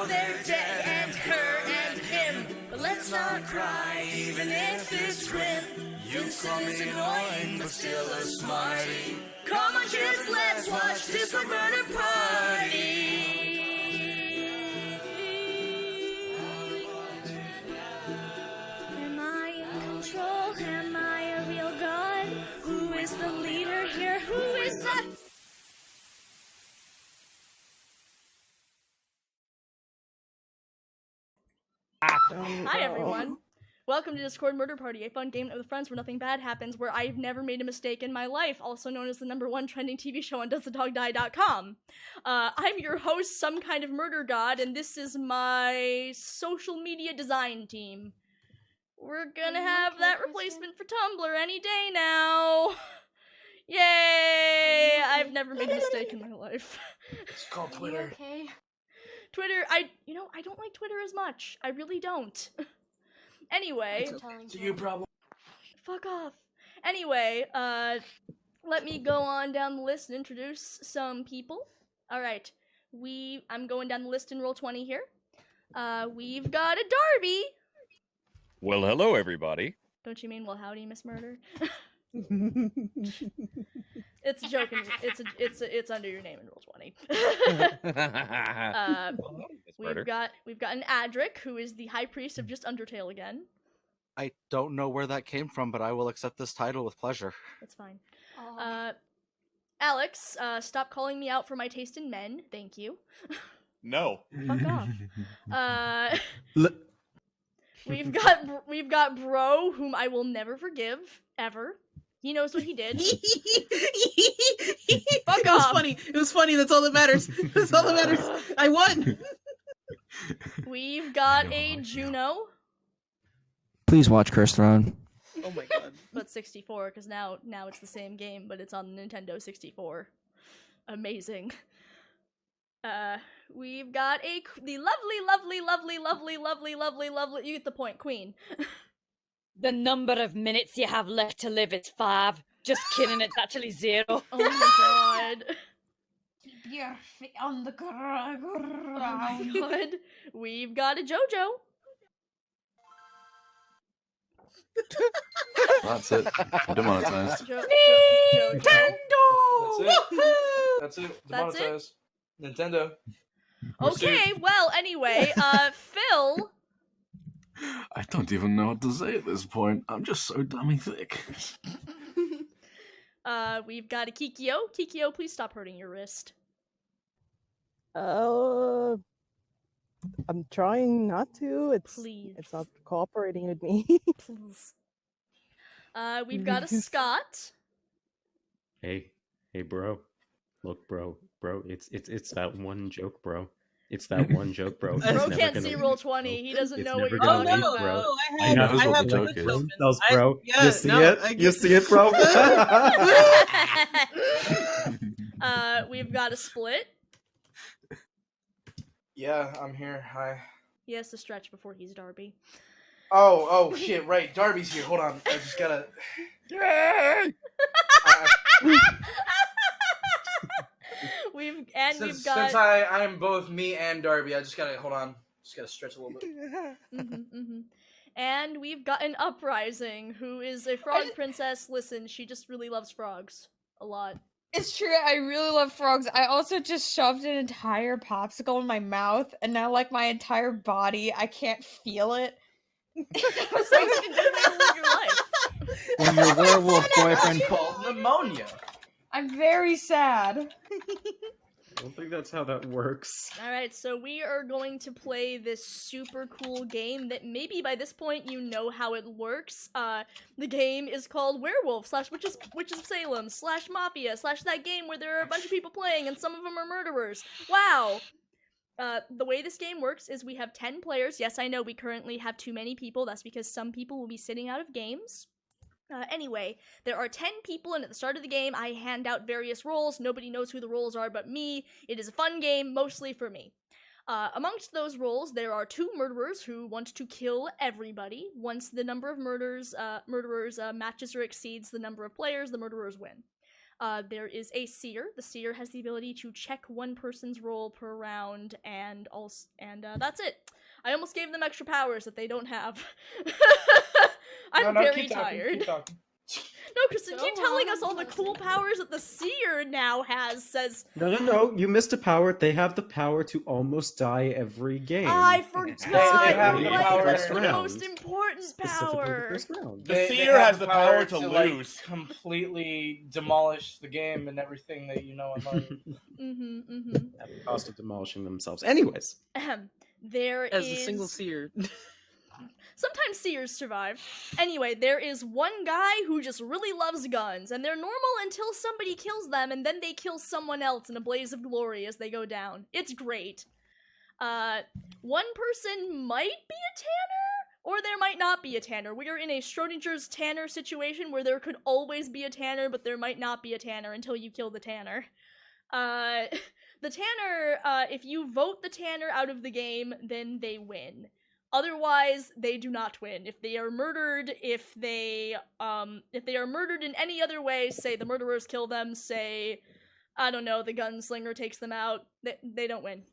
now they're dead, and her and him. But let's not cry, even if it's grim. Vincent is annoying, but still a smarty. Come on, kids, let's watch Discord Murder Party. Am I in control? Am I a real god? Who is the leader here? Who is that? Hi everyone! Welcome to Discord Murder Party, a fun game with friends where nothing bad happens, where I've never made a mistake in my life, also known as the #1 trending TV show on DoesTheDogDie.com. I'm your host, Some Kind of Murder God, and this is my social media design team. We're gonna have that replacement for Tumblr any day now! Yay! I've never made a mistake in my life. It's called Twitter. Okay. Twitter, I don't like Twitter as much. I really don't. Anyway. It's a you problem. Fuck off. Anyway, let me go on down the list and introduce some people. Alright. I'm going down the list in Roll20 here. We've got a Darby. Well, hello, everybody. Don't you mean, well, howdy, Miss Murder? It's a joke. It's under your name in Roll20. We've got an Adric, who is the High Priest of just Undertale again. I don't know where that came from, but I will accept this title with pleasure. That's fine. Alex, stop calling me out for my taste in men. Thank you. No. Fuck off. We've got Bro, whom I will never forgive ever. He knows what he did. Fuck off. It was funny. That's all that matters. That's all that matters. I won. We've got a Juno. Please watch Cursed Throne. Oh my god. But 64, because now it's the same game, but it's on the Nintendo 64. Amazing. We've got the lovely, you get the point, Queen. The number of minutes you have left to live is 5. Just kidding, it's actually 0. Oh my god. Keep your feet on the ground. Oh my god. We've got a JoJo. That's it. Demonetized. Nintendo! That's it. That's it? Demonetized. Nintendo. Okay, well, anyway, Phil. I don't even know what to say at this point. I'm just so dummy thick. We've got a Kikyo. Kikyo, please stop hurting your wrist. I'm trying not to. It's not cooperating with me. Please. We've got a Scott. Hey, bro. Look, bro, it's that one joke, bro. It's that one joke, bro. Bro can't see Roll20. He doesn't know what you're talking about. Bro. I have the joke is. Bro. You see it, bro? We've got a Split. Yeah, I'm here. Hi. He has to stretch before he's Darby. Oh, shit, right. Darby's here. Hold on. I just gotta... We've got... Since I'm both me and Darby, I just gotta... Hold on. Just gotta stretch a little bit. And we've got an Uprising, who is a frog princess. Listen, she just really loves frogs. A lot. It's true, I really love frogs. I also just shoved an entire popsicle in my mouth, and now, like, my entire body, I can't feel it. It's like you can live your life. When your werewolf boyfriend called pneumonia. I'm very sad. I don't think that's how that works. Alright, so we are going to play this super cool game that maybe by this point you know how it works. The game is called Werewolf / Witches of Salem / Mafia / that game where there are a bunch of people playing and some of them are murderers. Wow! The way this game works is we have 10 players. Yes, I know we currently have too many people. That's because some people will be sitting out of games. Anyway, there are 10 people, and at the start of the game, I hand out various roles. Nobody knows who the roles are but me. It is a fun game, mostly for me. Amongst those roles, there are 2 murderers who want to kill everybody. Once the number of murderers matches or exceeds the number of players, the murderers win. There is a Seer. The Seer has the ability to check one person's roll per round, and that's it. I almost gave them extra powers that they don't have. I'm very keep talking, tired. keep talking. No, Kristen, keep telling us all the cool powers that the Seer now has, says... No, you missed a power. They have the power to almost die every game. I forgot! They have the power That's to the round. most important Specifically the power! first round. The Seer has the power to like, lose. completely demolish the game and everything that you know and love. At the cost of demolishing themselves. Anyways. There As is... a single Seer. Sometimes Seers survive. Anyway, there is one guy who just really loves guns, and they're normal until somebody kills them, and then they kill someone else in a blaze of glory as they go down. It's great. One person might be a Tanner, or there might not be a Tanner. We are in a Schrodinger's Tanner situation where there could always be a Tanner, but there might not be a Tanner until you kill the Tanner. The Tanner, if you vote the Tanner out of the game, then they win. Otherwise, they do not win. If they are murdered, if they are murdered in any other way, say the murderers kill them, say, I don't know, the gunslinger takes them out, they don't win.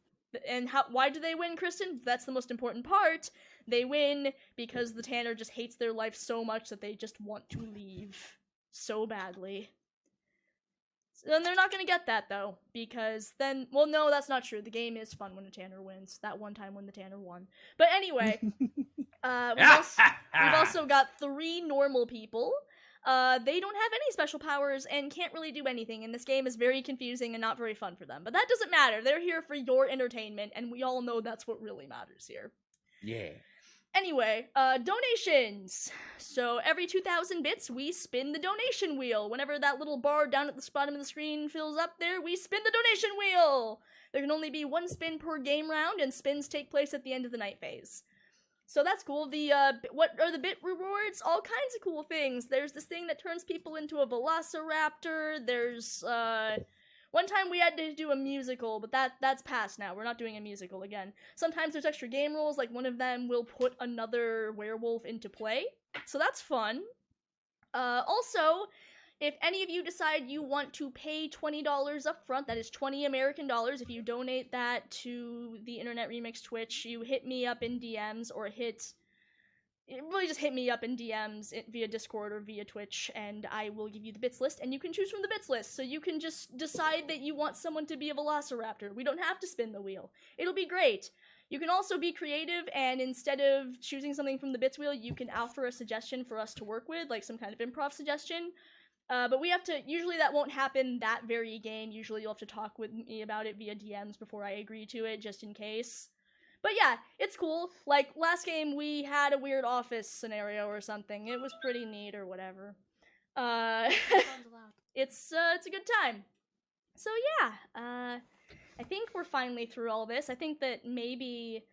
And why do they win, Kristen? That's the most important part. They win because the Tanner just hates their life so much that they just want to leave so badly. And they're not gonna get that, though, because then... Well, no, that's not true. The game is fun when a Tanner wins. That one time when the Tanner won. But anyway, we've also got 3 normal people. They don't have any special powers and can't really do anything, and this game is very confusing and not very fun for them. But that doesn't matter. They're here for your entertainment, and we all know that's what really matters here. Yeah. Anyway, donations! So every 2,000 bits, we spin the donation wheel. Whenever that little bar down at the bottom of the screen fills up there, we spin the donation wheel! There can only be 1 spin per game round, and spins take place at the end of the night phase. So that's cool. What are the bit rewards? All kinds of cool things. There's this thing that turns people into a velociraptor. There's, one time we had to do a musical, but that's past now. We're not doing a musical again. Sometimes there's extra game rules, like one of them will put another werewolf into play. So that's fun. Also, if any of you decide you want to pay $20 up front, that is 20 American dollars. If you donate that to the Internet Remix Twitch, you hit me up in DMs or really just hit me up in DMs via Discord or via Twitch, and I will give you the bits list, and you can choose from the bits list, so you can just decide that you want someone to be a velociraptor. We don't have to spin the wheel. It'll be great. You can also be creative, and instead of choosing something from the bits wheel, you can offer a suggestion for us to work with, like some kind of improv suggestion. But we have to, usually that won't happen that very game. Usually you'll have to talk with me about it via DMs before I agree to it, just in case. But yeah, it's cool. Like, last game we had a weird office scenario or something. It was pretty neat or whatever. It's a good time. So yeah, I think we're finally through all this. I think that maybe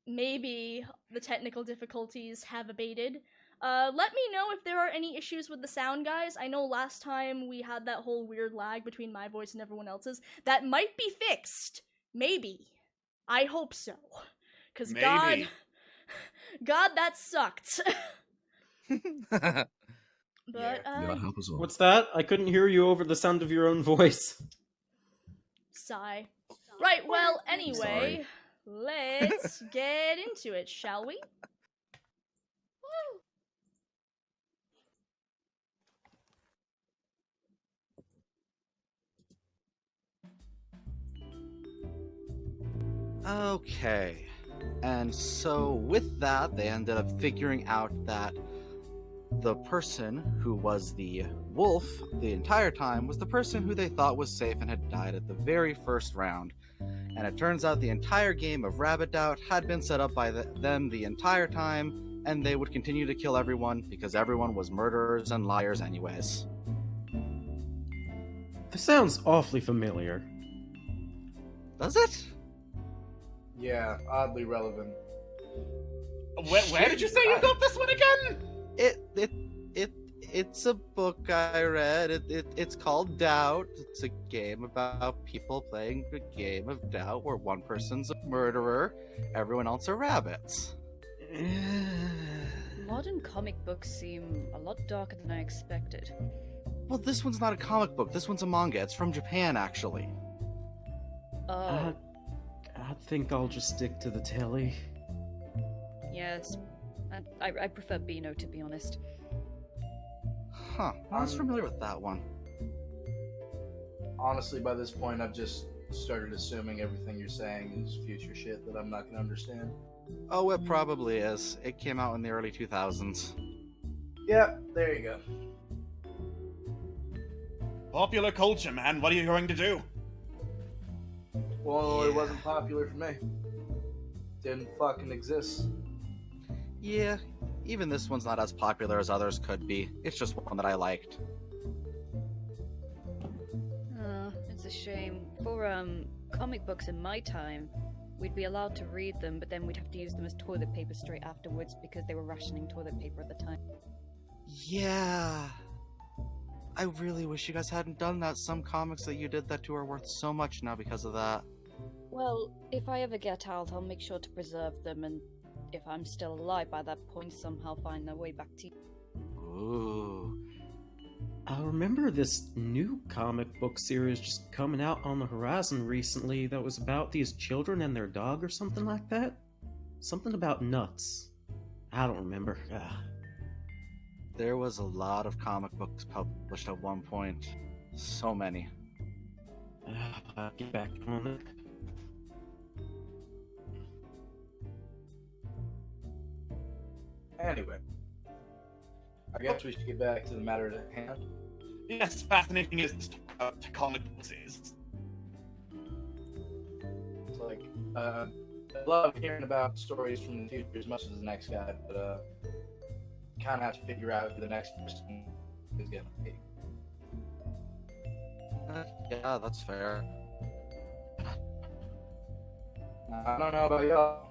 the technical difficulties have abated. Let me know if there are any issues with the sound, guys. I know last time we had that whole weird lag between my voice and everyone else's. That might be fixed. Maybe. I hope so. 'Cause God, that sucked. But, God help us all. What's that? I couldn't hear you over the sound of your own voice. Sigh. Right, well, Sorry. anyway, let's get into it, shall we? Okay. And so with that, they ended up figuring out that the person who was the wolf the entire time was the person who they thought was safe and had died at the very first round. And it turns out the entire game of Rabbit Doubt had been set up by them the entire time, and they would continue to kill everyone because everyone was murderers and liars anyways. This sounds awfully familiar. Does it? Yeah, oddly relevant. Where did you say you got this one again? It's a book I read. It's called Doubt. It's a game about people playing a game of doubt where one person's a murderer, everyone else are rabbits. Modern comic books seem a lot darker than I expected. Well, this one's not a comic book. This one's a manga. It's from Japan, actually. Oh, I think I'll just stick to the telly. yes. I prefer Beano, to be honest. Huh. I was familiar with that one. Honestly, by this point, I've just started assuming everything you're saying is future shit that I'm not going to understand. Oh, it probably is. It came out in the early 2000s. Yeah, there you go. Popular culture, man. What are you going to do? Well, it wasn't popular for me. Didn't fucking exist. Yeah, even this one's not as popular as others could be. It's just one that I liked. It's a shame. For comic books in my time, we'd be allowed to read them, but then we'd have to use them as toilet paper straight afterwards because they were rationing toilet paper at the time. Yeah. I really wish you guys hadn't done that. Some comics that you did that to are worth so much now because of that. Well, if I ever get out, I'll make sure to preserve them, and if I'm still alive by that point, somehow find their way back to you. Ooh. I remember this new comic book series just coming out on the horizon recently that was about these children and their dog or something like that. Something about nuts. I don't remember. There was a lot of comic books published at one point. So many. I'll get back on it. Anyway, I guess we should get back to the matter at hand. Yes, fascinating as this comic books is. It's like, I love hearing about stories from the future as much as the next guy, but kind of have to figure out who the next person is gonna be. Yeah, that's fair. I don't know about y'all,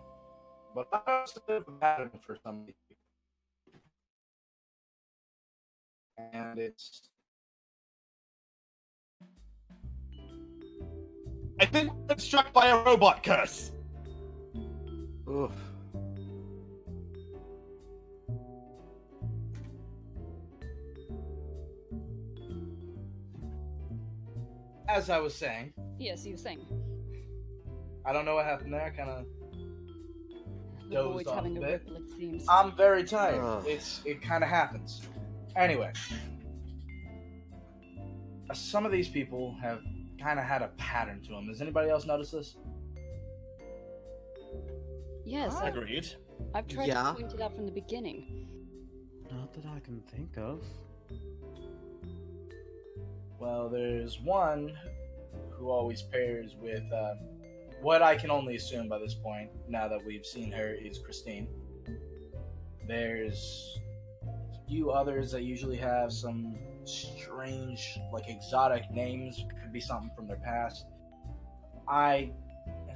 but I noticed a bit of a pattern for some of these people. And it's... I think we're struck by a robot curse. Oof. As I was saying, Yes, you were saying. I don't know what happened there. I kind of The dozed void's off having a a bit. ripple, it seems. I'm very tired. Ugh. It kind of happens. Anyway, some of these people have kind of had a pattern to them. Has anybody else noticed this? Yes, Agreed. I've tried Yeah. to point it out from the beginning. Not that I can think of. Well, there's one who always pairs with what I can only assume by this point, now that we've seen her, is Christine. There's a few others that usually have some strange, like exotic names. Could be something from their past. I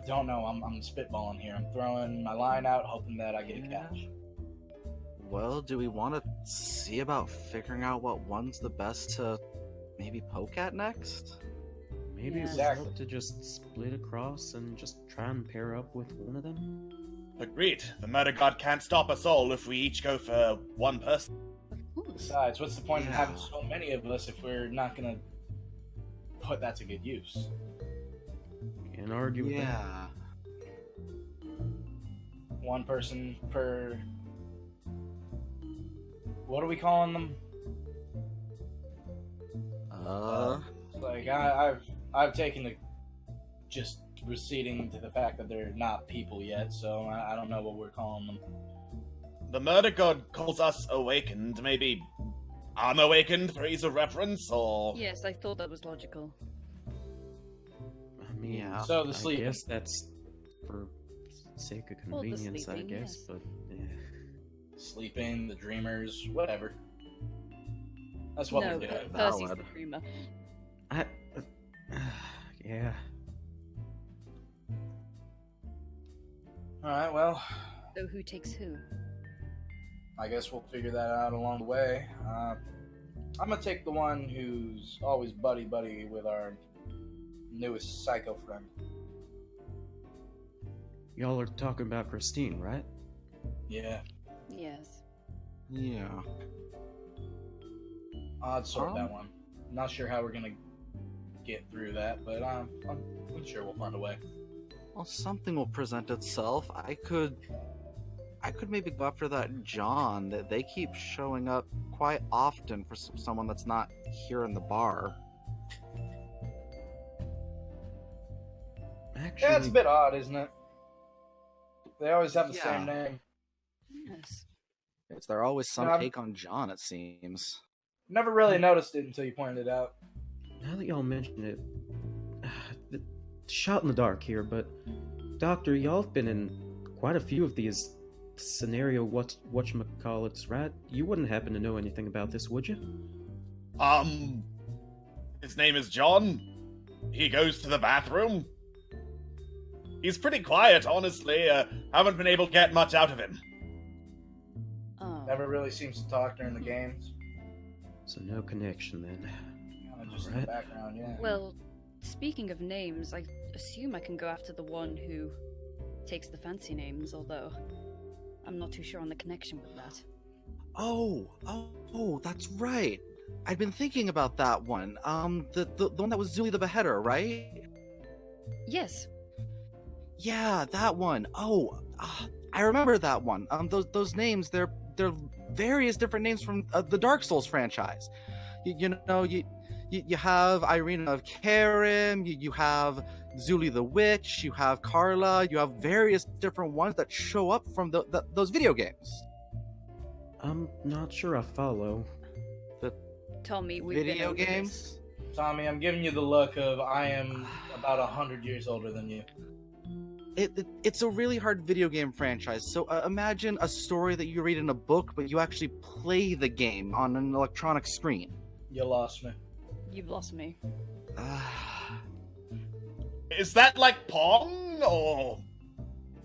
don't know. I'm spitballing here. I'm throwing my line out, hoping that I get a catch. Well, do we want to see about figuring out what one's the best to maybe poke at next? Maybe Yeah. it's Exactly. best to just split across and just try and pair up with one of them. Agreed. The murder god can't stop us all if we each go for one person. Besides, what's the point in having Yeah. so many of us if we're not gonna put that to good use? Can't argue with that. Yeah. One person per... What are we calling them? Like, I've taken the... just receding to the fact that they're not people yet, so I don't know what we're calling them. The murder god calls us awakened. Maybe unawakened for ease of reference, or... Yes, I thought that was logical. I mean, Yeah. So the I sleeping. guess that's for sake of Well, the convenience, I sleeping, guess, yes. but yeah. Sleeping, the dreamers, whatever. That's what No, we're doing. Percy's the Valid. dreamer. I, yeah. Alright, well, So who takes who? I guess we'll figure that out along the way. I'm gonna take the one who's always buddy-buddy with our newest psycho friend. Y'all are talking about Christine, right? Yeah, Yes. Yeah. I'd sort that one. Not sure how we're gonna get through that, but I'm sure we'll find a way. Well, something will present itself. I could maybe go after that John. That they keep showing up quite often for someone that's not here in the bar. Actually, Yeah, it's a bit odd, isn't it? They always have the same name. Yes. There always some No, take on John, it seems. Never really noticed it until you pointed it out. now that y'all mention it, the shot in the dark here, but Doctor, y'all have been in quite a few of these scenario whatchamacallits, right? You wouldn't happen to know anything about this, would you? His name is John. He goes to the bathroom. He's pretty quiet, honestly. Haven't been able to get much out of him. Oh. Never really seems to talk during the games. So no connection then. Kind of just in the Alright. background, yeah. Well, speaking of names, I assume I can go after the one who takes the fancy names, although I'm not too sure on the connection with that. Oh, that's right. I'd been thinking about that one. The one that was Zuli the Beheader, right? Yes. Yeah, that one. I remember that one. Those names, they're various different names from the Dark Souls franchise. You have Irina of Karim, you have Zuli the Witch, you have Carla, you have various different ones that show up from those video games. I'm not sure I follow. Tommy, we've Video been over games? this. Tommy, I'm giving you the look of I am about 100 years older than you. It's a really hard video game franchise. So imagine a story that you read in a book, but you actually play the game on an electronic screen. You lost me. You've lost me. Is that like Pong, or...?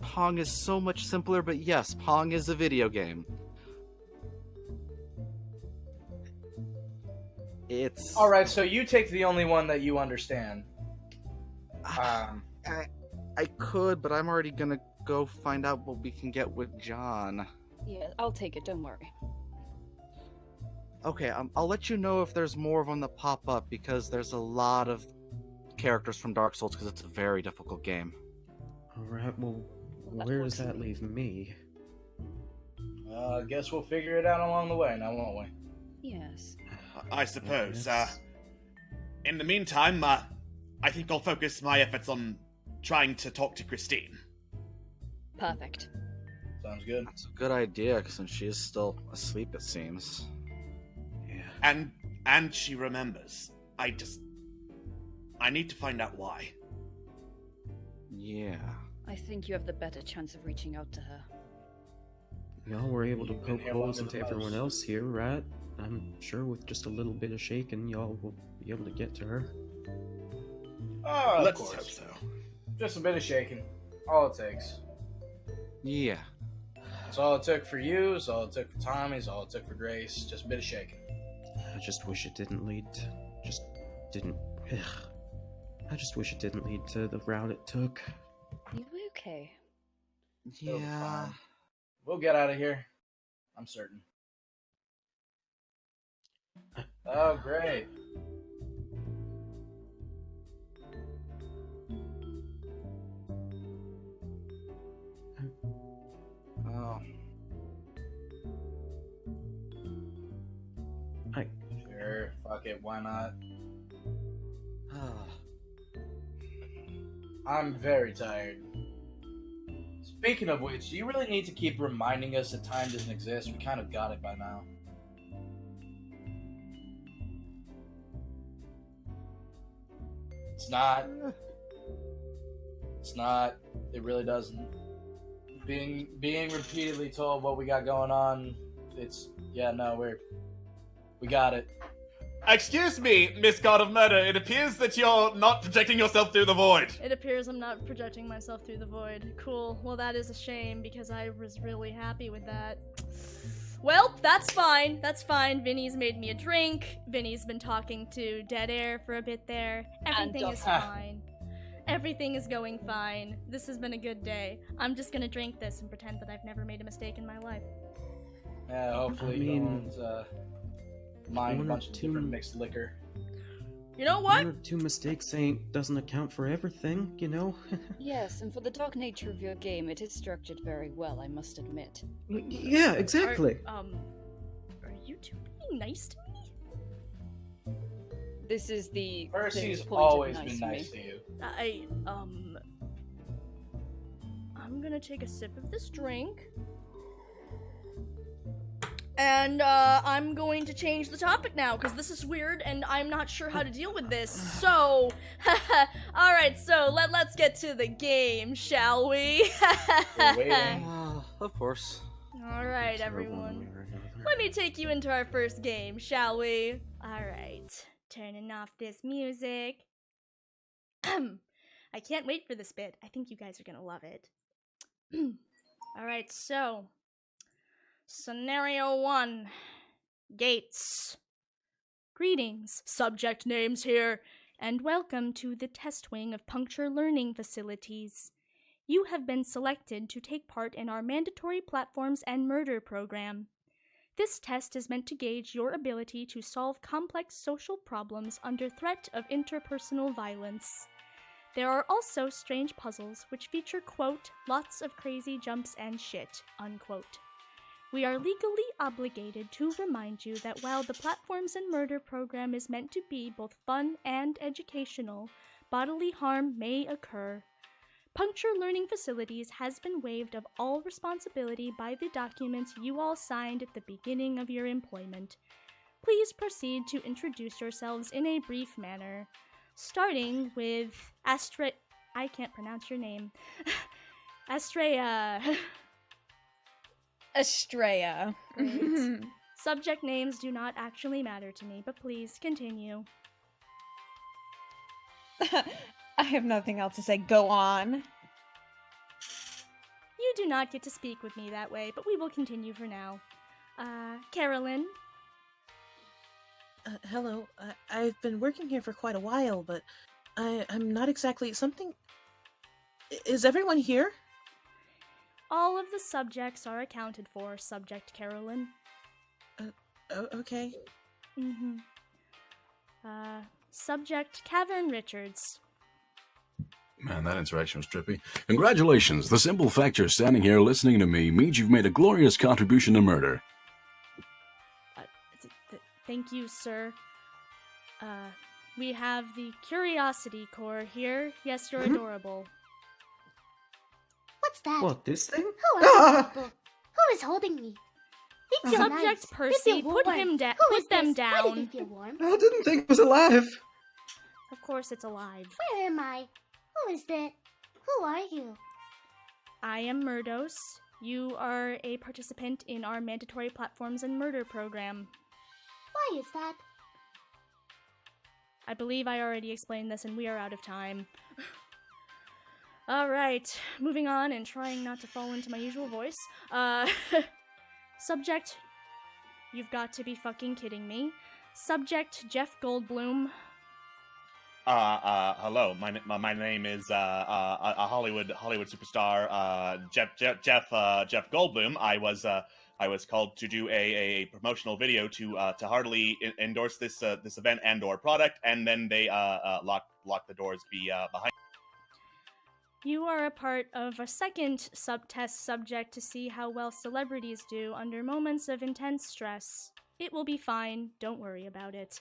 Pong is so much simpler, but yes, Pong is a video game. It's... Alright, so you take the only one that you understand. I could, but I'm already gonna go find out what we can get with John. Yeah, I'll take it, don't worry. Okay, I'll let you know if there's more of them that pop up, because there's a lot of characters from Dark Souls, because it's a very difficult game. Alright, well, where does that leave me? I guess we'll figure it out along the way now, won't we? Yes. I suppose. Yes. In the meantime, I think I'll focus my efforts on trying to talk to Christine. Perfect. Sounds good. That's a good idea, since she is still asleep, it seems. Yeah. And she remembers. I need to find out why. Yeah. I think you have the better chance of reaching out to her. Y'all were able to You've been poke here holes longer into than everyone most. else here, right? I'm sure with just a little bit of shaking, y'all will be able to get to her. Oh, of Let's course. hope so. Just a bit of shaking. All it takes. Yeah. It's all it took for you, it's all it took for Tommy, it's all it took for Grace. Just a bit of shaking. I just wish it didn't lead to... I just wish it didn't lead to the route it took. You okay? It'll be Yeah. fine. We'll get out of here. I'm certain. Oh, great. Oh. Sure, fuck it, why not? I'm very tired. Speaking of which, do you really need to keep reminding us that time doesn't exist? We kind of got it by now. It's not. It's not. It really doesn't. Being repeatedly told what we got going on, it's... Yeah, no, we got it. Excuse me, Miss God of Murder. It appears that you're not projecting yourself through the void. It appears I'm not projecting myself through the void. Cool. Well, that is a shame because I was really happy with that. Well, that's fine. That's fine. Vinny's made me a drink. Vinny's been talking to Dead Air for a bit there. Everything is fine. Everything is going fine. This has been a good day. I'm just gonna drink this and pretend that I've never made a mistake in my life. Yeah, hopefully I mean, you don't mind a one or bunch of different two- mixed liquor. You know what? One or two mistakes doesn't account for everything, you know? Yes, and for the dark nature of your game, it is structured very well, I must admit. Yeah, exactly. Are you two being nice to me? This is the Percy's point of always been to nice me. to you. I'm gonna take a sip of this drink. And, I'm going to change the topic now, because this is weird, and I'm not sure how to deal with this, so... Alright, so let's get to the game, shall we? We're waiting. Of course. Alright, everyone. Let me take you into our first game, shall we? Alright, turning off this music. I can't wait for this bit. I think you guys are gonna love it. Alright, so... Scenario 1. Gates. Greetings, subject names here, and welcome to the test wing of Puncture Learning Facilities. You have been selected to take part in our mandatory platforms and murder program. This test is meant to gauge your ability to solve complex social problems under threat of interpersonal violence. There are also strange puzzles which feature, quote, lots of crazy jumps and shit, unquote. We are legally obligated to remind you that while the Platforms and Murder program is meant to be both fun and educational, bodily harm may occur. Puncture Learning Facilities has been waived of all responsibility by the documents you all signed at the beginning of your employment. Please proceed to introduce yourselves in a brief manner, starting with I can't pronounce your name. Astrea. Estrella. Great. Subject names do not actually matter to me, but please continue. I have nothing else to say. Go on. You do not get to speak with me that way, but we will continue for now. Carolyn? Hello. I've been working here for quite a while, but I'm not exactly something... Is everyone here? All of the subjects are accounted for, Subject Carolyn. Okay. Mm-hmm. Subject Cavern Richards. Man, that interaction was trippy. Congratulations. The simple fact you're standing here listening to me means you've made a glorious contribution to murder. Thank you, sir. We have the Curiosity Core here. Yes, you're adorable. What's that? What, this thing? Who are these people? Who is holding me? They feel Subject nice. Percy, They feel put warm. him down. Who Put is them this? Why do down. they feel warm? I didn't think it was alive. Of course it's alive. Where am I? Who is that? Who are you? I am Murdos. You are a participant in our mandatory platforms and murder program. Why is that? I believe I already explained this and we are out of time. Alright, moving on and trying not to fall into my usual voice. Subject, you've got to be fucking kidding me. Subject, Jeff Goldblum. Hello. My name is a Hollywood superstar, Jeff Goldblum. I was called to do a promotional video to heartily endorse this event and/or product, and then they lock the doors behind. You are a part of a second sub-test subject to see how well celebrities do under moments of intense stress. It will be fine. Don't worry about it.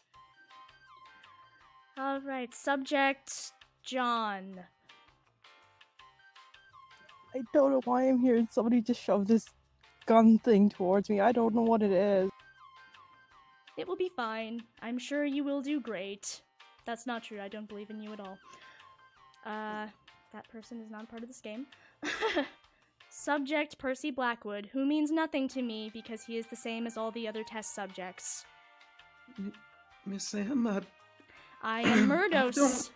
Alright, subject John. I don't know why I'm here and somebody just shoved this gun thing towards me. I don't know what it is. It will be fine. I'm sure you will do great. That's not true. I don't believe in you at all. That person is not a part of this game. Subject Percy Blackwood, who means nothing to me because he is the same as all the other test subjects. Miss Emma... I am Murdos.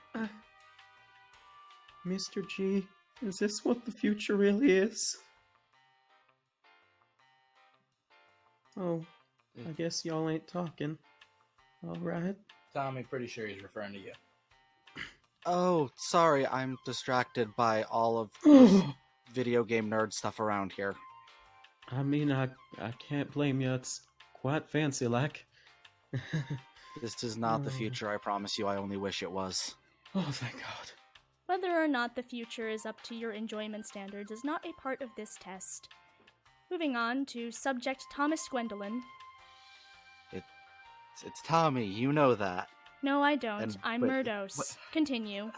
Mr. G, is this what the future really is? Oh, I guess y'all ain't talking. Alright. Tommy, pretty sure he's referring to you. Oh, sorry, I'm distracted by all of this video game nerd stuff around here. I mean, I can't blame you, it's quite fancy-like. This is not the future, I promise you. I only wish it was. Oh, thank God. Whether or not the future is up to your enjoyment standards is not a part of this test. Moving on to subject Thomas Gwendolyn. It's Tommy, you know that. No, I don't. And- I'm wait, Murdos. what- Continue.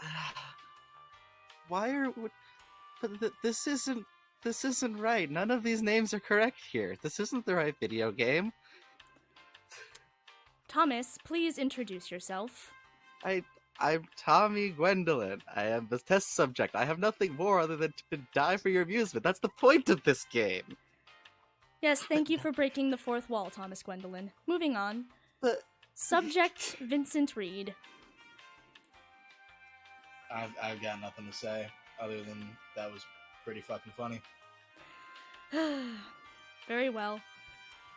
Why are... But this isn't right. None of these names are correct here. This isn't the right video game. Thomas, please introduce yourself. I'm Tommy Gwendolyn. I am the test subject. I have nothing more other than to die for your amusement. That's the point of this game. Yes, thank you for breaking the fourth wall, Thomas Gwendolyn. Moving on. But... Subject Vincent Reed. I've got nothing to say other than that was pretty fucking funny. Very well.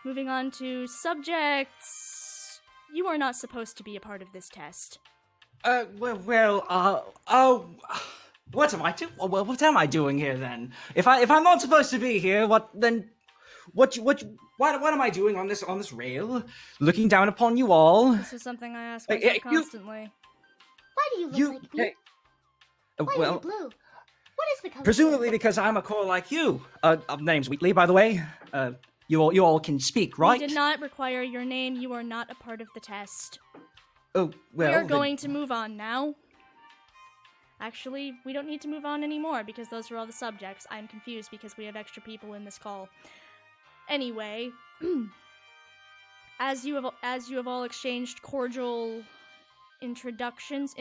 Moving on to subjects. You are not supposed to be a part of this test. What am I what am I doing here then? If I'm not supposed to be here, what am I doing on this rail, looking down upon you all? This is something I ask myself constantly. Why do you look like me? Why are Well, you blue? What is the color? presumably because I'm a core like you. Name's Wheatley, by the way. You all can speak, right? We did not require your name. You are not a part of the test. Oh, well. We are then- going to move on now. Actually, we don't need to move on anymore because those are all the subjects. I'm confused because we have extra people in this call. Anyway, as you have all exchanged cordial introductions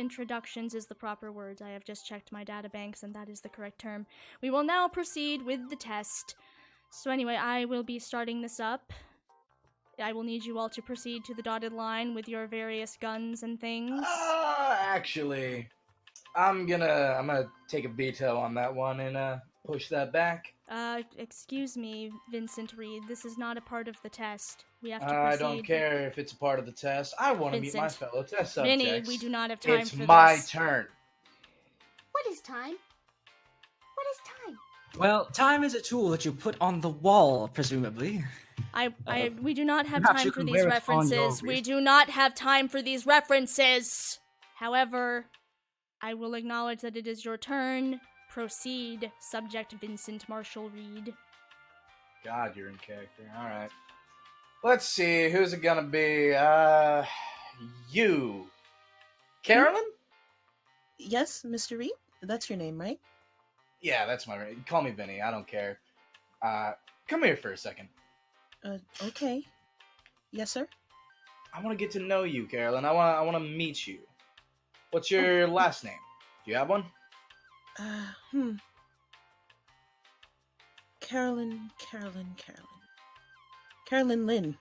is the proper word. I have just checked my databanks and that is the correct term. We will now proceed with the test. So anyway, I will be starting this up. I will need you all to proceed to the dotted line with your various guns and things. Actually, I'm gonna take a veto on that one and push that back. Excuse me, Vincent Reed. This is not a part of the test. We have to proceed. I don't care if it's a part of the test. I want to meet my Vincent. fellow test subjects. Vinny, we do not have time it's for my this. turn. What is time? What is time? Well, time is a tool that you put on the wall, presumably. We do not have perhaps time you for can these wear it on your references. We wrist. do not have time for these references. However, I will acknowledge that it is your turn. Proceed, subject Vincent Marshall Reed. God, you're in character. All right. Let's see. Who's it gonna be? You, Carolyn? Yes, Mr. Reed? That's your name, right? Yeah, that's my name. Call me Vinny. I don't care. Come here for a second. Okay. Yes, sir? I want to get to know you, Carolyn. I want to meet you. What's your last name? Do you have one? Carolyn. Carolyn Lynn.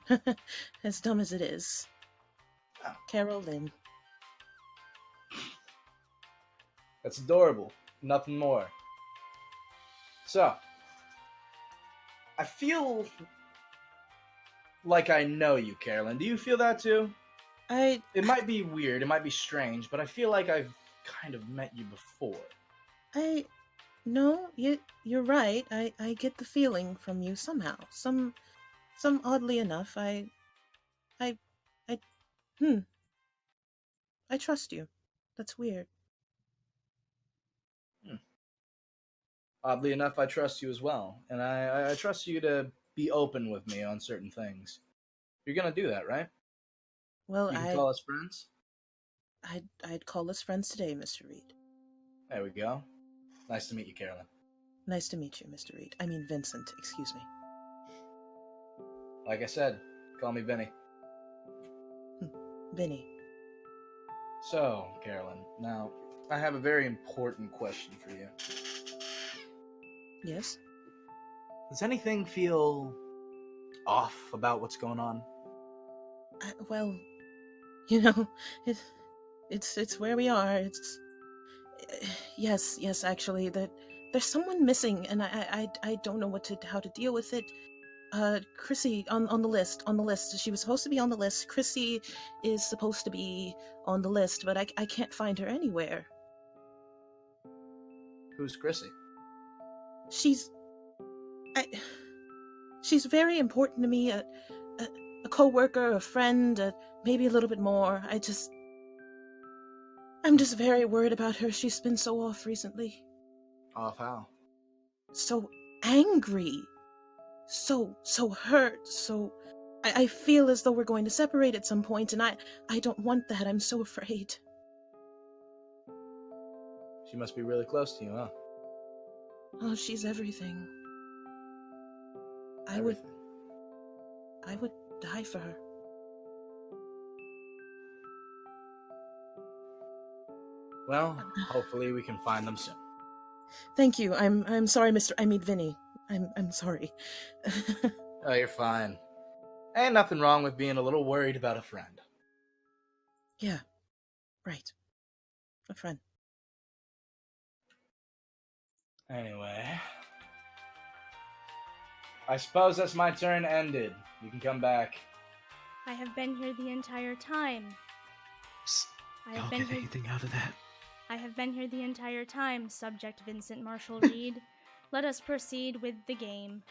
As dumb as it is. Oh. Carol Lynn. That's adorable. Nothing more. So, I feel like I know you, Carolyn. Do you feel that too? It might be weird, it might be strange, but I feel like I've kind of met you before. No, you're right. I get the feeling from you somehow. Some oddly enough, I trust you. That's weird. Oddly enough, I trust you as well, and I trust you to be open with me on certain things. You're gonna do that, right? Well, You can call us friends? I'd call us friends today, Mr. Reed. There we go. Nice to meet you, Carolyn. Nice to meet you, Mr. Reed. I mean Vincent, excuse me. Like I said, call me Vinny. Vinny. So, Carolyn, now, I have a very important question for you. Yes? Does anything feel off about what's going on? Well, you know, it's where we are. It's yes, actually, there's someone missing, and I don't know how to deal with it. Chrissy on the list. She was supposed to be on the list. Chrissy is supposed to be on the list, but I can't find her anywhere. Who's Chrissy? She's very important to me. A co-worker, a friend, maybe a little bit more. I'm just very worried about her. She's been so off recently. Off how? So angry. So hurt. So I feel as though we're going to separate at some point, and I don't want that. I'm so afraid. She must be really close to you, huh? Oh, she's everything. I would die for her. Well, hopefully we can find them soon. Thank you. I'm sorry, Vinny. I'm sorry. Oh, you're fine. Ain't nothing wrong with being a little worried about a friend. Yeah. Right. A friend. Anyway, I suppose that's my turn ended. You can come back. I have been here the entire time. Psst, I have don't been get here. anything out of that. I have been here the entire time, Subject Vincent Marshall Reed. Let us proceed with the game.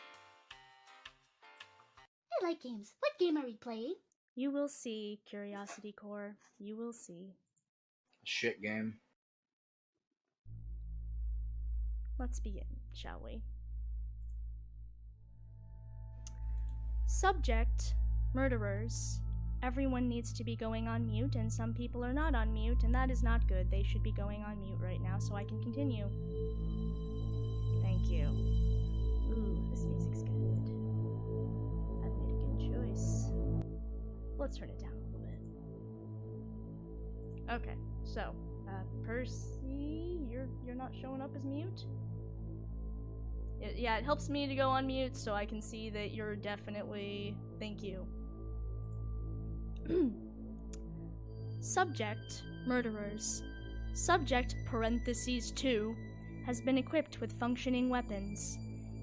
I like games. What game are we playing? You will see, Curiosity Core. You will see. Shit game. Let's begin, shall we? Subject, murderers. Everyone needs to be going on mute, and some people are not on mute, and that is not good. They should be going on mute right now so I can continue. Thank you. Ooh, this music's good. I've made a good choice. Let's turn it down a little bit. Okay, so, Percy, you're not showing up as mute? Yeah, it helps me to go on mute so I can see that you're definitely... Thank you. Subject, murderers. Subject, parentheses 2, has been equipped with functioning weapons.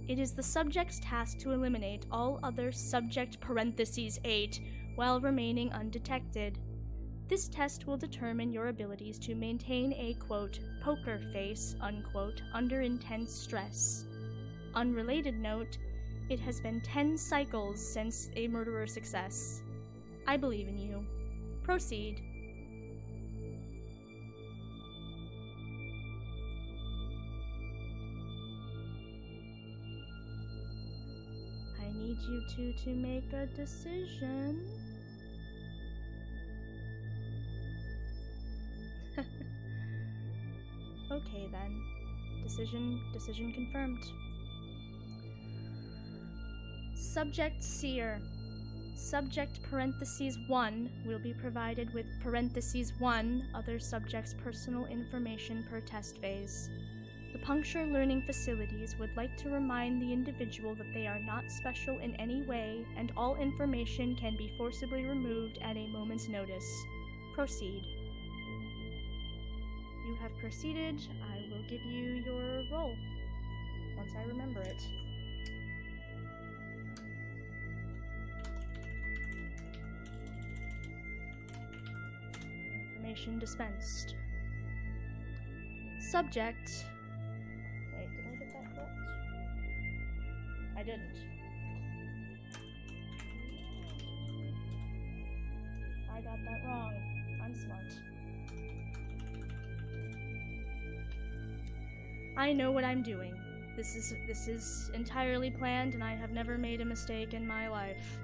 It is the subject's task to eliminate all other subject, parentheses 8, while remaining undetected. This test will determine your abilities to maintain a, quote, poker face, unquote, under intense stress. Unrelated note, it has been 10 cycles since a murderer success. I believe in you. Proceed. I need you two to make a decision. Okay then. Decision confirmed. Subject Seer. Subject parentheses 1 will be provided with parentheses 1 other subject's personal information per test phase. The Puncture Learning Facilities would like to remind the individual that they are not special in any way, and all information can be forcibly removed at a moment's notice. Proceed. You have proceeded. I will give you your roll once I remember it. Information dispensed. Subject. Wait, did I get that correct? I didn't. I got that wrong. I'm smart. I know what I'm doing. This is entirely planned, and I have never made a mistake in my life.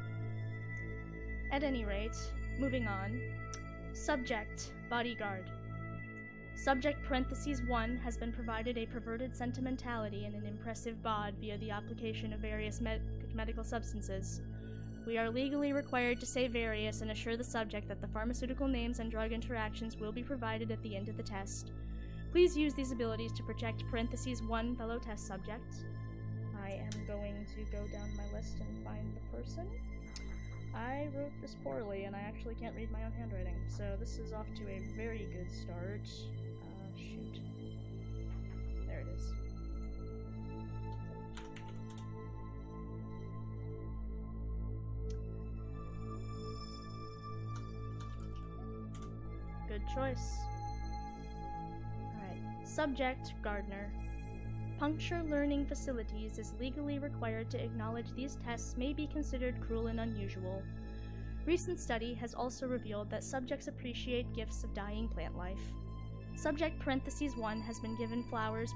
At any rate, moving on. Subject, bodyguard. Subject parentheses 1 has been provided a perverted sentimentality and an impressive bod via the application of various medical substances. We are legally required to say various and assure the subject that the pharmaceutical names and drug interactions will be provided at the end of the test. Please use these abilities to protect parentheses 1 fellow test subject. I am going to go down my list and find the person. I wrote this poorly, and I actually can't read my own handwriting, so this is off to a very good start. Shoot. There it is. Good choice. Alright. Subject, Gardner. Puncture Learning Facilities is legally required to acknowledge these tests may be considered cruel and unusual. Recent study has also revealed that subjects appreciate gifts of dying plant life. Subject (1) has been given flowers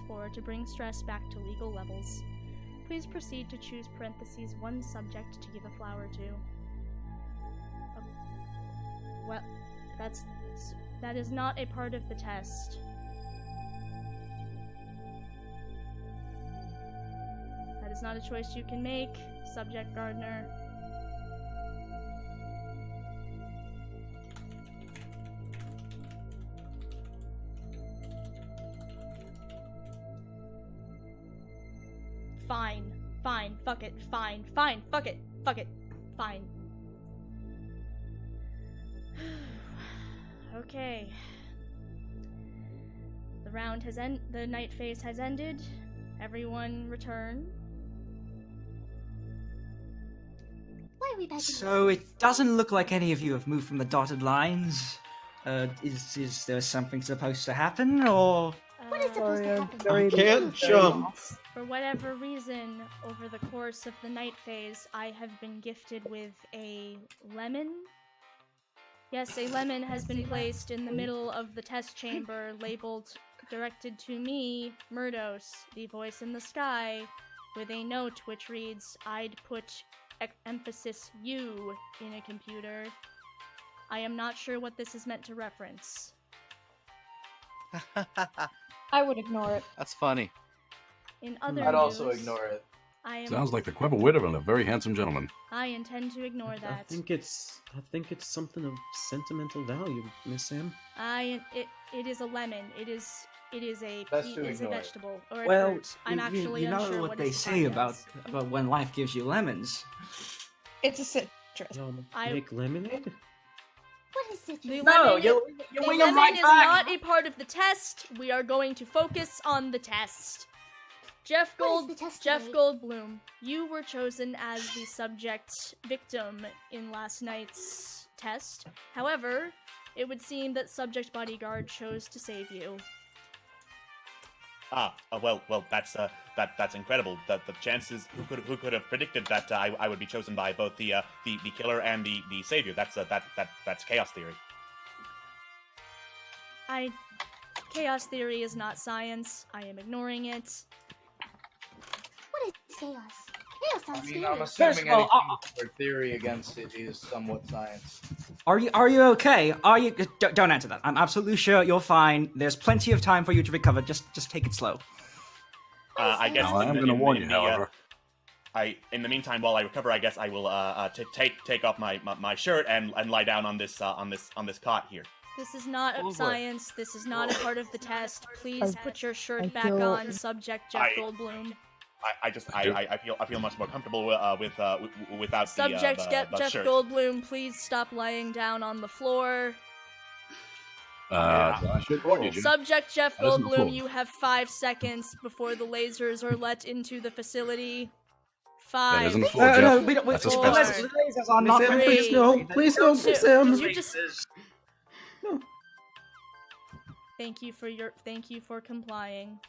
(4) to bring stress back to legal levels. Please proceed to choose (1) subject to give a flower to. Well, that is not a part of the test. That is not a choice you can make, Subject Gardener. Fine, fuck it, fine, fuck it, fine. Okay. The night phase has ended. Everyone return. Why are we back? So it doesn't look like any of you have moved from the dotted lines. Is there something supposed to happen, or? What is supposed to happen? I can't jump. For whatever reason, over the course of the night phase, I have been gifted with a lemon. Yes, a lemon has been placed in the middle of the test chamber, labeled directed to me, Murdos, the voice in the sky, with a note which reads, I'd put emphasis you in a computer. I am not sure what this is meant to reference. I would ignore it. That's funny. In other I'd news, also ignore it. Sounds like the clever wit of a very handsome gentleman. I intend to ignore that. I think it's something of sentimental value, Miss Sam. It is a lemon. It is a Best to vegetable or a Well, fruit. I'm actually you know unsure what it's they say defined as. about when life gives you lemons. It's a citrus. Y'all I- make lemonade? What is citrus? The No, lemon, you're the winging lemon right is back. not a part of the test. We are going to focus on the test. Jeff What is the test today? Goldblum, you were chosen as the subject victim in last night's test. However, it would seem that Subject Bodyguard chose to save you. Well, that's incredible. The chances, who could have predicted that I would be chosen by both the killer and the savior? That's chaos theory. Chaos theory is not science. I am ignoring it. What is chaos? Chaos I sounds mean, I'm scary. assuming anything for theory against it is somewhat science. Are you okay? Don't answer that. I'm absolutely sure you're fine. There's plenty of time for you to recover. Just take it slow. I guess. Now, I am going to warn you, however. In the meantime, while I recover, I guess I will take off my shirt and lie down on this cot here. This is not Oh, boy. science. This is not a part of the test. Please put your shirt back feel- on, Subject Jeff Goldblum. I feel much more comfortable without Subject the Jeff shirt. Goldblum, please stop lying down on the floor. I should warn you, Jim. Subject Jeff That isn't Goldblum, full. you have 5 seconds before the lasers are let into the facility. That 5. isn't full, No, Jeff. we don't. That's the asbestos. lasers are Miss not Sam, Three. please no. Please no, Miss Sam. Did you just... Thank you for complying.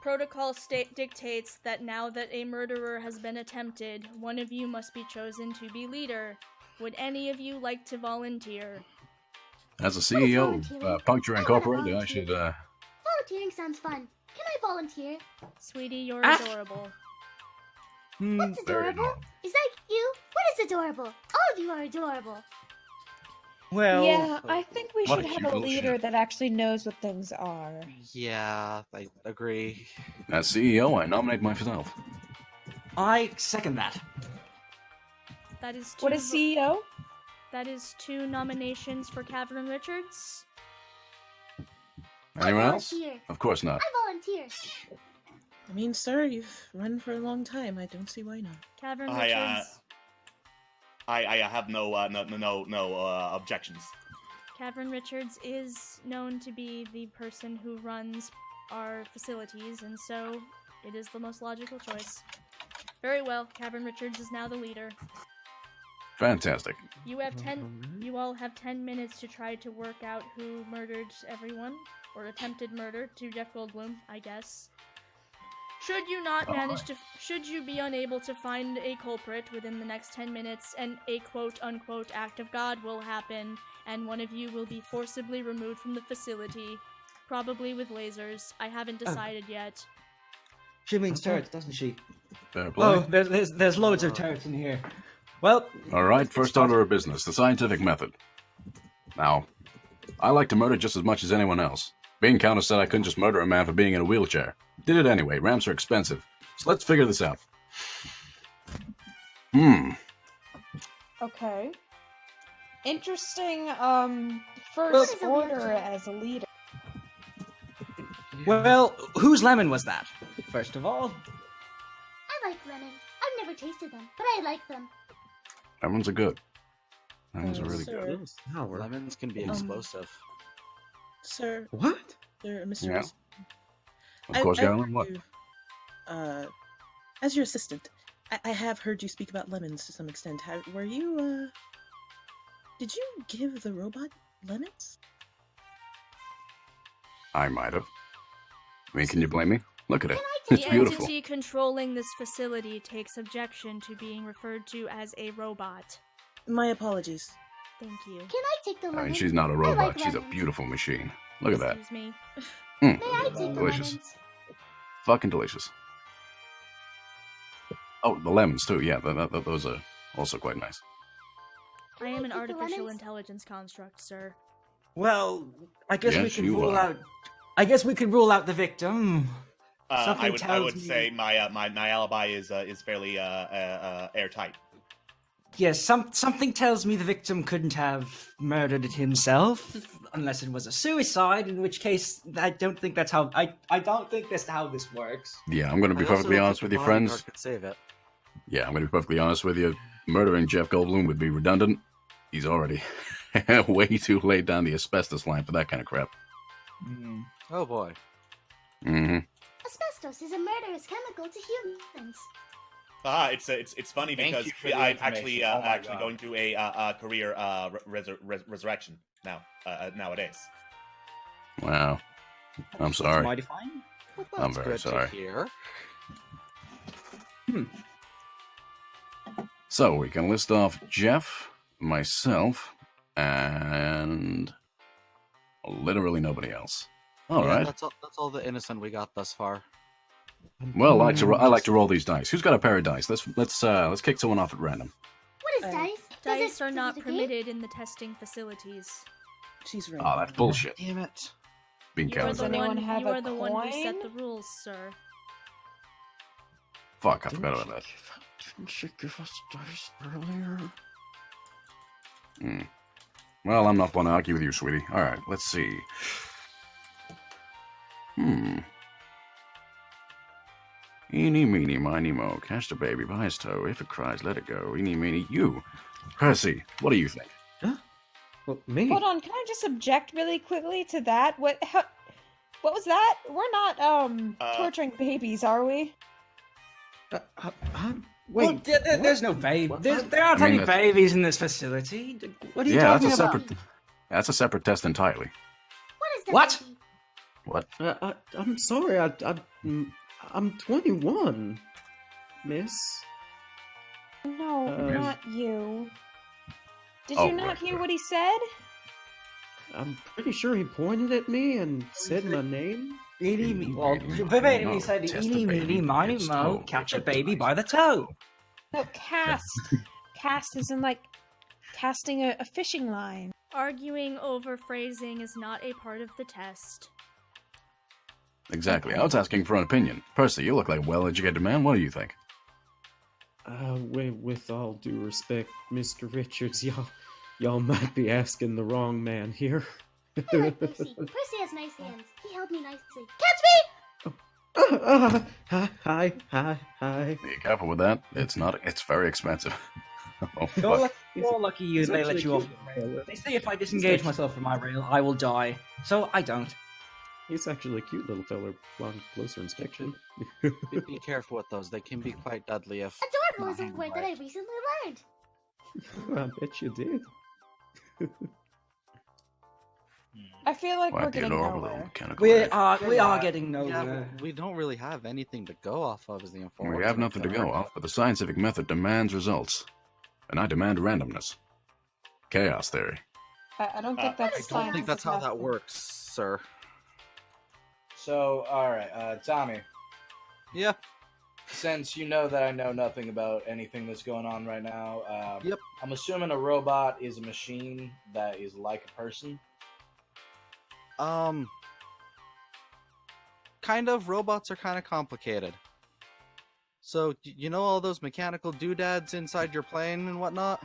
Protocol dictates that now that a murderer has been attempted, one of you must be chosen to be leader. Would any of you like to volunteer? As a CEO of Puncture Incorporated, I should. Volunteering sounds fun. Can I volunteer? Sweetie, you're adorable. What's very adorable? adorable. Is that you? What is adorable? All of you are adorable. Well, Yeah, I think we What should a have cute a little leader ship. that actually knows what things are. Yeah, I agree. As CEO, I nominate myself. I second that. That is What is CEO? That is 2 nominations for Cavern Richards. Anyone else? volunteer. Of course not. I volunteer. I mean, sir, you've run for a long time. I don't see why not. Cavern I Richards. have no objections. Cavern Richards is known to be the person who runs our facilities, and so it is the most logical choice. Very well, Cavern Richards is now the leader. Fantastic. You all have 10 minutes to try to work out who murdered everyone, or attempted murder to Jeff Goldblum, I guess. Should you not manage to, should you be unable to find a culprit within the next 10 minutes, and a quote-unquote act of God will happen, and one of you will be forcibly removed from the facility, probably with lasers. I haven't decided yet. She means turrets, doesn't she? Fair play. Oh, there's loads of turrets in here. Well... All right, first order of business, the scientific method. Now, I like to murder just as much as anyone else. Being Countess said I couldn't just murder a man for being in a wheelchair. Did it anyway. Ramps are expensive. So let's figure this out. Okay. Interesting, first order as a leader. Well, whose lemon was that, first of all? I like lemons. I've never tasted them, but I like them. Lemons are good. Lemons are really sir. good. Lemons can be explosive. Sir. What? Sir, Mr. Yeah. Reese. Of course, I've Galen, heard what? you, as your assistant, I have heard you speak about lemons to some extent. Were you, did you give the robot lemons? I might have. I mean, can you blame me? Look at it. The It's beautiful. entity controlling this facility takes objection to being referred to as a robot. My apologies. Thank you. Can I take the I lemons? mean, she's not a I robot. like She's a lemons. beautiful machine. Look at that. Excuse me. Mm. May I take the Delicious. lemons? Fucking delicious. Oh, the lemons too. Yeah, those are also quite nice. I am an take the artificial lemons? intelligence construct, sir. Well, I guess we Yes, can you rule are. out... I guess we can rule out the victim. I Something would tells me- say my alibi is fairly airtight. Yes, something tells me the victim couldn't have murdered it himself, unless it was a suicide, in which case I don't think that's how... I don't think that's how this works. Yeah, I'm going to be I also perfectly don't honest think with the you, friends. bodyguard could save it. Yeah, I'm going to be perfectly honest with you. Murdering Jeff Goldblum would be redundant. He's already way too late down the asbestos line for that kind of crap. Oh boy. Mm-hmm. Asbestos is a murderous chemical to humans. It's funny Thank because you for the I'm actually information. Oh my actually God. going through a career resurrection nowadays. Wow. I'm sorry. Mighty fine. Well, I'm that's very good sorry. to hear. So we can list off Jeff, myself, and literally nobody else. All Yeah, right. That's all the innocent we got thus far. Well, I like to roll these dice. Who's got a pair of dice? Let's kick someone off at random. What is dice? Dice are does not it a game? permitted in the testing facilities. She's right. Oh, that's bullshit. Damn it. Being You are counted. the anyone one. have You a are the one who set coin? the rules, sir. Fuck, I forgot about that. Didn't she give us dice earlier? Well, I'm not one to argue with you, sweetie. All right, let's see. Eeny, meeny, miny, mo. Catch the baby by his toe. If it cries, let it go. Eeny, meeny, you. Percy, what do you think? Well, me. Hold on, can I just object really quickly to that? What was that? We're not, torturing babies, are we? Wait, Well, there's no baby. There aren't I mean, any that's- babies in this facility. What are you Yeah, talking that's a about? separate. That's a separate test entirely. What is the What? baby? What? I'm sorry. I'm 21, miss. No, Um, not you. Did Oh, you not right, hear right. what he said? I'm pretty sure he pointed at me and said my name. Eeny, Eeny, well, meeny, verbatim miny, he mo. said, Test eeny, the meeny, baby, miny, its mo, toe, catch a if it baby cries. by the toe. No, cast. Cast is in like casting a fishing line. Arguing over phrasing is not a part of the test. Exactly. I was asking for an opinion. Percy, you look like a well-educated man. What do you think? With all due respect, Mr. Richards, y'all might be asking the wrong man here. I like Percy. Percy has nice hands. He held me nicely. Catch me! Hi. Be careful with that. It's not. It's very expensive. Oh, You're lucky He's they let actually you off cute. the rail. They say if I disengage myself from my rail, I will die. So I don't. He's actually a cute little feller on closer inspection. Be careful with those. They can be quite deadly if. Adorable is a word that I recently learned. I bet you did. I feel like Might we're be a getting little nowhere. mechanical. We eh? are getting Yeah, nowhere. but we don't really have anything to go off of, is the unfortunate We have nothing to go part. off, but the scientific method demands results. And I demand randomness. Chaos theory. I don't think that's I don't think that's how that works, sir. So, alright, Tommy. Yeah. Since you know that I know nothing about anything that's going on right now, Yep. I'm assuming a robot is a machine that is like a person. Kind of. Robots are kind of complicated. So, you know all those mechanical doodads inside your plane and whatnot?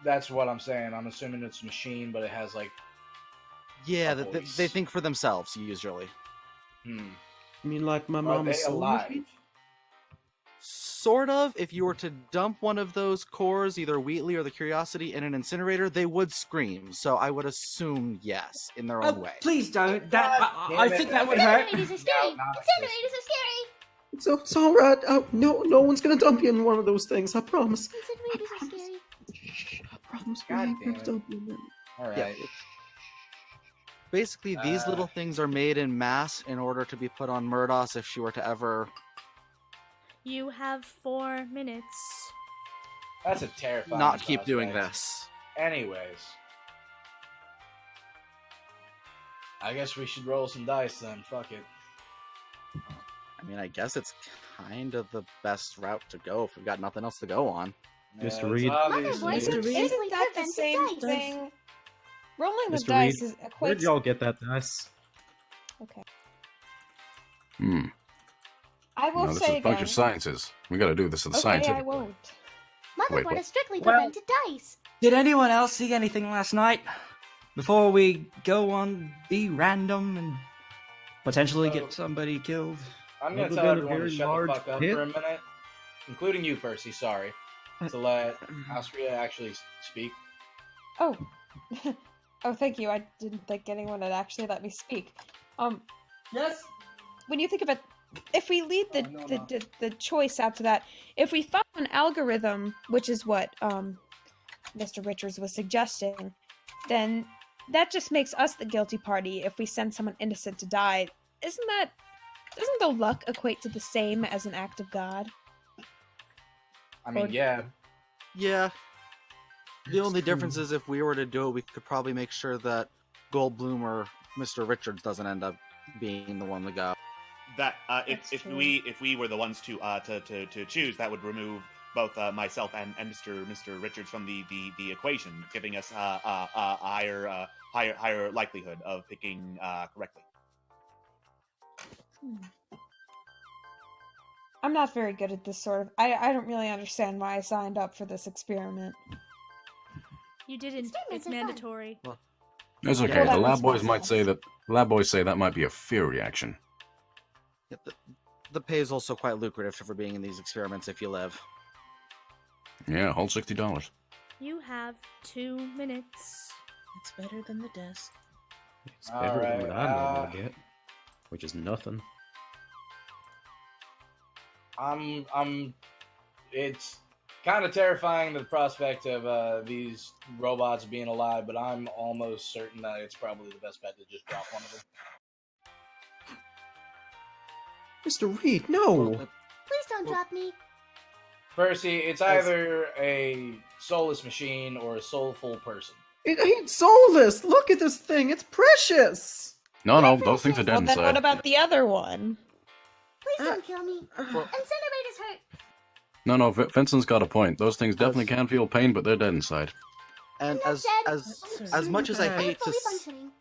That's what I'm saying. I'm assuming it's a machine, but it has like. Yeah, a they voice. think for themselves, usually. You mean like my Are mama's they soul alive? machine? Sort of. If you were to dump one of those cores, either Wheatley or the Curiosity, in an incinerator, they would scream. So I would assume yes, in their own way. Please don't. I think that would hurt. Incinerators are scary. Incinerators are scary. It's all right. No one's gonna dump you in one of those things. I promise. Incinerators are scary. I promise. God we damn won't it. dump you in them. Alright. Yeah. Basically, these little things are made in mass in order to be put on Murdos if she were to ever... You have 4 minutes. That's a terrifying not keep doing prospect. this. Anyways. I guess we should roll some dice then. Fuck it. I mean, I guess it's kind of the best route to go if we've got nothing else to go on. Mr. Reed. Mr. Reed. Isn't that the same thing? Rolling the Mr. dice Reed, is where'd equates. y'all get that dice? Okay. I will No, this say is a bunch again. of sciences. We gotta do this in the Okay, scientific I won't. Mother Wait, brought what? a strictly Well- prevented dice. Did anyone else see anything last night? Before we go on, be random and potentially get somebody killed. I'm gonna Other tell than a everyone to very shut the large fuck up pit? for a minute, including you, Percy. Sorry, to let Austria actually speak. Oh. Oh, thank you. I didn't think anyone had actually let me speak. Yes. When you think of it, if we lead the choice out to that, if we follow an algorithm, which is what Mr. Richards was suggesting, then that just makes us the guilty party if we send someone innocent to die. Doesn't the luck equate to the same as an act of God? I mean, yeah. Yeah. The only difference is if we were to do it, we could probably make sure that Goldblum or Mr. Richards doesn't end up being the one to go. That if we were the ones to choose, that would remove both myself and Mr. Richards from the equation, giving us a higher likelihood of picking correctly. I'm not very good at this sort of. I don't really understand why I signed up for this experiment. You didn't. Experiments It's are fun. mandatory. It's okay. Well, the that lab makes boys more might say sense. that. Lab boys say that might be a fear reaction. Yeah, the pay is also quite lucrative for being in these experiments if you live. Yeah, hold $60. You have 2 minutes. It's better than the desk. It's better than what I Alright, normally get, which is nothing. It's kind of terrifying, the prospect of these robots being alive, but I'm almost certain that it's probably the best bet to just drop one of them. Mr. Reed, no! Please don't drop me. Percy, it's either a soulless machine or a soulful person. It ain't soulless! Look at this thing, it's precious! No, those things are dead Well, then what inside. about the other one? Please don't kill me. Incinerators hurt. No, Vincent's got a point. Those things definitely can feel pain, but they're dead inside. And as much as I hate to Fully functioning.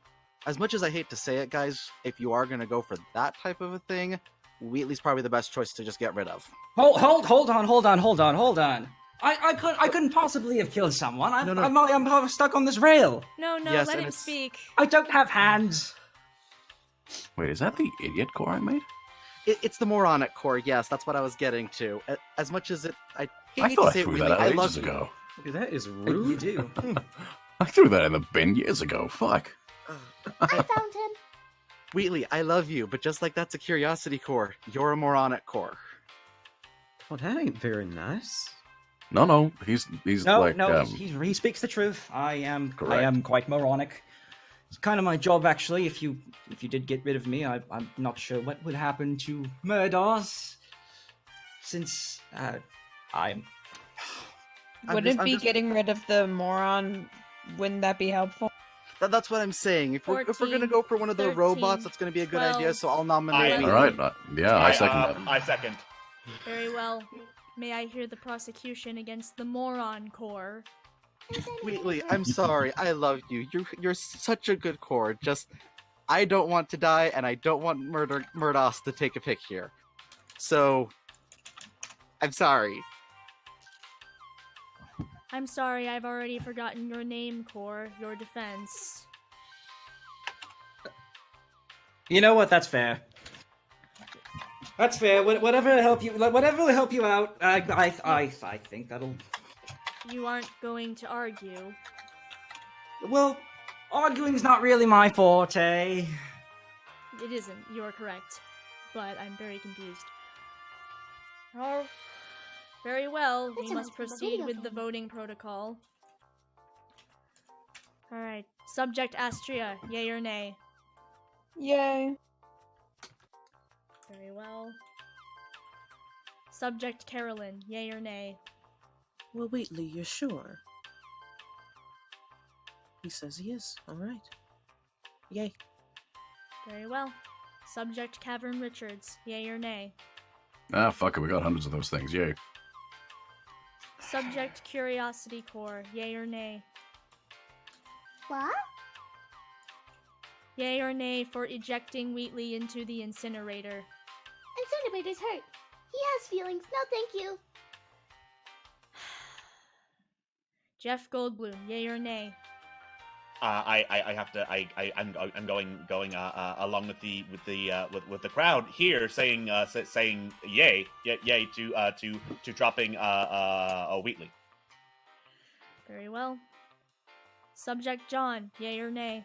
as much as I hate to say it, guys, if you are gonna go for that type of a thing, Wheatley's probably the best choice to just get rid of. Hold on. I couldn't possibly have killed someone. I'm stuck on this rail. No, Yes, let and him it's- speak. I don't have hands. Wait, is that the idiot core I made? It's the moronic core, yes, that's what I was getting to. As much as I hate I to thought I say it, threw Wheatley, that I out love ages you. ago. That is rude. You do. I threw that in the bin years ago. Fuck. I found him. Wheatley, I love you, but just like that's a curiosity core, you're a moronic core. Well, that ain't very nice. No, he's No, like he speaks the truth. I am Correct. quite moronic. It's kind of my job, actually. If you did get rid of me, I'm not sure what would happen to Murdos, since I'm. Getting rid of the moron, wouldn't that be helpful? That's what I'm saying. If we're 14, gonna go for one of the 13, robots, that's gonna be a good idea. 12. So I'll nominate. All right. Yeah, I second that. I second. Very well. May I hear the prosecution against the Moron Corps? Wheatley, I'm sorry. I love you. You're such a good core. Just, I don't want to die, and I don't want Murdos to take a pick here. So, I'm sorry. I'm sorry, I've already forgotten your name, Corps. Your defense. You know what? That's fair. That's fair. Whatever will help you out. I think that'll. You aren't going to argue. Well, arguing's not really my forte. It isn't. You're correct. But I'm very confused. Oh, very well. We must proceed with the voting protocol. Alright. Subject Astria, yay or nay? Yay. Very well. Subject Carolyn, yay or nay? Well, Wheatley, you're sure? He says he is. All right. Yay. Very well. Subject Cavern Richards, yay or nay? Ah, fuck it. We got hundreds of those things. Yay. Subject Curiosity Core, yay or nay? What? Yay or nay for ejecting Wheatley into the incinerator? Incinerator's hurt. He has feelings. No, thank you. Jeff Goldblum, yay or nay? I have to. I'm going along with the crowd here, saying yay to dropping Wheatley. Very well. Subject John, yay or nay?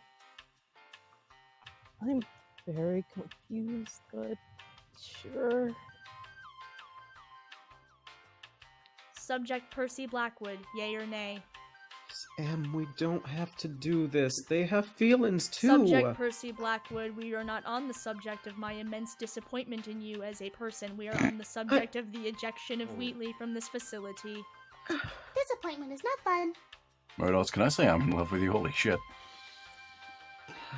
I'm very confused, but sure. Subject Percy Blackwood, yay or nay? Sam, we don't have to do this. They have feelings too. Subject Percy Blackwood, we are not on the subject of my immense disappointment in you as a person. We are on the subject of the ejection of Wheatley from this facility. Disappointment is not fun. Murdos, can I say I'm in love with you? Holy shit.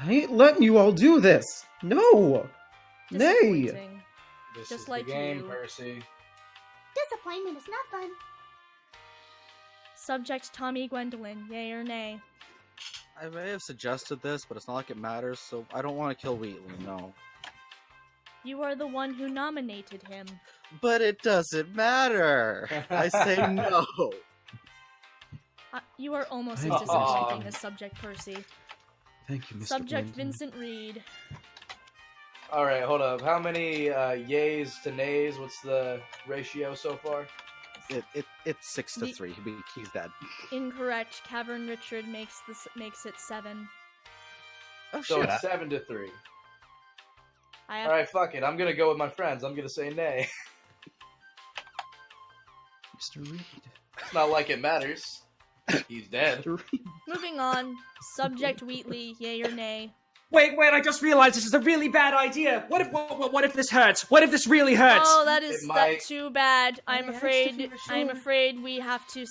I ain't letting you all do this. No. Nay. Disappointing. This Just is like the game, you. Percy. Disappointment is not fun. Subject Tommy Gwendolyn, yay or nay? I may have suggested this, but it's not like it matters, so I don't want to kill Wheatley, no. You are the one who nominated him. But it doesn't matter! I say no! You are almost as Thank you. disappointing as Subject Percy. Thank you, Mr. Subject Gwendolyn. Vincent Reed. Alright, hold up. How many yays to nays? What's the ratio so far? It's 6 to 3. He's dead. Incorrect. Cavern Richard makes it 7. Oh, So shit. it's 7 to 3. I Alright, fuck it. I'm gonna go with my friends. I'm gonna say nay. Mr. Reed. It's not like it matters. He's dead. Moving on. Subject Wheatley, yay or nay? Wait! I just realized this is a really bad idea. What if this hurts? What if this really hurts? Oh, that is It might- too bad. I'm I asked afraid. if you were I'm sure. afraid we have to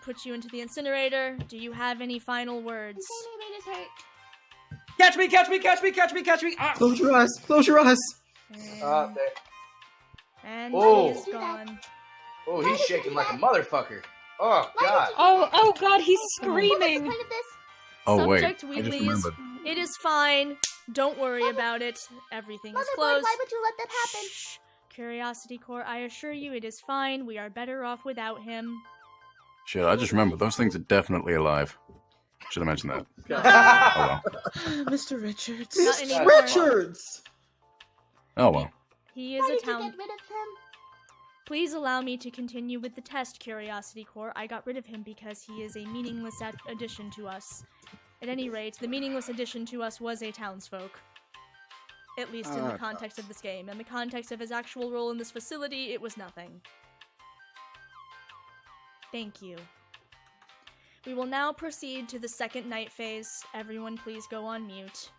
put you into the incinerator. Do you have any final words? Incinerator's hurt. Catch me! Ah! Close your eyes. Close your eyes. And, There. and Oh. he is gone. Oh, Why he's did you shaking do like a that? motherfucker. Oh, Why God. did you Oh god, he's What was the screaming. point of this? Oh, wait. Subject I just Wheatley is. remembered. It is fine. Don't worry about it. Everything is Motherboard, closed. why would you let that happen? Shh. Curiosity Core, I assure you it is fine. We are better off without him. Shit, I just remembered. Those things are definitely alive. Should have mentioned that. Oh, well. Mr. Richards. Not anymore. Richards! Oh, well. He is Why a did you town. get rid of him? Please allow me to continue with the test, Curiosity Core. I got rid of him because he is a meaningless addition to us. At any rate, the meaningless addition to us was a townsfolk. At least in the context of this game. In the context of his actual role in this facility, it was nothing. Thank you. We will now proceed to the second night phase. Everyone please go on mute.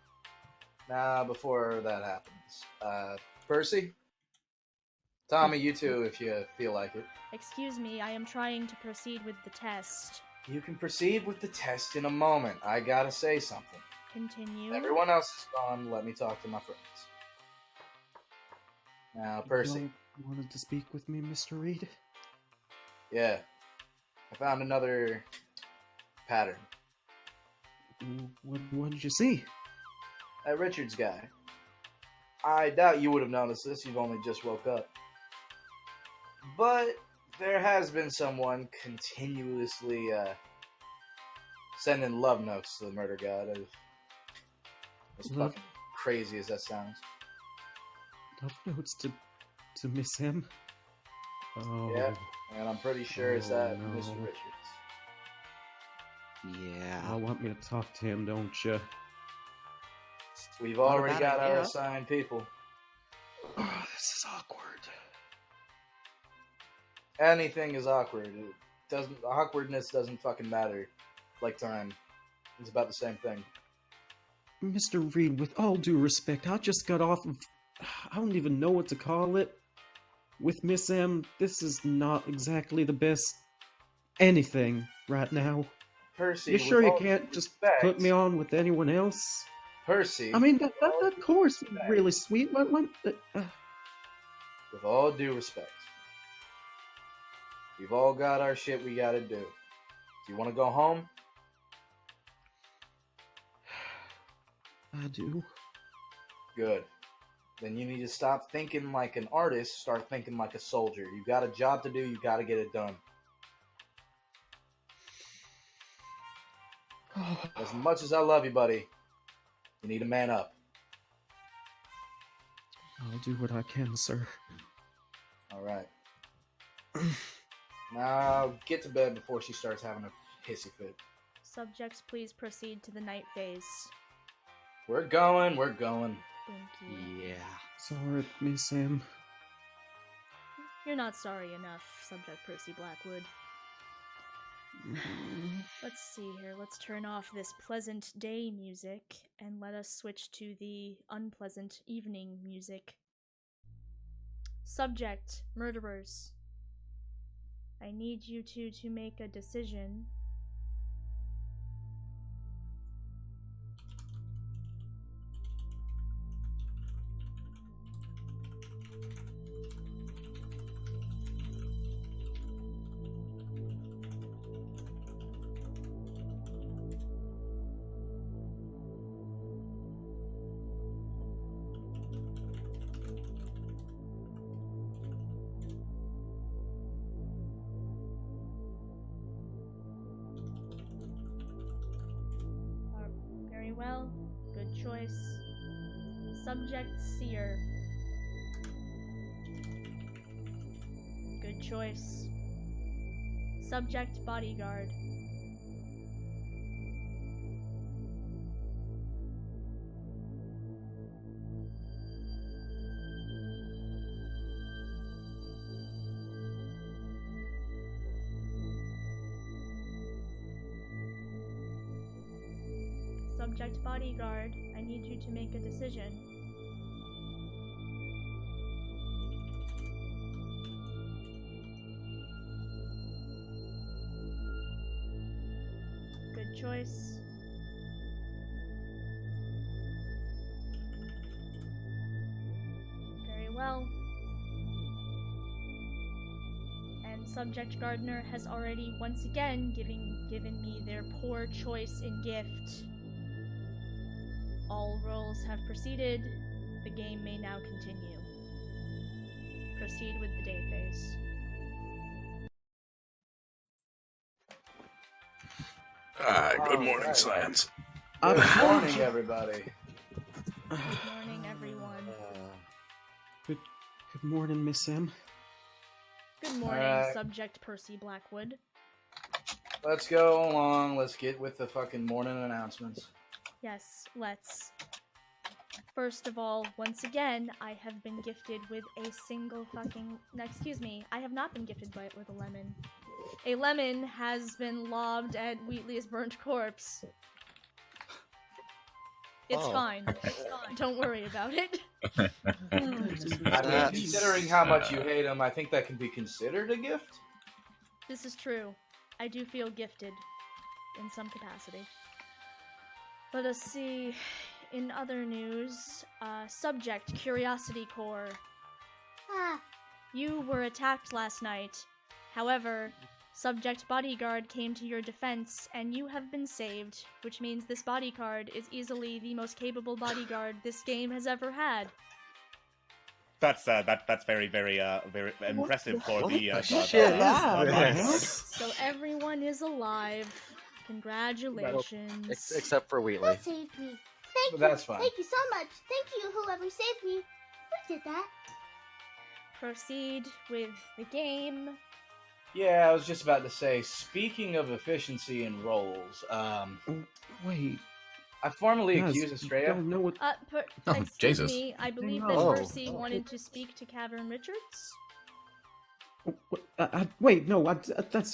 Now, before that happens, Percy? Tommy, you too, if you feel like it. Excuse me, I am trying to proceed with the test. You can proceed with the test in a moment. I gotta say something. Continue. Everyone else is gone. Let me talk to my friends. Now, Percy. You wanted to speak with me, Mr. Reed? Yeah. I found another pattern. What did you see? That Richards guy. I doubt you would have noticed this. You've only just woke up. But there has been someone continuously sending love notes to the murder god. As fucking crazy as that sounds. Love notes to Miss M? Oh. Yeah, and I'm pretty sure it's that no. Mr. Richards. Yeah. You want me to talk to him, don't you? We've Not a already bad got our idea. assigned people. Oh, this is awkward. Anything is awkward. Awkwardness doesn't fucking matter. Like time. It's about the same thing. Mr. Reed, with all due respect, I just got off of... I don't even know what to call it. With Miss M, this is not exactly the best anything right now. Percy, You sure with you all can't due just respect- put me on with anyone else? Percy. I mean, that course is really sweet. With all due respect, we've all got our shit we gotta do. Do you want to go home? I do. Good. Then you need to stop thinking like an artist, start thinking like a soldier. You got a job to do, you gotta get it done. As much as I love you, buddy, you need to man up. I'll do what I can, sir. Alright. Now, get to bed before she starts having a hissy fit. Subjects, please proceed to the night phase. We're going. Thank you. Yeah. Sorry, Miss M. You're not sorry enough, Subject Percy Blackwood. Let's see here. Let's turn off this pleasant day music and let us switch to the unpleasant evening music. Subject, murderers. I need you two to make a decision. Very well. Good choice. Subject Seer. Good choice. Subject Bodyguard. Subject Bodyguard, I need you to make a decision. Good choice. Very well. And Subject Gardener has already once again given me their poor choice in gift. All roles have proceeded. The game may now continue. Proceed with the day phase. Good morning, Sans. Good morning, everybody. Good morning, everyone. Good morning, Miss M. Good morning, Alright. Subject Percy Blackwood. Let's go along. Let's get with the fucking morning announcements. Yes, let's. First of all, once again, I have been gifted with a single fucking... No, excuse me, I have not been gifted with a lemon. A lemon has been lobbed at Wheatley's burnt corpse. It's fine. Don't worry about it. I mean, considering how much you hate him, I think that can be considered a gift. This is true. I do feel gifted in some capacity. Let us see. In other news, subject Curiosity Core. You were attacked last night. However, subject Bodyguard came to your defense, and you have been saved, which means this bodyguard is easily the most capable bodyguard this game has ever had. That's very very impressive for the shit bodyguard. So everyone is alive. Congratulations. Except for Wheatley. Who saved me? Thank you. That's fine. Thank you so much. Thank you, whoever saved me. Who did that? Proceed with the game. Yeah, I was just about to say, speaking of efficiency in roles, Wait. I formally Guys, accuse Estrella. don't know what... Excuse Jesus. me, I believe that Oh. Percy wanted to speak to Cavern Richards. Wait, no, I Yes,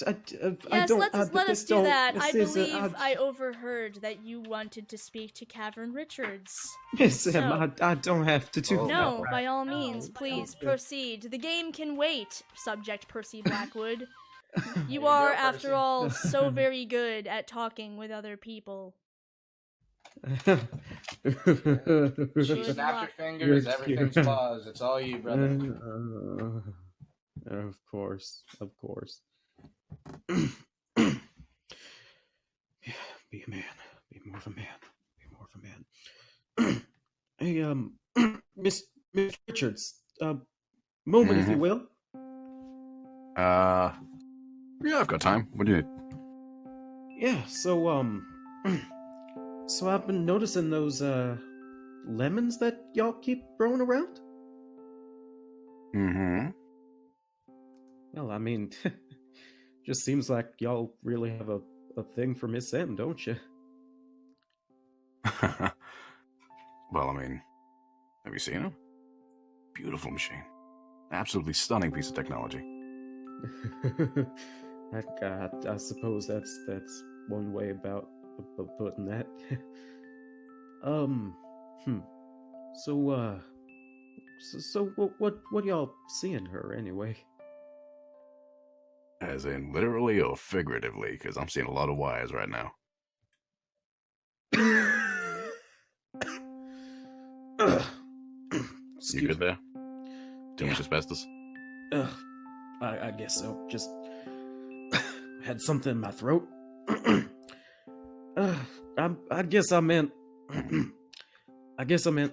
don't... let us do don't- that. this I is, believe I overheard that you wanted to speak to Cavern Richards. Yes, Sam, So- I don't have to do No, that. by all means, please proceed. The game can wait, subject Percy Blackwood. You are, go, after Percy. all, so very good at talking with other people. She Good snapped luck. her fingers, Good everything's cue. paused. It's all you, brother. Of course, of course. Be a man. Be more of a man. Be more of a man. Hey, Miss Richards, moment, if you will. Yeah, I've got time. What do you need? Yeah, so, so I've been noticing those, lemons that y'all keep throwing around? Mm-hmm. Well, I mean, just seems like y'all really have a thing for Miss M, don't you? Well, I mean, have you seen him? Beautiful machine. Absolutely stunning piece of technology. I suppose that's one way about putting that. So what y'all seeing her anyway? As in literally or figuratively, because I'm seeing a lot of wires right now. You good there? Too much asbestos? I guess so. Just had something in my throat. I guess I meant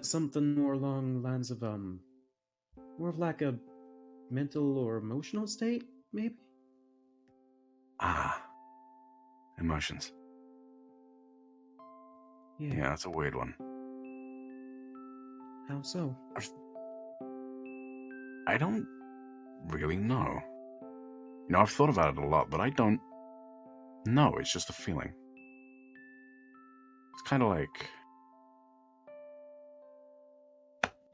something more along the lines of more of like a mental or emotional state, maybe. Emotions. Yeah, that's a weird one. How so? I don't really know. You know, I've thought about it a lot, but I don't know. It's just a feeling. It's kind of like...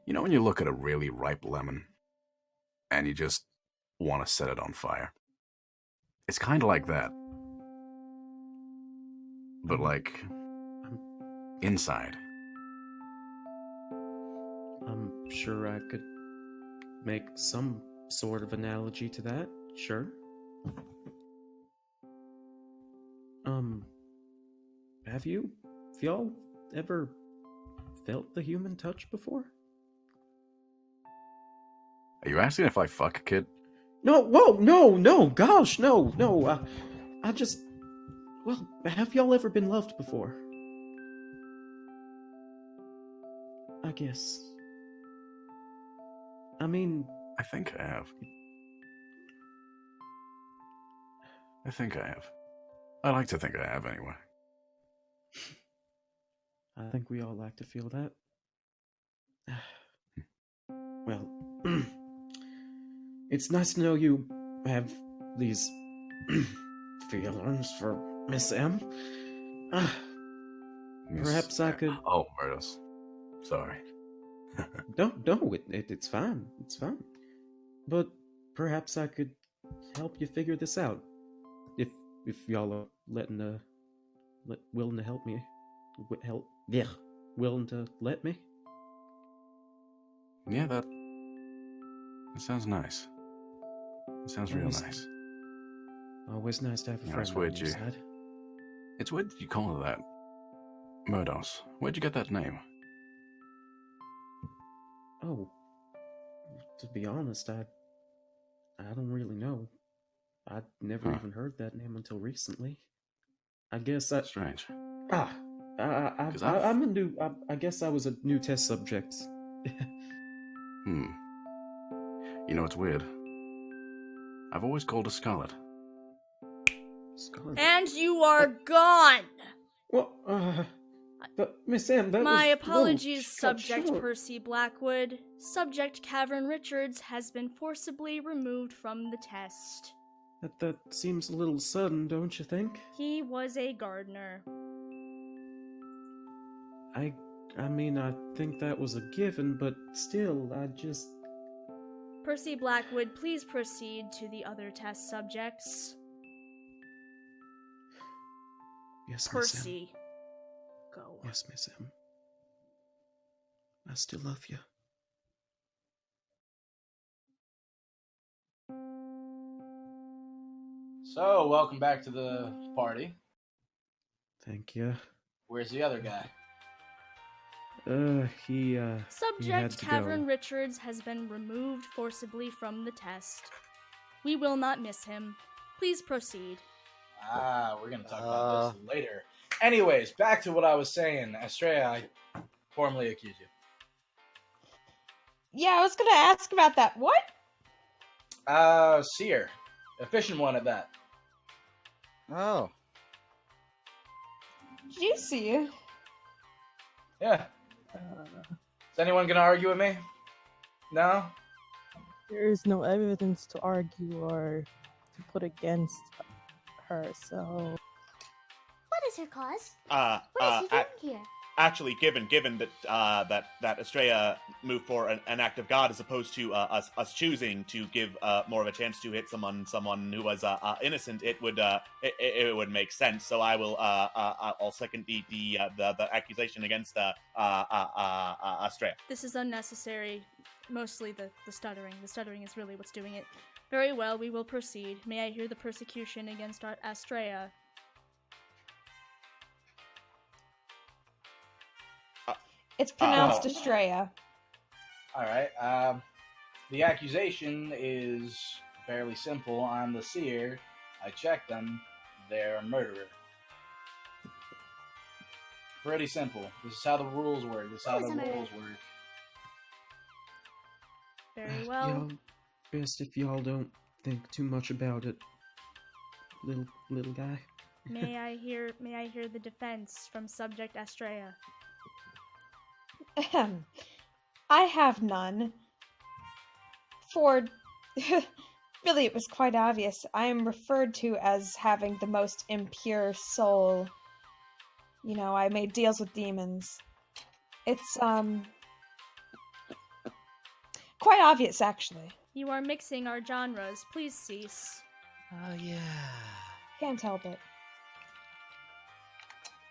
You know when you look at a really ripe lemon and you just want to set it on fire? It's kind of like that. But like... inside. I'm sure I could make some sort of analogy to that, sure. Have y'all ever felt the human touch before? Are you asking if I fuck a kid? No, whoa, no, gosh, no, I just... Well, have y'all ever been loved before? I guess. I mean... I think I have. I like to think I have, anyway. I think we all like to feel that. Well, it's nice to know you have these feelings for Miss M. Perhaps I could... Oh, Murdos. Sorry. No, it's fine. It's fine. But perhaps I could help you figure this out. if y'all are willing to help me, willing to let me. Yeah, that sounds nice. It sounds real nice. Always nice to have a You know, friend it's on weird your you. side. It's weird that you call her that. Murdos. Where'd you get that name? Oh, to be honest, I don't really know. I'd never even heard that name until recently. I guess that strange. I'm a new. I guess I was a new test subject. You know, it's weird. I've always called her Scarlet. Scarlet. And you are gone! Well, but Miss Anne, that My was apologies, cut Subject short. Percy Blackwood. Subject Cavern Richards has been forcibly removed from the test. That seems a little sudden, don't you think? He was a gardener. I mean, I think that was a given, but still, I just... Percy Blackwood, please proceed to the other test subjects. Yes, Miss M. Percy, go. Yes, Miss M. I still love you. So, welcome back to the party. Thank you. Where's the other guy? He had Subject to Cavern go. Richards has been removed forcibly from the test. We will not miss him. Please proceed. We're gonna talk about this later. Anyways, back to what I was saying. Estrella, I formally accuse you. Yeah, I was gonna ask about that. What? Seer. Efficient one at that. Oh. Juicy. Yeah. Is anyone gonna argue with me? No? There is no evidence to argue or to put against her, so... What is her cause? Uh, What is she doing here? Actually, given that that Estrella moved for an act of God as opposed to us choosing to give more of a chance to hit someone who was innocent, it would make sense. So I will I'll second the accusation against Estrella. This is unnecessary. Mostly the stuttering. The stuttering is really what's doing it. Very well, we will proceed. May I hear the persecution against Estrella? It's pronounced Estrella. Alright, the accusation is fairly simple. I'm the seer. I checked them. They're a murderer. Pretty simple. This is how the rules work. This is how the rules work. Very well. Y'all, best if y'all don't think too much about it, little guy. May I hear the defense from Subject Estrella? Ahem. I have none. For really, it was quite obvious. I am referred to as having the most impure soul. You know, I made deals with demons. It's quite obvious, actually. You are mixing our genres. Please cease. Oh, yeah. Can't help it.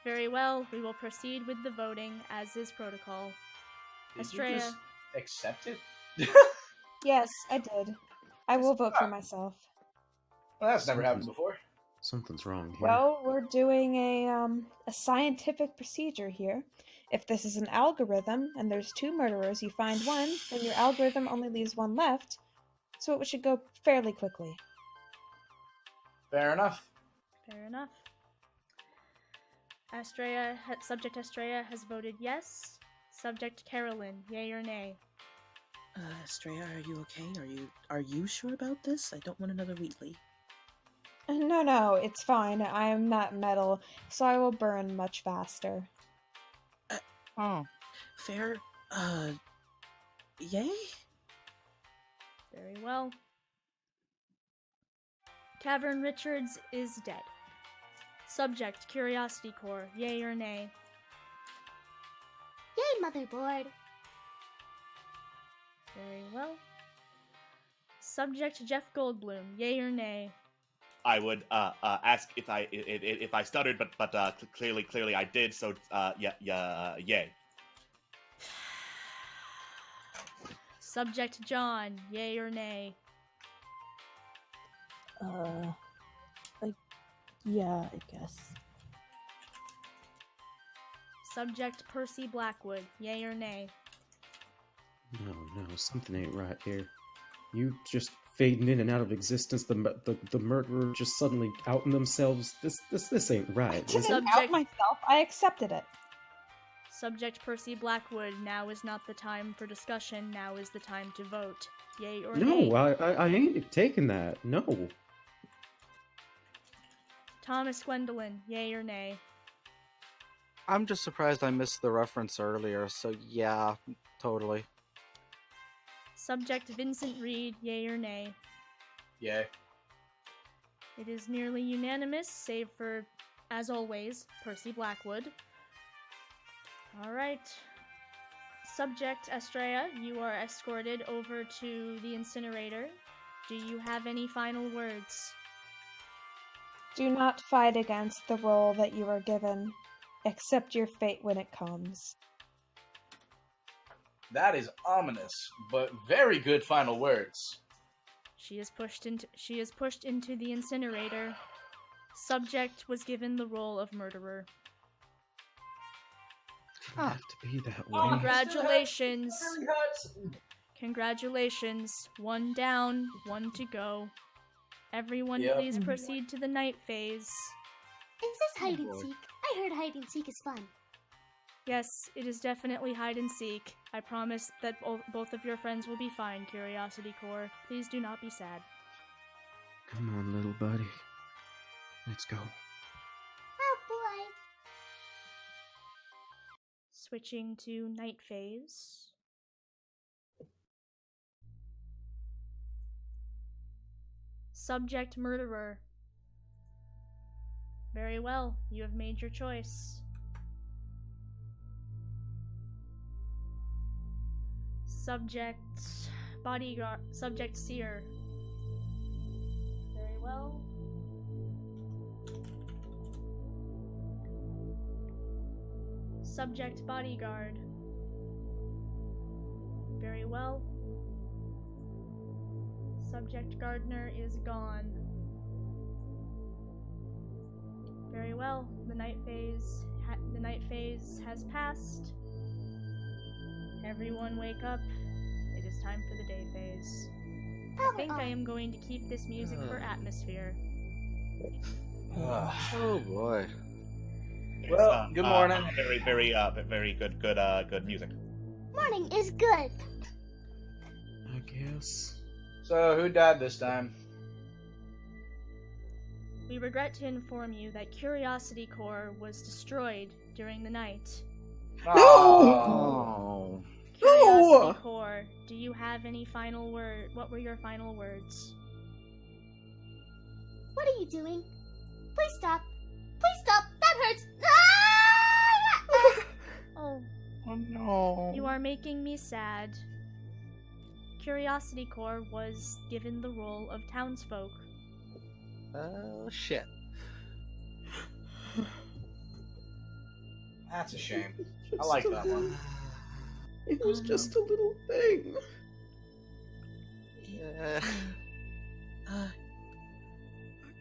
Very well, we will proceed with the voting as is protocol. Did Estrella. you just accept it? Yes, I did. I will vote for myself. Well, that's never happened before. Something's wrong here. Well, we're doing a scientific procedure here. If this is an algorithm and there's two murderers, you find one, then your algorithm only leaves one left, so it should go fairly quickly. Fair enough. Fair enough. Subject Estrella has voted yes. Subject Carolyn, yay or nay? Estrella, are you okay? Are you sure about this? I don't want another Wheatley. No, it's fine. I am not metal, so I will burn much faster. Fair. Yay? Very well. Cavern Richards is dead. Subject Curiosity Core, yay or nay? Yay, motherboard. Very well. Subject Jeff Goldblum, yay or nay? ask if I stuttered, but clearly I did. So yay. Subject John, yay or nay? Yeah, I guess. Subject Percy Blackwood, yay or nay? No, something ain't right here. You just fading in and out of existence. The murderer just suddenly outing themselves. This ain't right. I didn't out myself. I accepted it. Subject Percy Blackwood, now is not the time for discussion. Now is the time to vote. Yay or nay? No, I ain't taking that. No. Thomas Gwendolyn, yay or nay? I'm just surprised I missed the reference earlier, so yeah, totally. Subject Vincent Reed, yay or nay? Yay. It is nearly unanimous, save for, as always, Percy Blackwood. Alright. Subject Estrella, you are escorted over to the incinerator. Do you have any final words? Do not fight against the role that you are given. Accept your fate when it comes. That is ominous, but very good final words. She is pushed into the incinerator. Subject was given the role of murderer. Have to be that way. Congratulations. Congratulations. 1 down, 1 to go. Everyone please proceed to the night phase. Is this hide and seek? I heard hide and seek is fun. Yes, it is definitely hide and seek. I promise that both of your friends will be fine, Curiosity Core. Please do not be sad. Come on, little buddy. Let's go. Oh boy. Switching to night phase. Subject murderer. Very well, you have made your choice. Subject bodyguard. Subject Seer. Very well. Subject bodyguard. Very well. Subject gardener is gone. Very well. The night phase has passed. Everyone wake up. It is time for the day phase. I think I am going to keep this music for atmosphere. Oh boy. Well, good morning. Very good music. Morning is good. I guess. So, who died this time? We regret to inform you that Curiosity Core was destroyed during the night. Oh. Curiosity Core, do you have any final word? What were your final words? What are you doing? Please stop. Please stop. That hurts. Oh no. You are making me sad. Curiosity Core was given the role of townsfolk. Oh shit. That's a shame. I like that one. It was just a little thing. Yeah.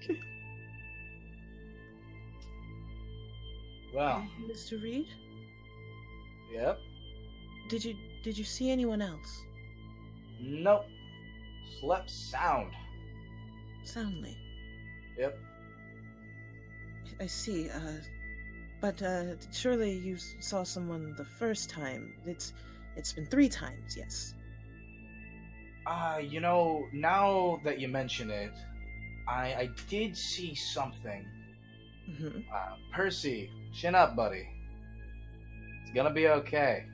Okay. Well. Mr. Reed? Yep. Did you see anyone else? Nope. Slept sound. Soundly. Yep. I see. But surely you saw someone the first time. It's been 3 times, yes. You know, now that you mention it, I did see something. Mm-hmm. Percy, chin up, buddy. It's gonna be okay.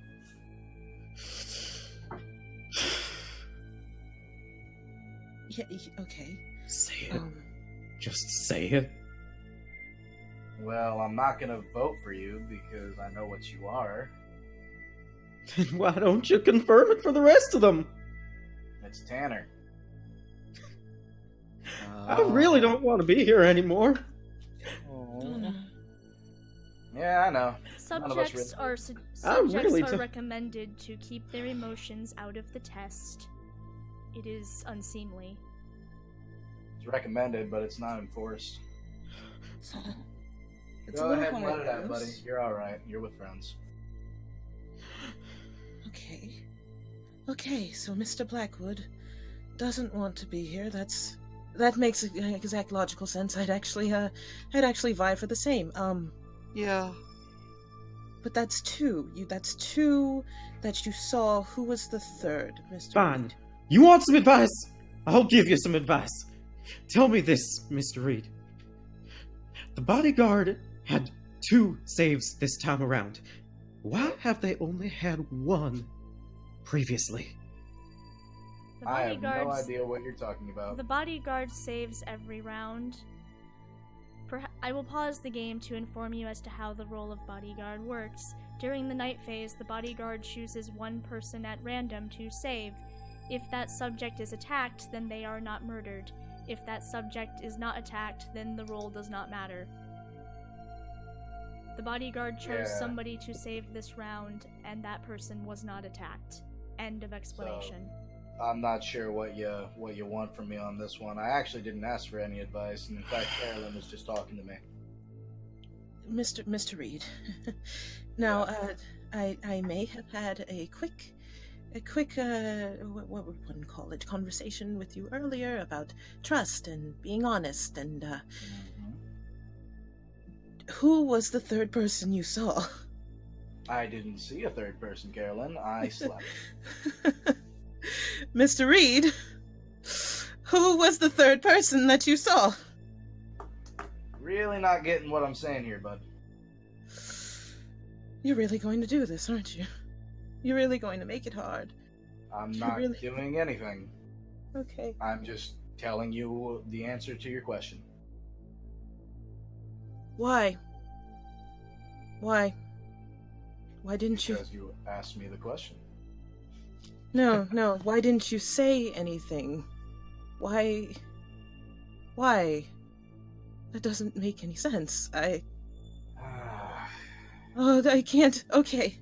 Yeah, okay. Say it. Just say it. Well, I'm not gonna vote for you because I know what you are. Then why don't you confirm it for the rest of them? It's Tanner. I really don't want to be here anymore. Yeah, I know. None of us Subjects really- are really recommended to keep their emotions out of the test. It is unseemly. It's recommended, but it's not enforced. It's Go a little ahead and let hard, it out, buddy. yes. You're alright. You're with friends. Okay. Okay, so Mr. Blackwood doesn't want to be here. That makes exact logical sense. I'd actually vie for the same. Yeah. But that's two. That's two that you saw. Who was the third, Mr. Fine. Reed? You want some advice? I'll give you some advice. Tell me this, Mr. Reed. The bodyguard had 2 saves this time around. Why have they only had 1 previously? The I have no bodyguards- idea what you're talking about. The bodyguard saves every round. I will pause the game to inform you as to how the role of bodyguard works. During the night phase, the bodyguard chooses one person at random to save. If that subject is attacked, then they are not murdered. If that subject is not attacked, then the role does not matter. The bodyguard chose somebody to save this round, and that person was not attacked. End of explanation. I'm not sure what you want from me on this one. I actually didn't ask for any advice, and in fact, Carolyn was just talking to me. Mr. Reed. Now, I may have had a quick what would one call it, conversation with you earlier about trust and being honest, and who was the third person you saw? I didn't see a third person, Carolyn. I slept. Mr. Reed, who was the third person that you saw? Really not getting what I'm saying here, bud. You're really going to do this, aren't you? You're really going to make it hard. I'm You're not really- doing anything. Okay. I'm just telling you the answer to your question. Why? Why didn't you? Because you asked me the question. No. Why didn't you say anything? Why? That doesn't make any sense. Oh, I can't. Okay.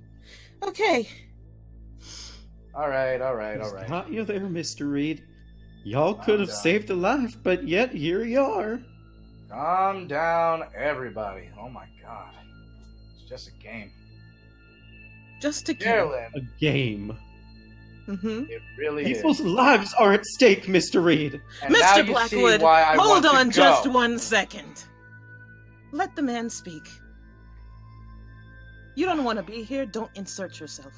All right. Got you there, Mr. Reed. Y'all could have done. saved a life, but yet here you are. Calm down, everybody. Oh my god. It's just a game. Just a game. Carolyn, A game. Mm-hmm. it really People's is. lives are at stake, Mr. Reed. And now Mr. you see Blackwood, why I hold want to on just go. 1 second. Let the man speak. You don't want to be here, don't insert yourself.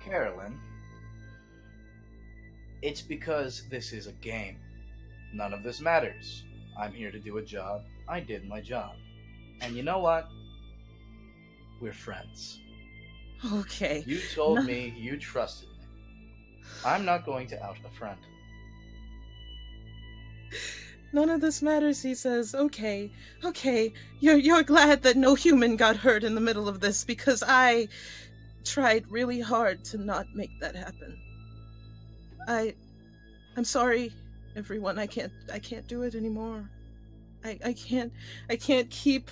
Carolyn, it's because this is a game. None of this matters. I'm here to do a job. I did my job. And you know what? We're friends. Okay. You told me you trusted me. I'm not going to out a friend. None of this matters, he says. Okay. You're glad that no human got hurt in the middle of this, because I tried really hard to not make that happen. I'm sorry, everyone. I can't do it anymore. I can't keep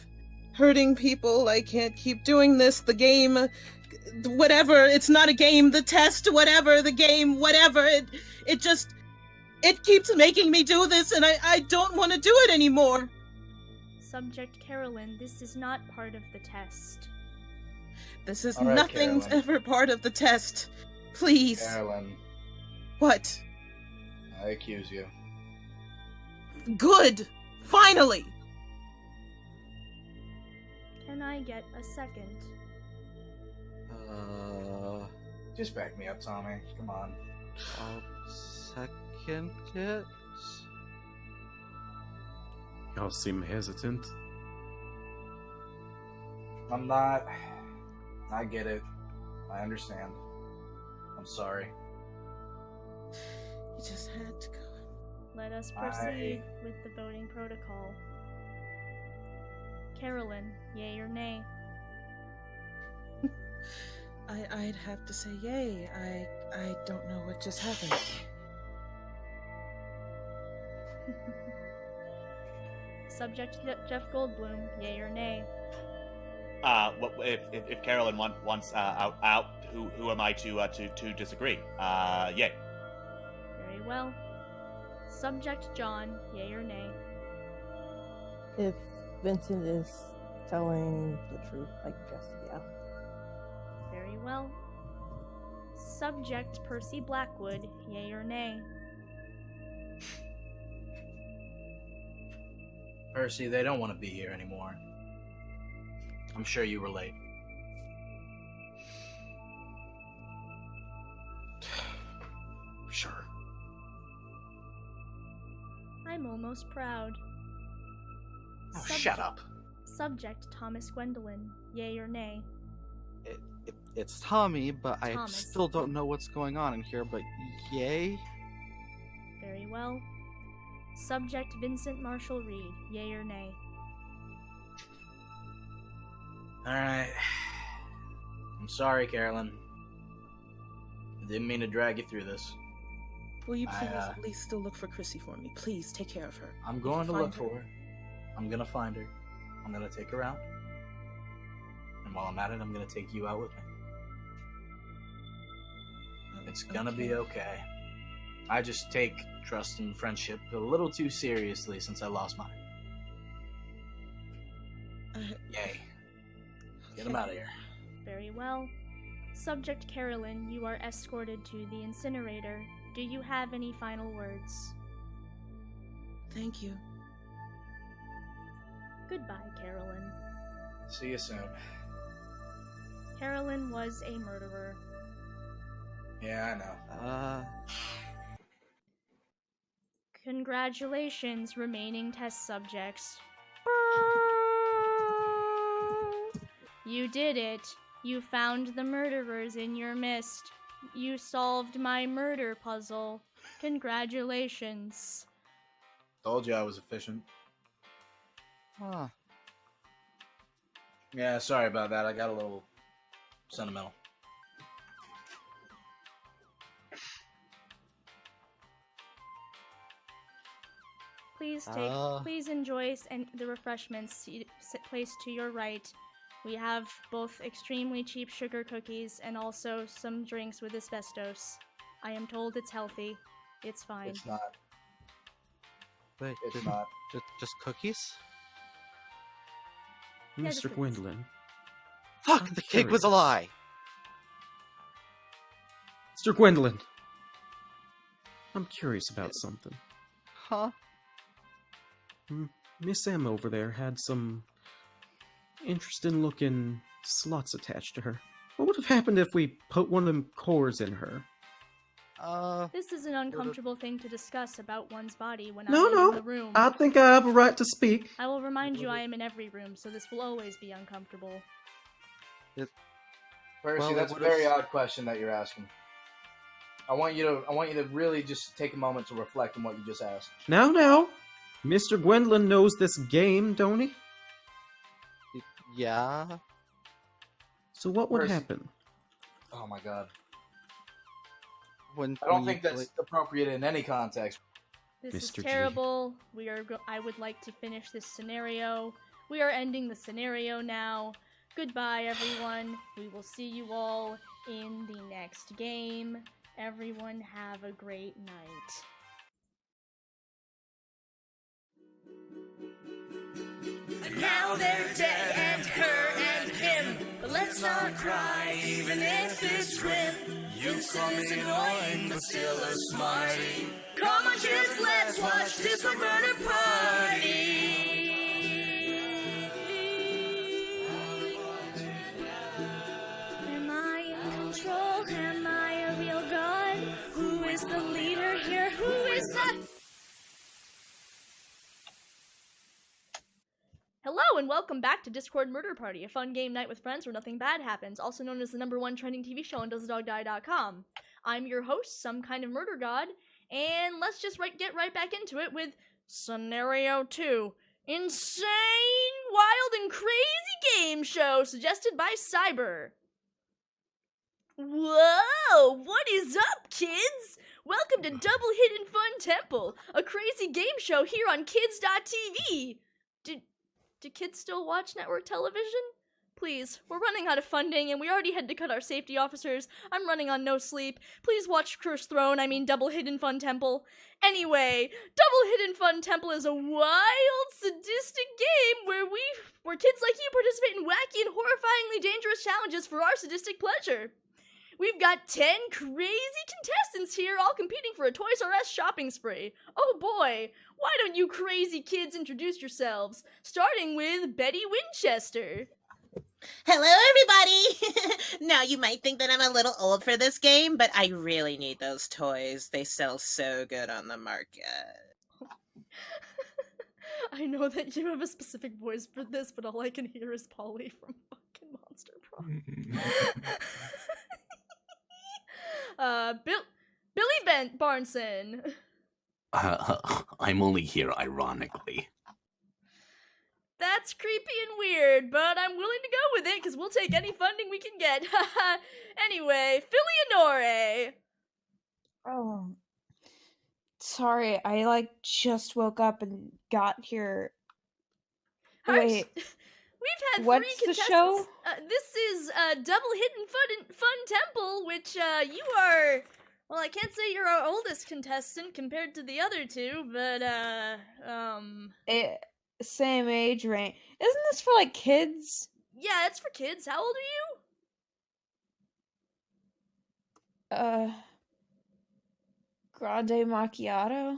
hurting people. I can't keep doing this. The game, whatever. It's not a game. The test, whatever. The game, whatever. It keeps making me do this, and I don't want to do it anymore. Subject Carolyn, this is not part of the test. This is All right, nothing's Carolyn. ever part of the test. Please. Carolyn, What? I accuse you. Good. Finally. Can I get a second? Just back me up, Tommy. Come on. I'll second it. Y'all seem hesitant. I'm not. I get it. I understand. I'm sorry. You just had to go. Let us proceed with the voting protocol. Carolyn, yay or nay? I'd have to say yay. I don't know what just happened. Subject Jeff Goldblum, yay or nay? What if Carolyn wants out? Who am I to disagree? Yay. Very well. Subject John, yay or nay? If Vincent is telling the truth, I guess, yeah. Very well. Subject Percy Blackwood, yay or nay? Percy, they don't want to be here anymore. I'm sure you relate. Sure. I'm almost proud. Oh, shut up. Subject Thomas Gwendolyn, yay or nay? It's Tommy, but I Thomas. still don't know what's going on in here, but yay? Very well. Subject Vincent Marshall Reed, yay or nay? Alright. I'm sorry, Carolyn. I didn't mean to drag you through this. Will you please at least still look for Chrissy for me? Please take care of her. I'm going to look for her. I'm gonna find her. I'm gonna take her out. And while I'm at it, I'm gonna take you out with me. It's gonna be okay. I just take trust and friendship a little too seriously since I lost mine. Yay. Get him out of here. Very well. Subject Carolyn, you are escorted to the incinerator. Do you have any final words? Thank you. Goodbye, Carolyn. See you soon. Carolyn was a murderer. Yeah, I know. Congratulations, remaining test subjects. You did it. You found the murderers in your midst. You solved my murder puzzle. Congratulations. Told you I was efficient. Huh. Yeah, sorry about that. I got a little sentimental. Please enjoy the refreshments placed to your right. We have both extremely cheap sugar cookies and also some drinks with asbestos. I am told it's healthy. It's fine. It's not. Wait, It's not. Just cookies? Yeah, just Mr. cookies. Gwendolyn. Fuck, the cake was a lie! Mr. Gwendolyn. I'm curious about something. Huh? Miss M over there had some interesting looking slots attached to her. What would have happened if we put one of them cores in her? This is an uncomfortable thing to discuss about one's body when No, I'm no. in the room. I think I have a right to speak. I will remind you I am in every room, so this will always be uncomfortable. Percy, that's a very odd question that you're asking. I want you to really just take a moment to reflect on what you just asked. Now. Mr. Gwendolyn knows this game, don't he? Yeah. So what would Percy. happen? Oh my god. When I don't think that's appropriate in any context. This Mr. G. is terrible. I would like to finish this scenario. We are ending the scenario now. Goodbye, everyone. We will see you all in the next game. Everyone have a great night. And now they're dead, and her and him. But let's not cry, even if it's grim. Vincent is annoying, but still a smarty. Come on, kids, let's watch this one murder party. Am I in control? Am I a real god? Who is the leader here? Who is that? Hello and welcome back to Discord Murder Party, a fun game night with friends where nothing bad happens, also known as the #1 trending TV show on DoesTheDogDie.com. I'm your host, some kind of murder god, and let's just get right back into it with Scenario 2. Insane, wild, and crazy game show suggested by Cyber. Whoa, what is up, kids? Welcome to Double Hidden Fun Temple, a crazy game show here on Kids.tv. Do kids still watch network television? Please, we're running out of funding and we already had to cut our safety officers. I'm running on no sleep. Please watch Double Hidden Fun Temple. Anyway, Double Hidden Fun Temple is a wild, sadistic game where kids like you participate in wacky and horrifyingly dangerous challenges for our sadistic pleasure. We've got 10 crazy contestants here, all competing for a Toys R Us shopping spree. Oh boy, why don't you crazy kids introduce yourselves? Starting with Betty Winchester. Hello, everybody! Now, you might think that I'm a little old for this game, but I really need those toys. They sell so good on the market. I know that you have a specific voice for this, but all I can hear is Polly from fucking Monster Prom. Billy Barnson. I'm only here ironically. That's creepy and weird, but I'm willing to go with it, because we'll take any funding we can get. Anyway, Philionore. Oh. Sorry, I, just woke up and got here. Wait. We've had What's three the contestants. show? This is Double Hidden Fun Temple, which you are. Well, I can't say you're our oldest contestant compared to the other two, but Same age range. Isn't this for kids? Yeah, it's for kids. How old are you? Grande macchiato.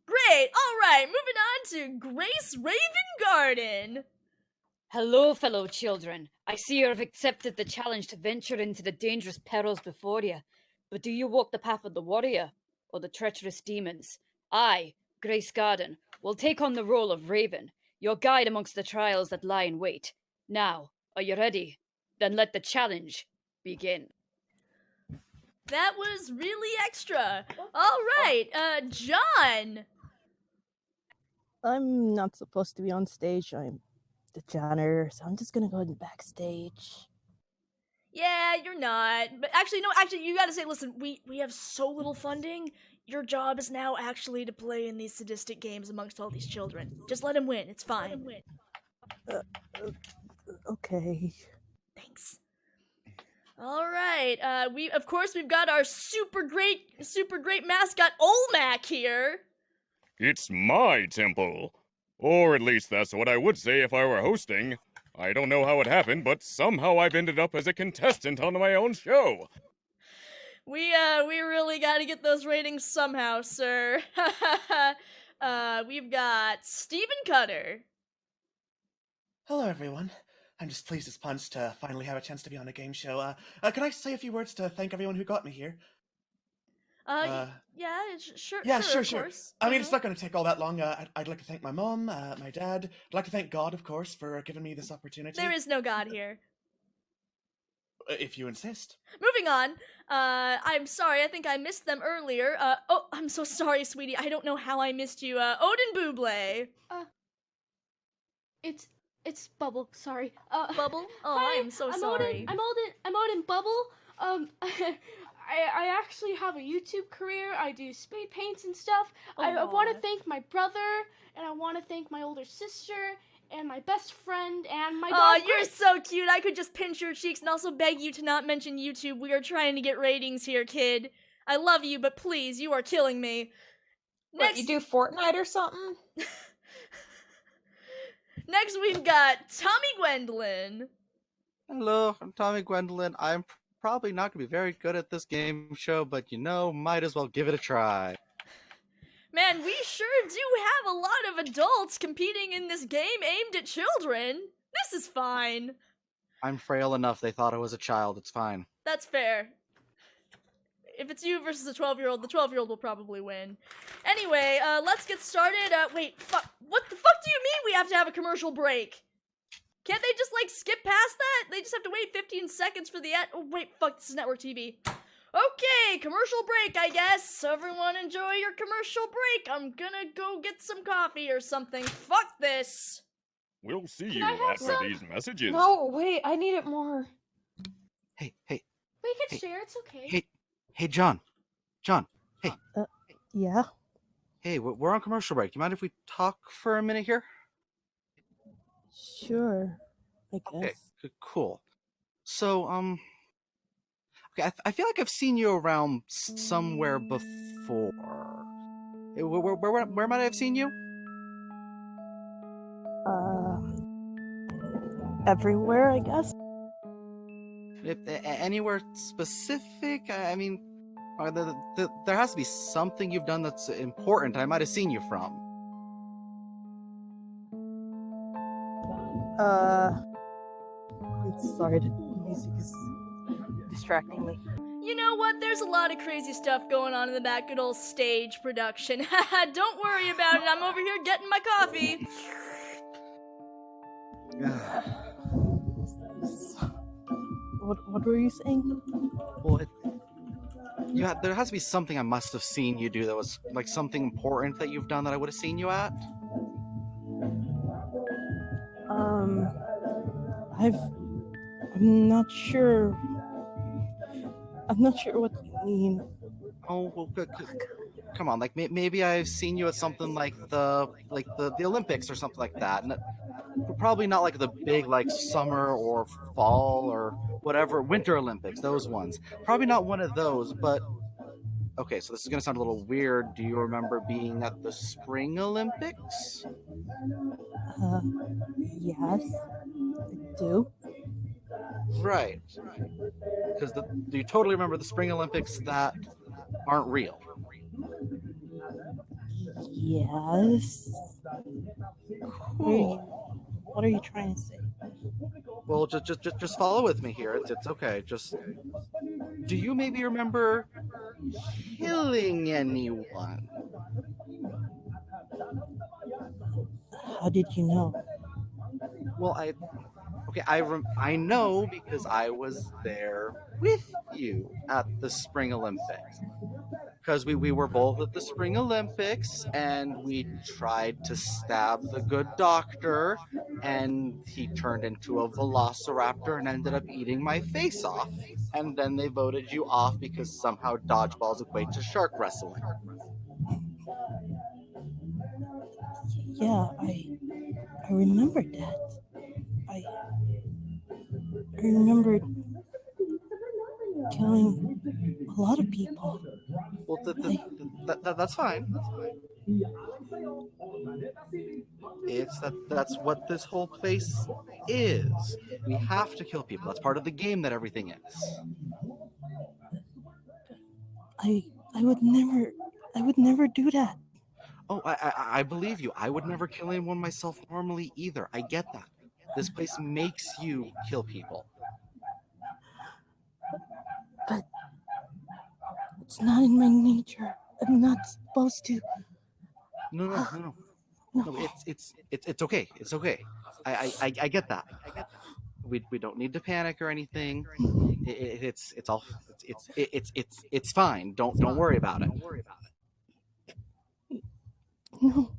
Great. All right, moving on to Grace Raven Garden. Hello, fellow children. I see you have accepted the challenge to venture into the dangerous perils before you. But do you walk the path of the warrior or the treacherous demons? I, Grace Garden, will take on the role of Raven, your guide amongst the trials that lie in wait. Now, are you ready? Then let the challenge begin. That was really extra. All right, John. I'm not supposed to be on stage. I'm the janitor, so I'm just gonna go in backstage. Yeah, you're not. But actually, you gotta say, listen, we have so little funding. Your job is now actually to play in these sadistic games amongst all these children. Just let him win. It's fine. Okay. Thanks. All right. We've got our super great mascot Olmec here. It's my temple. Or at least that's what I would say if I were hosting. I don't know how it happened, but somehow I've ended up as a contestant on my own show. We really gotta get those ratings somehow, sir. We've got Stephen Cutter. Hello, everyone. I'm just pleased as punch to finally have a chance to be on a game show. Can I say a few words to thank everyone who got me here? Sure. Yeah, sure. Of course. I mean, it's not going to take all that long. I'd like to thank my mom, my dad. I'd like to thank God, of course, for giving me this opportunity. There is no God here. If you insist. Moving on. I'm sorry, I think I missed them earlier. I'm so sorry, sweetie. I don't know how I missed you. Odin Buble. It's Bubble, sorry. Bubble? Oh, hi, I'm so sorry. I'm Odin Bubble. I actually have a YouTube career. I do spray paints and stuff. I want to thank my brother, and I want to thank my older sister, and my best friend, and my dog. Oh, you're so cute. I could just pinch your cheeks and also beg you to not mention YouTube. We are trying to get ratings here, kid. I love you, but please, you are killing me. Next, you do Fortnite or something? Next, we've got Tommy Gwendolyn. Hello, I'm Tommy Gwendolyn. I'm probably not going to be very good at this game show, but might as well give it a try. Man, we sure do have a lot of adults competing in this game aimed at children. This is fine. I'm frail enough they thought I was a child. It's fine. That's fair. If it's you versus a 12-year-old, the 12-year-old will probably win. Anyway, let's get started. Wait, fuck. What the fuck do you mean we have to have a commercial break? Can't they just, skip past that? They just have to wait 15 seconds for the ad. Oh, wait, fuck, this is network TV. Okay, commercial break, I guess. Everyone enjoy your commercial break. I'm gonna go get some coffee or something. Fuck this. We'll see Can you I have after some? these messages. No, wait, I need it more. Hey. We can Hey. share, it's okay. Hey, John. John, hey. Yeah? Hey, we're on commercial break. Do you mind if we talk for a minute here? Sure, I guess. Okay, cool. So, okay, I feel like I've seen you around somewhere before. Where might I have seen you? Everywhere, I guess? Anywhere specific? I mean, there has to be something you've done that's important I might have seen you from. I'm sorry, the music is distracting me. You know what? There's a lot of crazy stuff going on in the back, good old stage production. Haha, don't worry about it. I'm over here getting my coffee. What were you saying? Well, there has to be something I must have seen you do that was like something important that you've done that I would have seen you at. I'm not sure. I'm not sure what you mean. Oh, well, come on, like maybe I've seen you at something like the Olympics or something like that. Probably not like the big like summer or fall or whatever, Winter Olympics, those ones. Probably not one of those, but okay, so this is gonna sound a little weird. Do you remember being at the Spring Olympics? Yes, I do. Right. Because do you totally remember the Spring Olympics that aren't real? Yes. Cool. What are you trying to say? Well, just follow with me here. It's okay. Just, do you maybe remember killing anyone? How did you know? Well, I know because I was there with you at the Spring Olympics. Because we were both at the Spring Olympics, and we tried to stab the good doctor, and he turned into a velociraptor and ended up eating my face off. And then they voted you off because somehow dodgeballs equate to shark wrestling. Yeah, I remembered that. I remembered killing a lot of people. Well, that's fine. That's what this whole place is. We have to kill people. That's part of the game that everything is. I would never do that. Oh, I believe you. I would never kill anyone myself normally either. I get that. This place makes you kill people. But it's not in my nature. I'm not supposed to. No. It's okay. It's okay. I get that. We don't need to panic or anything. It's fine. Don't worry about it. No.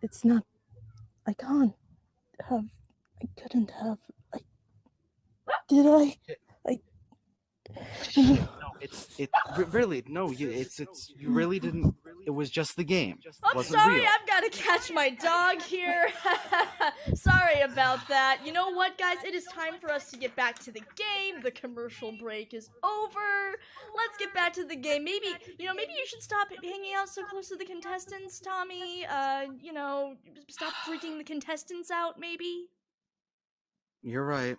It's not. I can't have. I couldn't have. Did I? No, really no. You really didn't. It was just the game. I'm sorry, real. I've got to catch my dog here. Sorry about that. You know what, guys? It is time for us to get back to the game. The commercial break is over. Let's get back to the game. Maybe you should stop hanging out so close to the contestants, Tommy. Stop freaking the contestants out, maybe. You're right.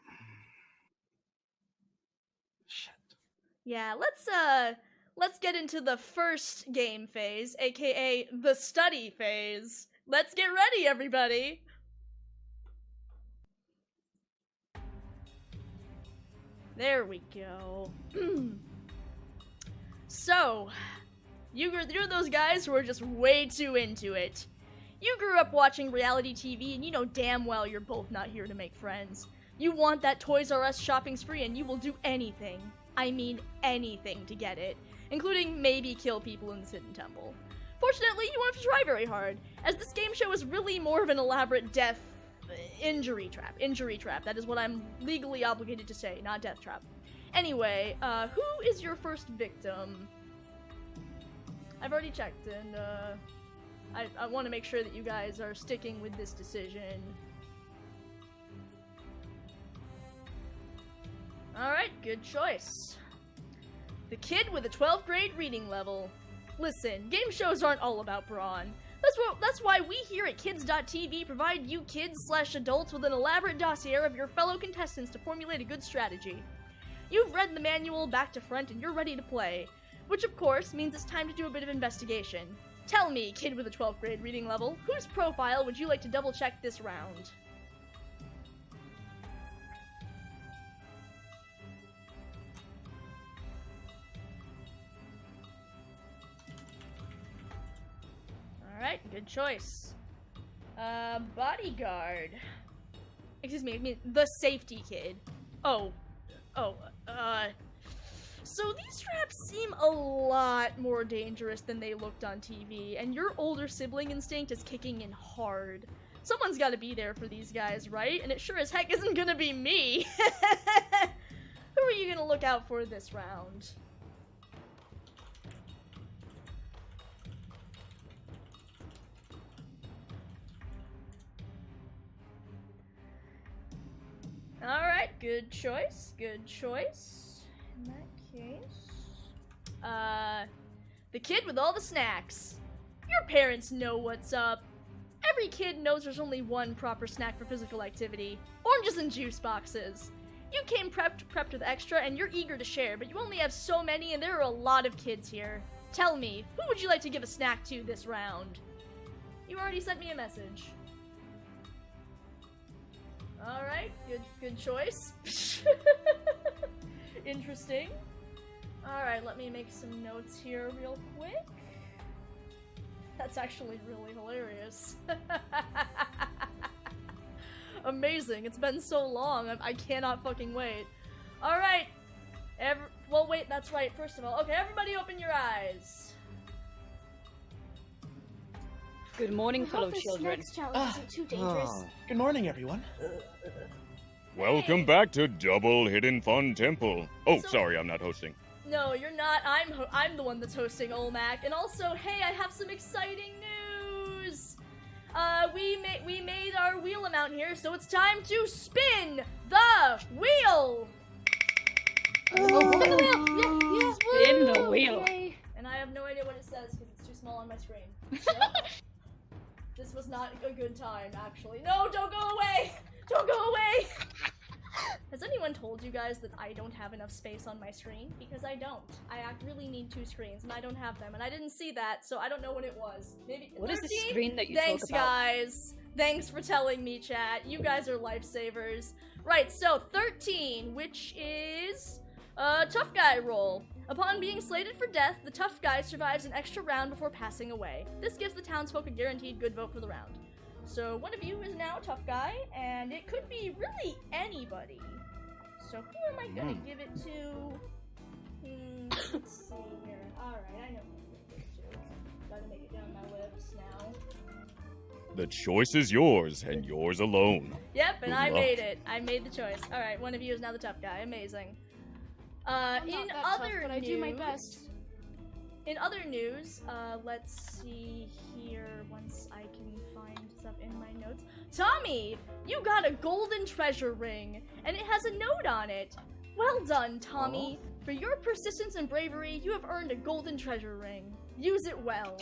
Yeah, let's get into the first game phase, aka the study phase. Let's get ready, everybody! There we go. So, you're those guys who are just way too into it. You grew up watching reality TV, and you know damn well you're both not here to make friends. You want that Toys R Us shopping spree, and you will do anything. I mean anything to get it, including maybe kill people in the Hidden Temple. Fortunately, you won't have to try very hard, as this game show is really more of an elaborate injury trap. That is what I'm legally obligated to say, not death trap. Anyway, who is your first victim? I've already checked, and I want to make sure that you guys are sticking with this decision. Alright, good choice. The kid with a 12th grade reading level. Listen, game shows aren't all about brawn. That's why we here at Kids.tv provide you kids/adults with an elaborate dossier of your fellow contestants to formulate a good strategy. You've read the manual back to front and you're ready to play, which of course means it's time to do a bit of investigation. Tell me, kid with a 12th grade reading level, whose profile would you like to double check this round? Alright, good choice. Bodyguard. Excuse me, I mean, the safety kid. So these traps seem a lot more dangerous than they looked on TV, and your older sibling instinct is kicking in hard. Someone's gotta be there for these guys, right? And it sure as heck isn't gonna be me! Who are you gonna look out for this round? Alright, good choice, good choice. In that case... the kid with all the snacks. Your parents know what's up. Every kid knows there's only one proper snack for physical activity. Oranges and juice boxes. You came prepped with extra and you're eager to share, but you only have so many and there are a lot of kids here. Tell me, who would you like to give a snack to this round? You already sent me a message. Alright, good choice. Interesting. Alright, let me make some notes here real quick. That's actually really hilarious. Amazing, it's been so long, I cannot fucking wait. Alright, well wait, that's right, first of all. Okay, everybody open your eyes. Good morning, fellow children. Isn't too dangerous. Good morning, everyone. Welcome back to Double Hidden Fun Temple. Oh, sorry, I'm not hosting. No, you're not. I'm the one that's hosting Olmac. And also, hey, I have some exciting news. We made our wheel amount here, so it's time to spin the wheel. Spin the wheel. Yes, Spin the wheel. Yay. And I have no idea what it says because it's too small on my screen. So, this was not a good time, actually. No, don't go away. Don't go away. Has anyone told you guys that I don't have enough space on my screen? Because I don't. I really need 2 screens, and I don't have them, and I didn't see that, so I don't know what it was. Maybe What 13? is the screen that you Thanks, talk about? guys. Thanks for telling me, chat. You guys are lifesavers. Right, so 13, which is a tough guy roll. Upon being slated for death, the tough guy survives an extra round before passing away. This gives the townsfolk a guaranteed good vote for the round. So one of you is now a tough guy, and it could be really anybody. So who am I gonna give it to? Let's see here. Alright, I know who I'm gonna give it to. Gotta make it down my lips now. The choice is yours, and yours alone. Yep, and Good I luck. made it. I made the choice. Alright, one of you is now the tough guy. Amazing. In other but I do my best. In other news, let's see here, once I can find stuff in my notes. Tommy, you got a golden treasure ring, and it has a note on it. Well done, Tommy. For your persistence and bravery, you have earned a golden treasure ring. Use it well.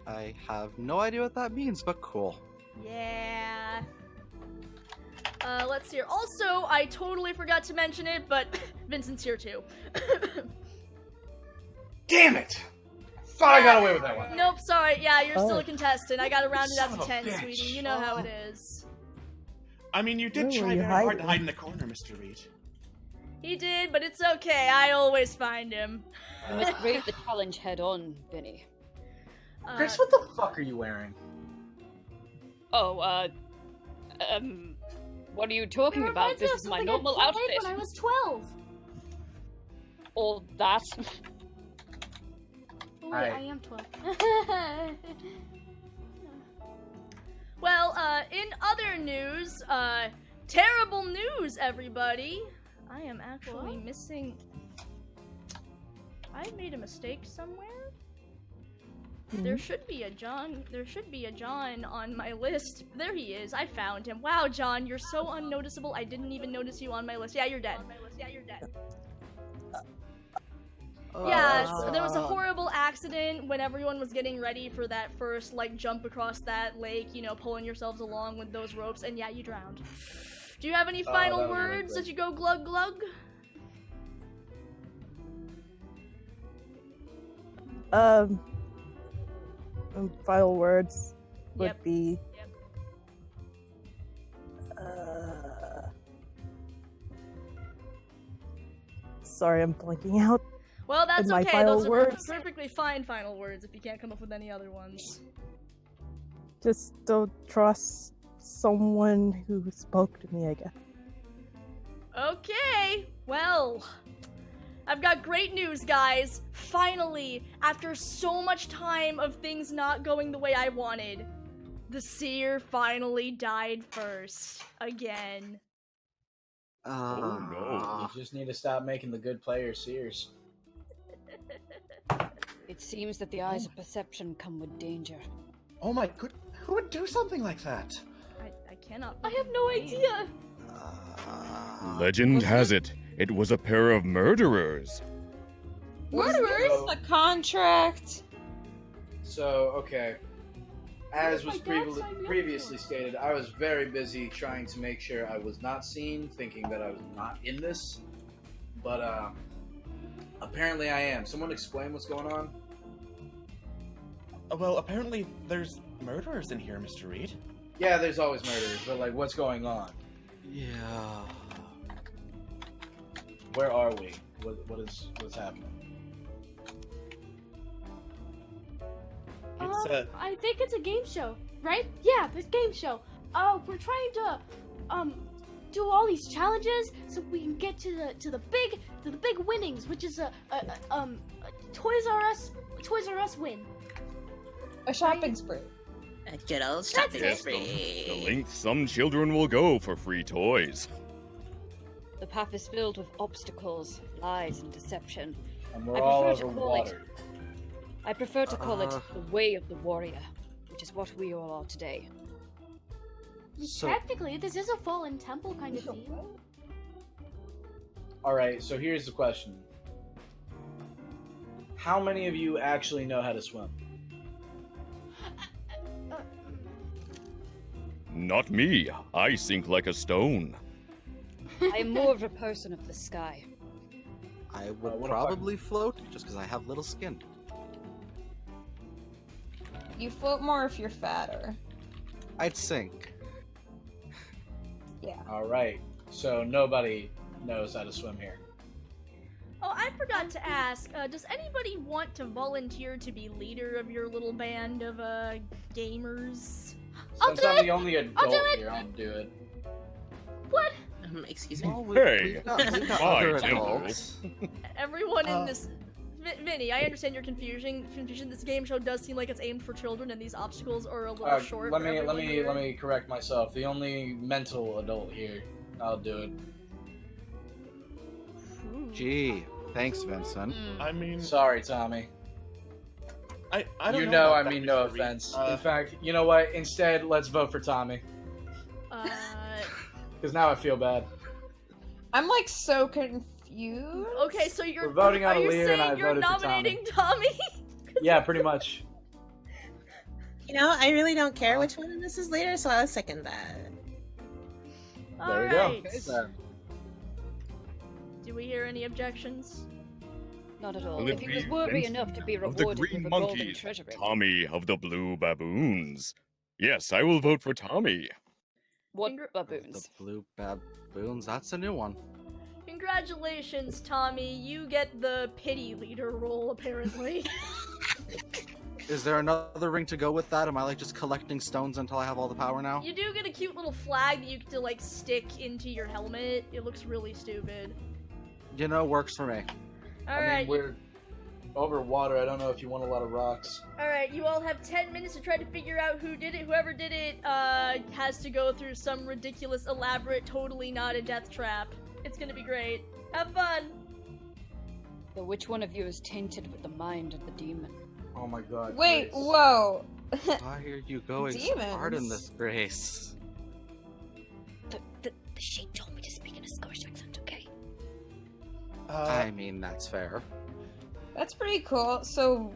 I have no idea what that means, but cool. Yeah. Let's see here. Also, I totally forgot to mention it, but Vincent's here too. Damn it! Thought I got away with that one. Nope, sorry. Yeah, you're still Oh. a contestant. I gotta round it up Son to of a 10, bitch. sweetie. You know how it is. I mean, you did Ooh, try you very hard hiding. to hide in the corner, Mr. Reed. He did, but it's okay. I always find him. You must brave the challenge head on, Vinny. Chris, what the fuck are you wearing? Oh, what are you talking about? This is my normal outfit. When I was 12. All that. Oh, wait, I am 12. Well, in other news, terrible news, everybody. I am actually missing... I made a mistake somewhere? There should be a John on my list. There he is. I found him. Wow, John, you're so unnoticeable. I didn't even notice you on my list. Yeah, you're dead. Yeah, so there was a horrible accident when everyone was getting ready for that first, like, jump across that lake, you know, pulling yourselves along with those ropes, and yeah, you drowned. Do you have any final words that you go glug glug? Final words would be. Sorry, I'm blanking out. Well, that's my okay. final Those are words. perfectly fine final words if you can't come up with any other ones. Just don't trust someone who spoke to me, I guess. Okay, well, I've got great news, guys. Finally, after so much time of things not going the way I wanted, the Seer finally died first. Again. Oh no. You just need to stop making the good players Seers. It seems that the eyes of perception come with danger. Oh my good, who would do something like that? I cannot. I have no idea. Legend has it was a pair of murderers. Murderers? A contract. So, okay. As My was dad signed me up previously stated, I was very busy trying to make sure I was not seen, thinking that I was not in this. But, apparently I am. Someone explain what's going on? Well, apparently there's murderers in here, Mr. Reed. Yeah, there's always murderers, but, like, what's going on? Yeah. Where are we? What's happening? I think it's a game show, right? Yeah, this game show. We're trying to, do all these challenges so we can get to the big winnings, which is a Toys R Us win. A shopping spree. A good old shopping Yes, spree. the length some children will go for free toys. The path is filled with obstacles, lies, and deception. And we're all over water. I prefer to call it the way of the warrior, which is what we all are today. Technically, this is a fallen temple kind of theme. Alright, so here's the question. How many of you actually know how to swim? Not me. I sink like a stone. I am more of a person of the sky. I would probably float just because I have little skin. You float more if you're fatter. I'd sink. Yeah. Alright, so nobody knows how to swim here. Oh, I forgot to ask, does anybody want to volunteer to be leader of your little band of, gamers? Since I'm the only adult here, I'll do it. What? Excuse me? Hey, we've got my other temple. adults. Everyone in this... Vinny, I understand your confusion. This game show does seem like it's aimed for children, and these obstacles are a little short. Let me correct myself. The only mental adult here. I'll do it. Gee, thanks, Vincent. I mean, sorry, Tommy. I don't you know. I mean, no offense. In fact, you know what? Instead, let's vote for Tommy. Because now I feel bad. I'm like so confused. Okay, so you're We're voting on are you Aaliyah, and I saying you're voted for Tommy. nominating Tommy? Yeah, pretty much. You know, I really don't care which one of this is later, so I'll second that. There we go. Okay, do we hear any objections? Not at all. Will If it he was be worthy Vincent enough to be of the rewarded green with a golden monkeys, treasure ring. Tommy of the blue baboons. Yes, I will vote for Tommy. What baboons? The blue baboons, that's a new one. Congratulations, Tommy. You get the pity leader role, apparently. Is there another ring to go with that? Am I like just collecting stones until I have all the power now? You do get a cute little flag that you get to, like, stick into your helmet. It looks really stupid. You know, works for me. Alright. We're over water. I don't know if you want a lot of rocks. Alright, you all have 10 minutes to try to figure out who did it. Whoever did it, has to go through some ridiculous, elaborate, totally not a death trap. It's gonna be great. Have fun. So which one of you is tainted with the mind of the demon? Oh my god. Wait, Grace. whoa. Why are you going so hard in this, Grace? The sheep told me to speak in a Scottish accent, okay? I mean, that's fair. That's pretty cool. So,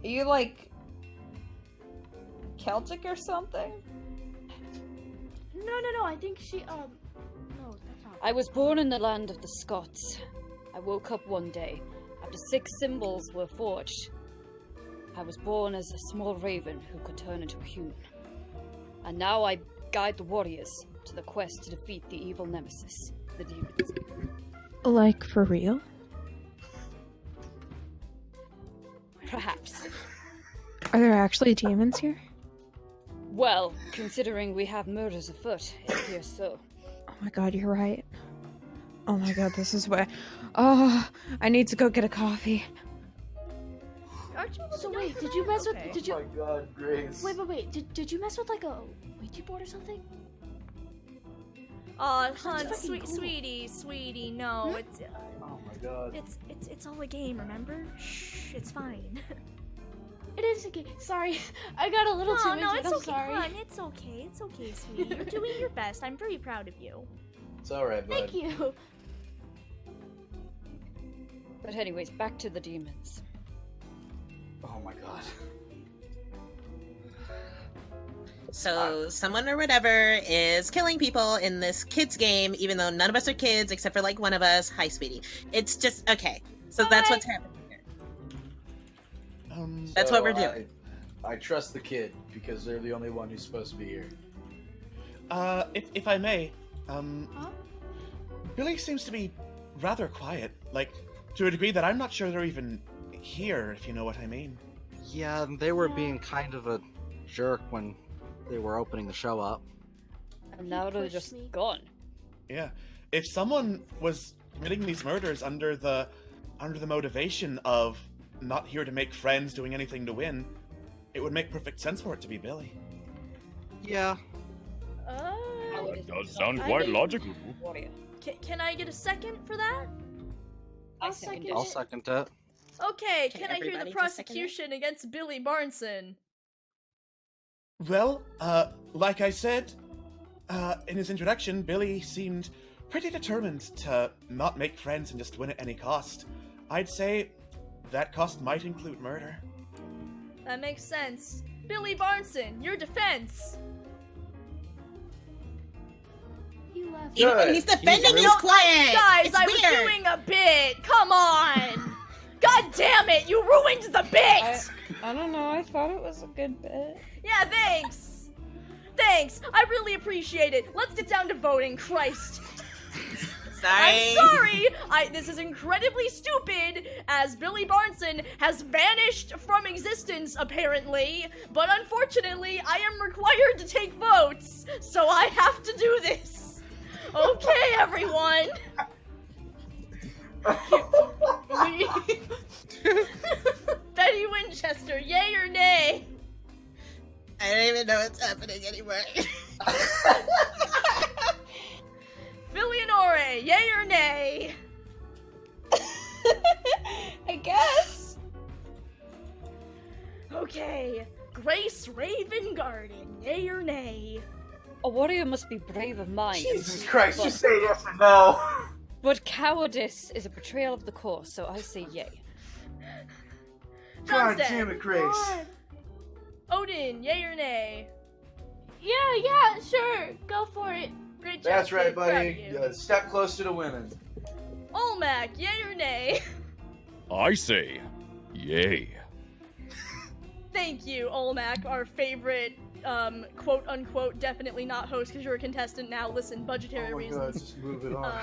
are you like Celtic or something? No, I think she, no, that's not. I was born in the land of the Scots. I woke up one day after 6 symbols were forged. I was born as a small raven who could turn into a human. And now I guide the warriors to the quest to defeat the evil nemesis, the demons. Like, for real? Perhaps. Are there actually demons here? Well, considering we have murders afoot, it appears so. Oh my god, you're right. Oh my god, this is where... Oh, I need to go get a coffee. Aren't you So wait, did you mess with? Did you? Oh my god, Grace. Wait. Did you mess with like a Ouija board or something? Aw, That's hun, fucking cool. sweetie, no, it's Oh my god. it's all a game, remember? Shh, it's fine. It is okay. Sorry, I got a little too into No, it. it's I'm okay, sorry. hun, it's okay, sweetie. You're doing your best. I'm very proud of you. It's alright, bud. Thank you. But anyways, back to the demons. Oh my god. So someone or whatever is killing people in this kids game, even though none of us are kids except for like one of us. Hi, sweetie. It's just okay. So that's what's happening here. That's what we're doing. I trust the kid because they're the only one who's supposed to be here. If I may, Billy seems to be rather quiet, like to a degree that I'm not sure they're even here, if you know what I mean. Yeah, they were being kind of a jerk when they were opening the show up. And now they're just gone. Yeah. If someone was committing these murders under the motivation of not here to make friends, doing anything to win, it would make perfect sense for it to be Billy. Yeah. That does sound quite logical. Can I get a second for that? I'll second I'll second it. Okay, Can can I hear everybody the just second it? prosecution against Billy Barnson? Well, like I said, in his introduction, Billy seemed pretty determined to not make friends and just win at any cost. I'd say that cost might include murder. That makes sense. Billy Barnson, your defense. He left. He's defending his client. Guys, It's I was weird. doing a bit. Come on. God damn it, you ruined the bit. I don't know, I thought it was a good bit. Yeah, thanks. Thanks. I really appreciate it. Let's get down to voting. Christ. I'm sorry! This is incredibly stupid, as Billy Barnson has vanished from existence, apparently, but unfortunately, I am required to take votes, so I have to do this. Okay, everyone. Betty Winchester, yay or nay? I don't even know what's happening anymore. Filianore, yay or nay? I guess. Okay, Grace Raven Garden, yay or nay? A warrior must be brave of mind. Jesus Christ, but, just say yes or no. But cowardice is a betrayal of the cause, so I say yay. God Johnstead. damn it, Grace. God. Odin, yay or nay? Yeah, sure. Go for it. Great job. That's right, kid. Proud of buddy. you. You're a step closer to winning. Olmec, yay or nay? I say, yay. Thank you, Olmec, our favorite, quote-unquote, definitely not host because you're a contestant now. Listen, budgetary Oh my God, reasons. just move it on.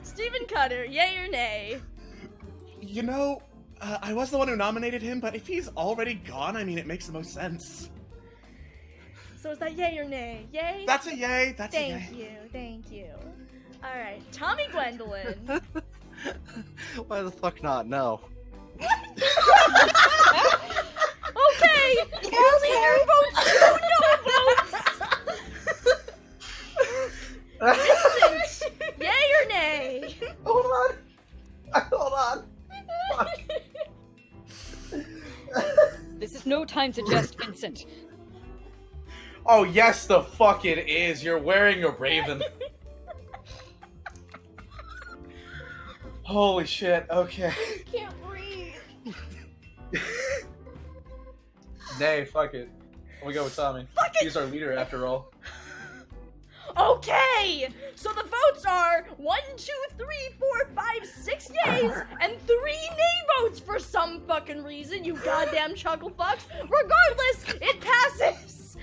Stephen Cutter, yay or nay? You know, I was the one who nominated him, but if he's already gone, I mean, it makes the most sense. So is that yay or nay? Yay? That's a yay. That's a yay. Thank you. Alright, Tommy Gwendolyn. Why the fuck not? No. Okay! We'll leave your votes to no votes! Vincent, yay or nay? no time to jest, Vincent. Oh, yes, the fuck it is. You're wearing a raven. Holy shit, okay. I can't breathe. Nay, fuck it. We go with Tommy. Fuck it! He's our leader after all. Okay! So the votes are 1, 2, 3, 4, 5, 6 yays and 3 nay votes for some fucking reason, you goddamn chuckle fucks. Regardless, it passes!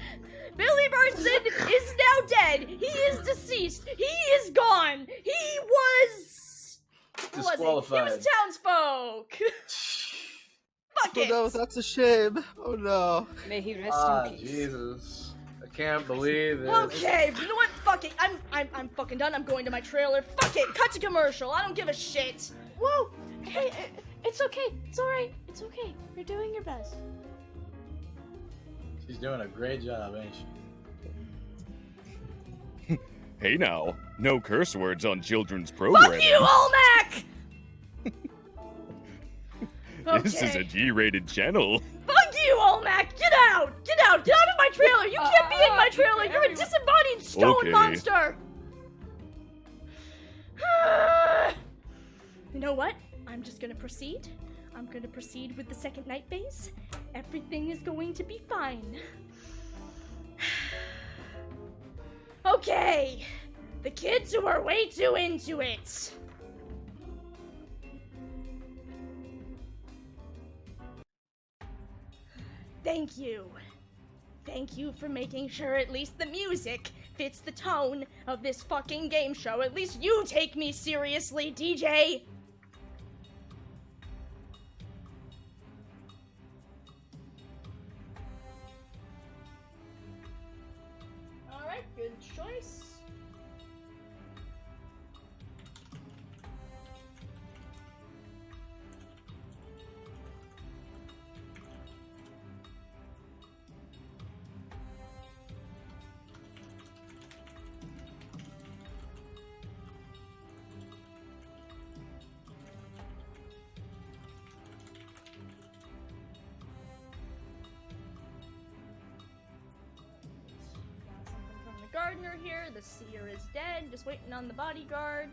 Billy Burnson is now dead. He is deceased. He is gone. He was... Disqualified. He was townsfolk. Fuck it. Oh no, that's a shame. Oh no. May he rest in peace. Jesus. I can't believe it. Okay, you know what? Fuck it. I'm fucking done. I'm going to my trailer. Fuck it. Cut to commercial. I don't give a shit. Whoa! Hey, it's okay. It's alright. It's okay. You're doing your best. She's doing a great job, ain't she? Hey now, no curse words on children's programming. Fuck you, Olmec! This is a G-rated channel. Fuck you, Olmec! Get out! Get out! Get out of my trailer! You can't be in my trailer! You're a disembodied stone Okay. monster! You know what? I'm just gonna proceed. I'm gonna proceed with the second night phase. Everything is going to be fine. Okay! The kids who are way too into it. Thank you. Thank you for making sure at least the music fits the tone of this fucking game show. At least you take me seriously, DJ. Alright, good choice. Gardener here. The Seer is dead. Just waiting on the bodyguard.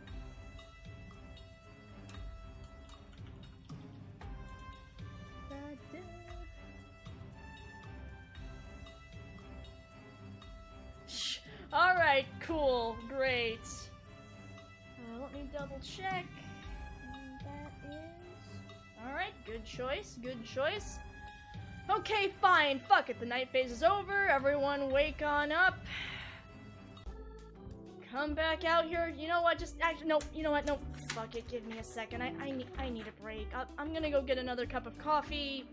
Shh. All right, cool, great. Let me double check. And that is. All right, good choice. Good choice. Okay, fine. Fuck it. The night phase is over. Everyone, wake on up. Come back out here. You know what? Just actually, no. You know what? No. Fuck it. Give me a second. I need a break. I'm gonna go get another cup of coffee.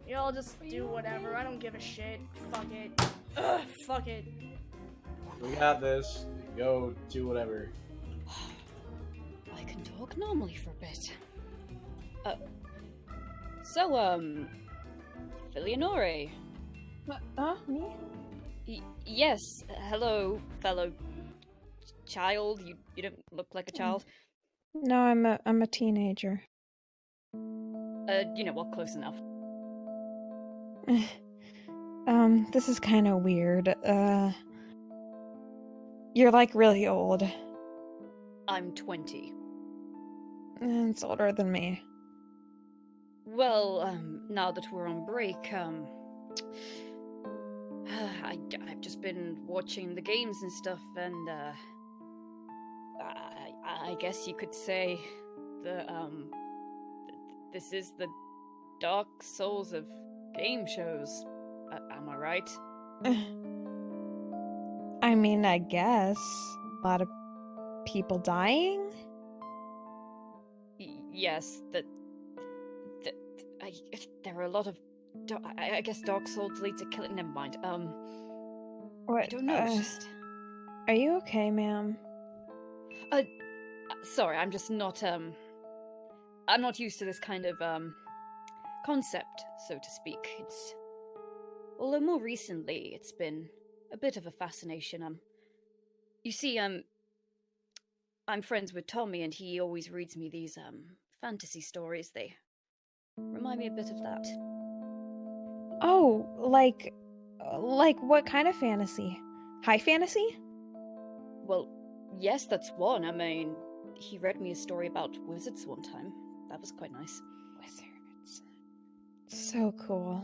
Y'all just do whatever. I don't give a shit. Fuck it. Ugh. Fuck it. We got this. Go do whatever. I can talk normally for a bit. Filianore. Me? Yes. Hello, fellow child. You don't look like a child. No, I'm a teenager. You know what? Close enough. This is kind of weird. You're like really old. I'm 20. It's older than me. Well, now that we're on break, I've just been watching the games and stuff, and I guess you could say this is the Dark Souls of game shows. Am I right? I mean, I guess. A lot of people dying? Yes, there are a lot of. I guess Dark Souls lead to killing. Never mind. What? I don't know. It's just. Are you okay, ma'am? Sorry, I'm just not. I'm not used to this kind of concept, so to speak. Although more recently, it's been a bit of a fascination. You see, I'm friends with Tommy, and he always reads me these fantasy stories. They remind me a bit of that. Oh, like what kind of fantasy? High fantasy? Well, yes, that's one. I mean, he read me a story about wizards one time. That was quite nice. Wizards. So cool.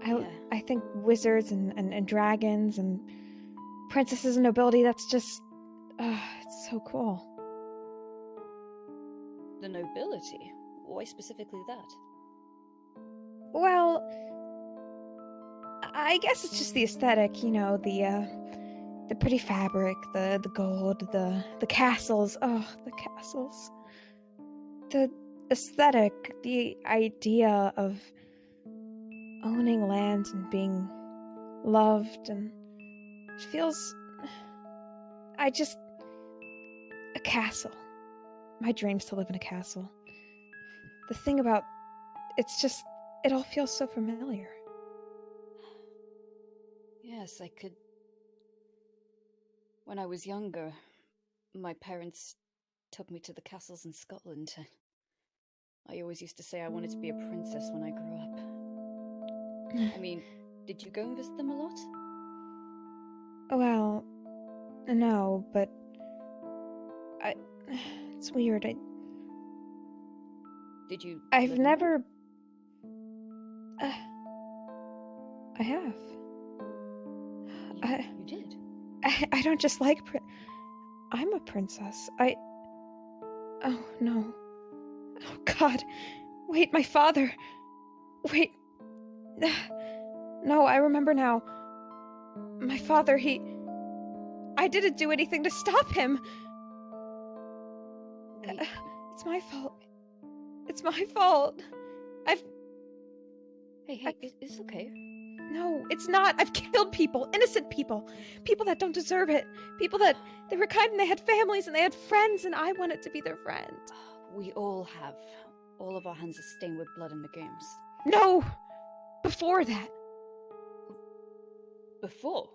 Yeah. I think wizards and dragons and princesses and nobility, that's just it's so cool. The nobility? Why specifically that? Well, I guess it's just the aesthetic, you know, the pretty fabric, the gold, the castles. Oh, the castles. The aesthetic, the idea of owning land and being loved, and it feels a castle. My dream's to live in a castle. The thing about it all feels so familiar. Yes, I could. When I was younger, my parents took me to the castles in Scotland. I always used to say I wanted to be a princess when I grew up. I mean, did you go and visit them a lot? Well, no, but it's weird. Did you? I've never. I have. You did? I don't just like I'm a princess. Oh, no. Oh, God. Wait, my father. Wait. No, I remember now. My father, I didn't do anything to stop him. It's my fault. It's my fault. Hey, it's okay. No, it's not. I've killed people. Innocent people. People that don't deserve it. People that they were kind and they had families and they had friends and I wanted to be their friend. We all have. All of our hands are stained with blood in the games. No! Before that. Before?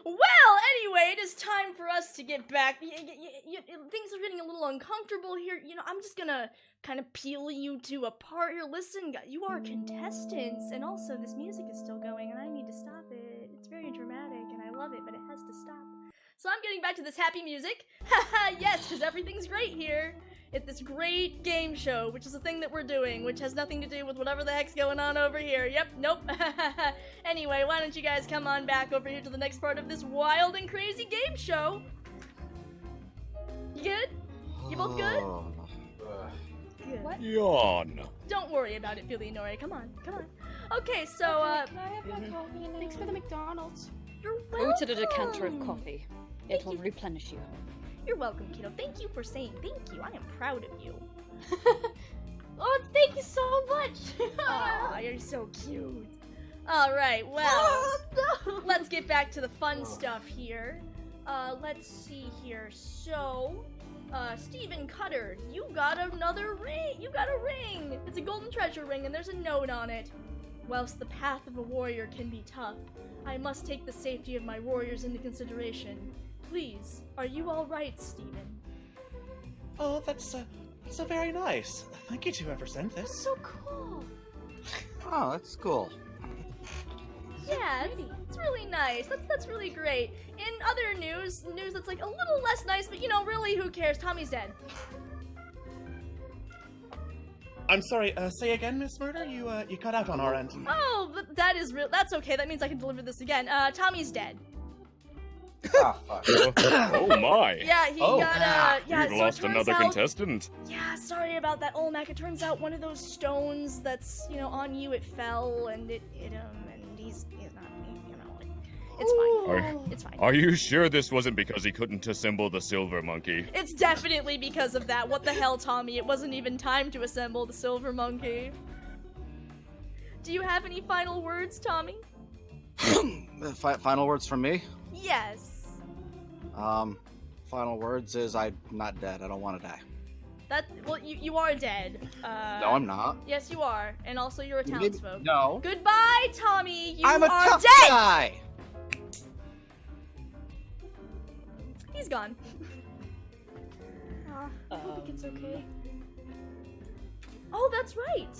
Well, anyway, it is time for us to get back. Things are getting a little uncomfortable here. You know, I'm just gonna kind of peel you two apart here. Listen, you are contestants, and also this music is still going, and I need to stop it. It's very dramatic, and I love it, but it has to stop. So I'm getting back to this happy music. Haha, yes, because everything's great here. It's this great game show, which is a thing that we're doing, which has nothing to do with whatever the heck's going on over here. Yep, nope. Anyway, why don't you guys come on back over here to the next part of this wild and crazy game show? You good? You both good? Good. What? Yawn. Don't worry about it, Billy and Nori. Come on, come on. Okay, so, Can I have my coffee and thanks for the McDonald's? You're Go welcome. to the decanter of coffee. It will replenish you. You're welcome, kiddo. Thank you for saying thank you. I am proud of you. Oh, thank you so much! Aw, you're so cute. Alright, well, let's get back to the fun stuff here. Let's see here. So, Stephen Cutter, you got another ring! You got a ring! It's a golden treasure ring, and there's a note on it. Whilst the path of a warrior can be tough, I must take the safety of my warriors into consideration. Please, are you alright, Stephen? Oh, that's very nice. Thank you to whoever sent this. That's so cool. Oh, that's cool. Yeah, it's really nice. That's really great. In other news that's like a little less nice, but you know, really, who cares? Tommy's dead. I'm sorry, say again, Miss Murder? You cut out on our end. Oh, that's okay. That means I can deliver this again. Tommy's dead. Ah, fuck. Oh my. Yeah, he got, We've so lost it turns another out, contestant. Yeah, sorry about that, Olmec. It turns out one of those stones that's, you know, on you, it fell, and it hit him, and he's not, you know, it's fine. It's fine. Are you sure this wasn't because he couldn't assemble the silver monkey? It's definitely because of that. What the hell, Tommy? It wasn't even time to assemble the silver monkey. Do you have any final words, Tommy? Final words from me? Yes. Final words is I'm not dead. I don't want to die. Well, you are dead. No, I'm not. Yes, you are. And also, you're a Maybe- townsfolk. no. Goodbye, Tommy. You I'm a are tough dead. guy! He's gone. I think it's okay. Oh, that's right.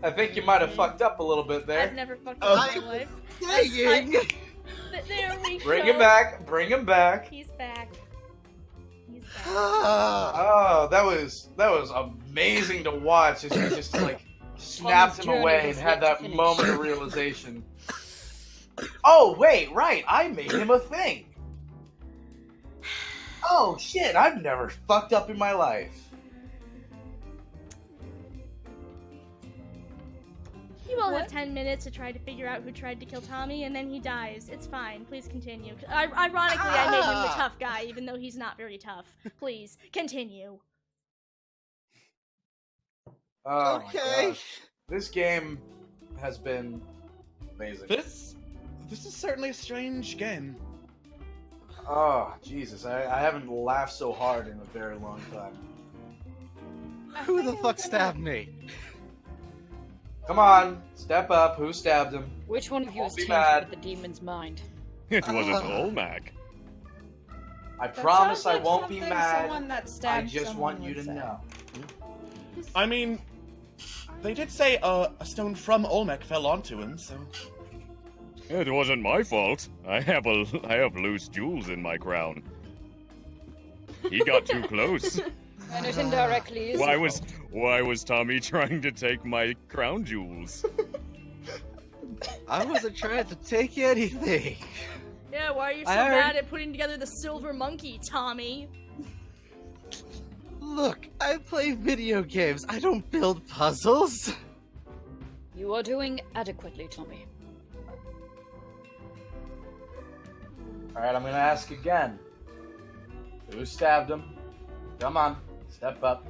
I think you might have fucked up a little bit there. I've never fucked up in my life. Saying. There we Bring go. him back. Bring him back. He's back. He's back. Oh, that was amazing to watch. As you just like snapped him away and had that moment of realization. Oh wait, right. I made him a thing. Oh shit, I've never fucked up in my life. You all have 10 minutes to try to figure out who tried to kill Tommy, and then he dies. It's fine. Please continue. Ironically, I made him the tough guy, even though he's not very tough. Please, continue. Oh my gosh. This game has been amazing. This is certainly a strange game. Oh, Jesus. I haven't laughed so hard in a very long time. Who the fuck stabbed me? Come on, step up. Who stabbed him? Which one of you Won't is be tainted mad. with the demon's mind? It wasn't Olmec. I That promise sounds I like won't be something mad. someone that I stabbed just someone want you would to say. know. I mean, they did say a stone from Olmec fell onto him, so. It wasn't my fault. I have loose jewels in my crown. He got too close. And it indirectly is. Why was Tommy trying to take my crown jewels? I wasn't trying to take anything. Yeah, why are you so I already- bad at putting together the silver monkey, Tommy? Look, I play video games. I don't build puzzles. You are doing adequately, Tommy. Alright, I'm gonna ask again. Who stabbed him? Come on, step up.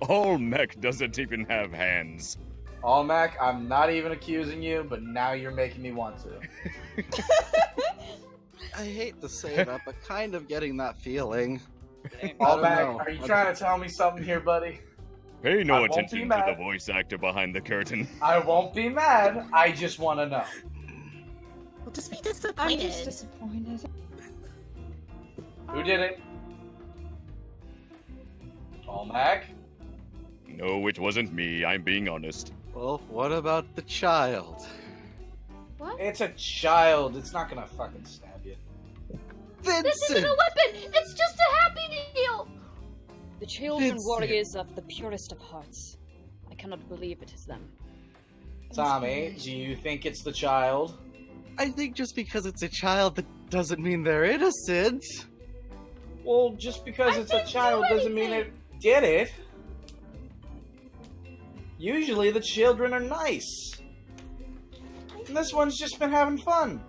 Olmec doesn't even have hands. Olmec, I'm not even accusing you, but now you're making me want to. I hate to say that, but kind of getting that feeling. Olmec, are you trying to tell me something here, buddy? Pay I no won't be attention to mad. the voice actor behind the curtain. I won't be mad. I just want to know. Well, just be I'm disappointed. just disappointed. Who did it? Olmec? No, it wasn't me. I'm being honest. Well, what about the child? What? It's a child. It's not gonna fucking stab you. This isn't a weapon! It's just a happy meal! The children Vincent. warriors of the purest of hearts. I cannot believe it is them. Tommy, do you think it's the child? I think just because it's a child, that doesn't mean they're innocent. Well, just because it's a child doesn't mean it did it. Usually the children are nice. And this one's just been having fun.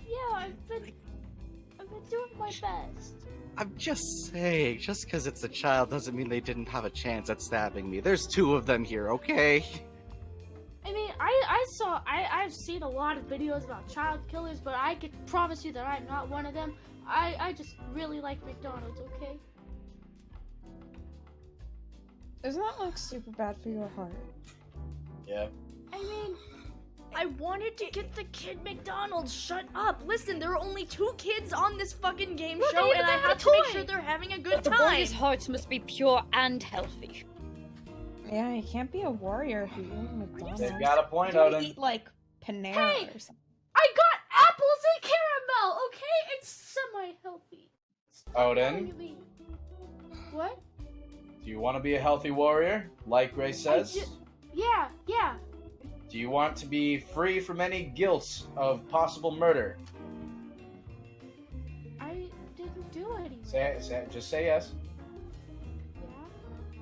Yeah, I've been doing my best. I'm just saying, just because it's a child doesn't mean they didn't have a chance at stabbing me. There's two of them here, okay? I mean, I've seen a lot of videos about child killers, but I can promise you that I'm not one of them. I just really like McDonald's, okay? Doesn't that look super bad for your heart? Yeah. I mean, I wanted to get the kid McDonald's. Shut up. Listen, there are only 2 kids on this fucking game Well, show, they and I have a have to make toy. sure they're having a good The time. warriors' hearts must be pure and healthy. Yeah, you can't be a warrior if you eat McDonald's. They've got a point, You gotta Odin. eat like Panera Hey! or something. I got apples and caramel, okay? It's semi-healthy. Odin, What? do you want to be a healthy warrior, like Grace says? Yeah. Do you want to be free from any guilt of possible murder? I didn't do anything. Just say yes.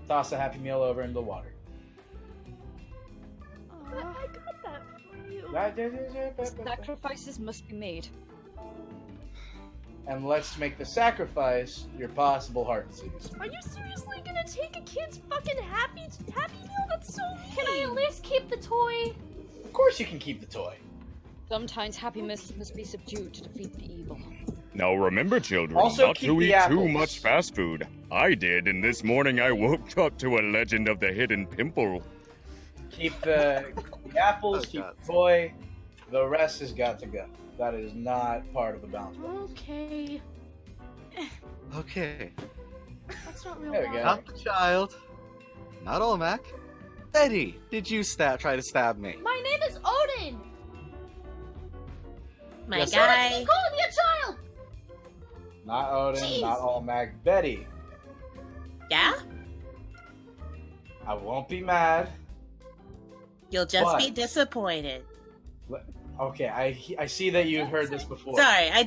Toss a Happy Meal over into the water. But I got that for you. Sacrifices must be made. And let's make the sacrifice your possible heart disease. Are you seriously gonna take a kid's fucking happy meal? That's so mean. Can I at least keep the toy? Of course you can keep the toy. Sometimes happiness must be subdued to defeat the evil. Now remember, children, Also not keep to the eat too apples. much fast food. I did, and this morning I woke up to a legend of the hidden pimple. Keep the apples, Oh, keep God. the toy. The rest has got to go. That is not part of the balance. Okay. Okay. That's not real There we water. go. Not the child. Not Olmec. Betty, did you try to stab me? My name is Odin. My Yes, guy. Stop calling me a child. Not Odin, Jeez. not Olmec. Betty, Yeah? I won't be mad. You'll just be But- disappointed. Okay, I see that you've heard this before. Sorry, I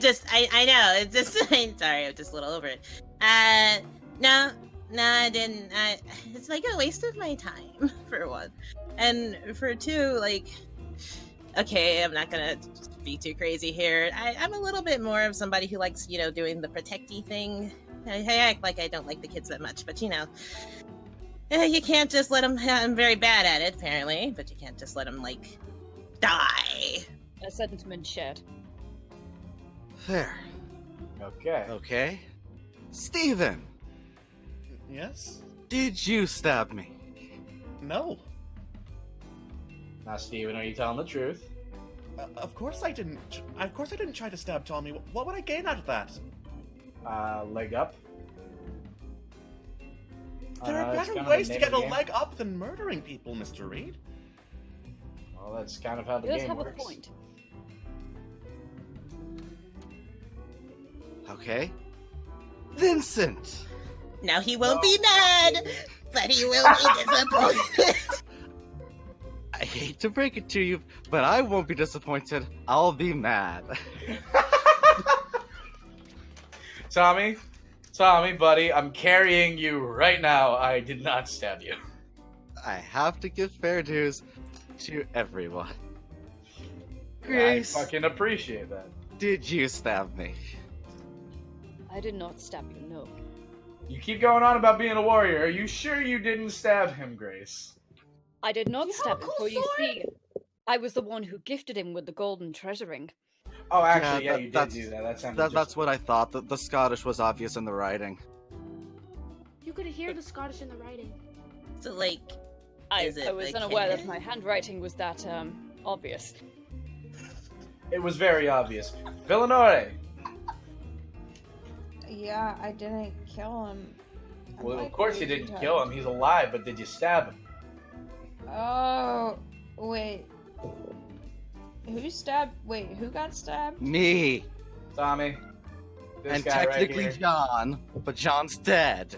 know. It's just sorry, I'm just a little over it. No, I didn't. It's like a waste of my time for one, and for two, like, okay, I'm not gonna be too crazy here. I'm a little bit more of somebody who likes, doing the protecty thing. I act like I don't like the kids that much, but you can't just let them. I'm very bad at it, apparently, but you can't just let them like die. A sentiment shared. Fair. Okay. Okay. Steven, Yes? did you stab me? No. Now, Steven, are you telling the truth? Of course I didn't. Of course I didn't try to stab Tommy. What would I gain out of that? Leg up. There are That's better kind of ways the to name get of a the game. leg up than murdering people, Mr. Reed. Well, that's kind of how the He does game have works. a point. Okay. Vincent! Now he won't be mad, but he will be disappointed. I hate to break it to you, but I won't be disappointed. I'll be mad. Tommy, buddy, I'm carrying you right now. I did not stab you. I have to give fair dues to everyone. I Grace, fucking appreciate that. did you stab me? I did not stab you, no. You keep going on about being a warrior. Are you sure you didn't stab him, Grace? I did not You have stab a him, cool for you sword? see, I was the one who gifted him with the golden treasure ring. Oh, actually, yeah, that- you did that's- do that. That sounded That's just... what I thought. The Scottish was obvious in the writing. You could hear the Scottish in the writing. So, like, I is it was like unaware that canon? my handwriting was that, obvious. It was very obvious. Villanore! Yeah, I didn't kill him. I'm Well, like of course you really didn't kill him. He's alive, but did you stab him? Oh, wait. Who got stabbed? Me! Tommy. This And guy technically right here. John, but John's dead.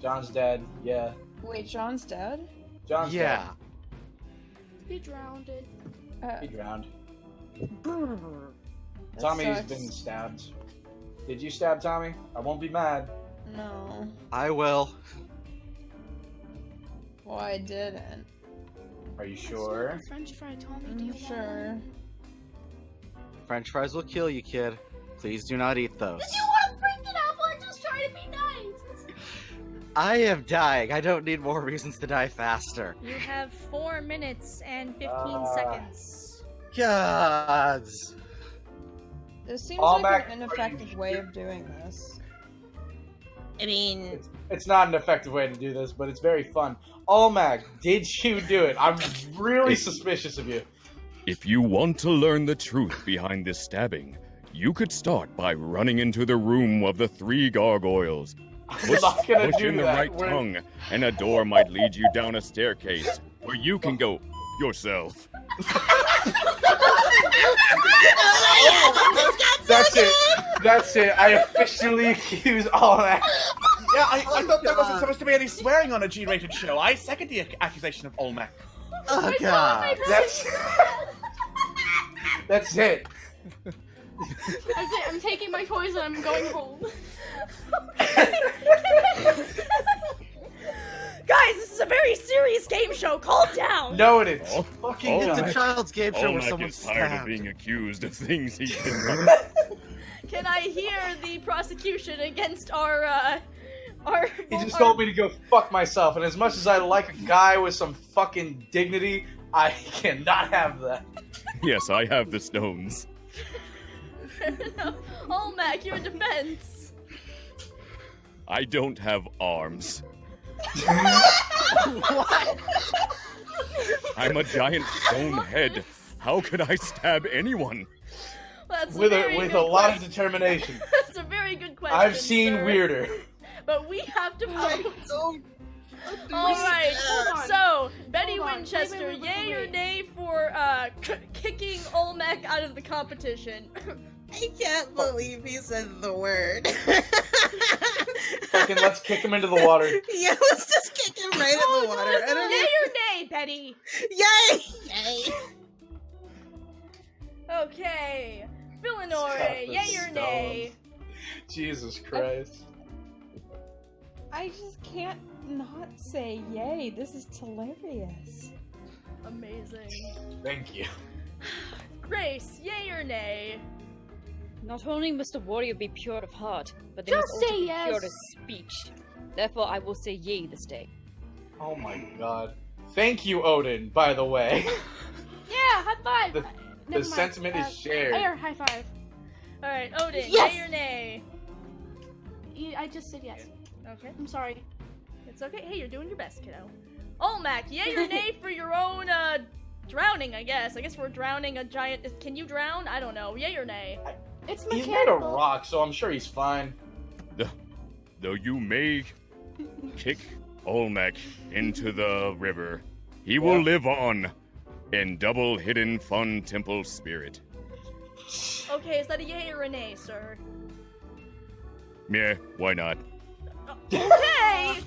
John's dead, yeah. Wait, John's dead? John's Yeah. He drowned. dead. He drowned. That Tommy's sucks. been stabbed. Did you stab Tommy? I won't be mad. No. I will. Well, I didn't. Are you sure? French fry Tommy, do you I'm want sure. one? French fries will kill you, kid. Please do not eat those. You want to freak it out, but just try to be nice. I am dying. I don't need more reasons to die faster. You have 4 minutes and 15 seconds. Gods. This seems All like back- an ineffective way of doing this. I mean, It's not an effective way to do this, but it's very fun. Olmec, did you do it? I'm really suspicious of you. If you want to learn the truth behind this stabbing, you could start by running into the room of the 3 gargoyles. I'm not gonna Push do in the that. right tongue, and a door might lead you down a staircase where you can go yourself. That's it. That's it. I officially accuse Olmec. Yeah, I thought there wasn't supposed to be any swearing on a G-rated show. I second the accusation of Olmec. Oh god. That's it. I'm taking my toys and I'm going home. Guys, this is a very serious game show. Calm down. No, it is. Fucking it's a child's game show where Olmec someone's is tired of stabbed. being accused of things he did not. Can I hear the prosecution against our He just told me to go fuck myself, and as much as I like a guy with some fucking dignity, I cannot have that. Yes, I have the stones. Olmec, your defense. I don't have arms. What? I'm a giant stone head. How could I stab anyone? That's With very a good lot of question. determination. That's a very good question. I've seen sir. weirder. But we have to vote. All Alright, Hold on. so, Betty Hold on. Winchester, Wait. yay or nay for kicking Olmec out of the competition? I can't believe he said the word. Fucking let's kick him into the water. Yeah, let's just kick him right in the water. I don't Yay or nay, Betty? Yay! Yay! Okay. Villanore, yay or nay? Jesus Christ. I just can't not say yay. This is hilarious. Amazing. Thank you. Grace, yay or nay? Not only must a warrior be pure of heart, but they must Just also say be yes. pure of speech. Therefore, I will say yea this day. Oh my god. Thank you, Odin, by the way. Yeah, high five. The Never mind. sentiment is shared. Air, high five. Alright, Odin, Yes! yay or nay? I just said yes. Okay. I'm sorry. It's okay. Hey, you're doing your best, kiddo. Olmec, yay or nay for your own, drowning, I guess. I guess we're drowning a giant. Can you drown? I don't know. Yay or nay? It's He's mechanical. made a rock, so I'm sure he's fine. Though you may kick Olmec into the river, he will live on in double hidden fun temple spirit. Okay, is that a yay or a nay, sir? Yeah, why not? Okay!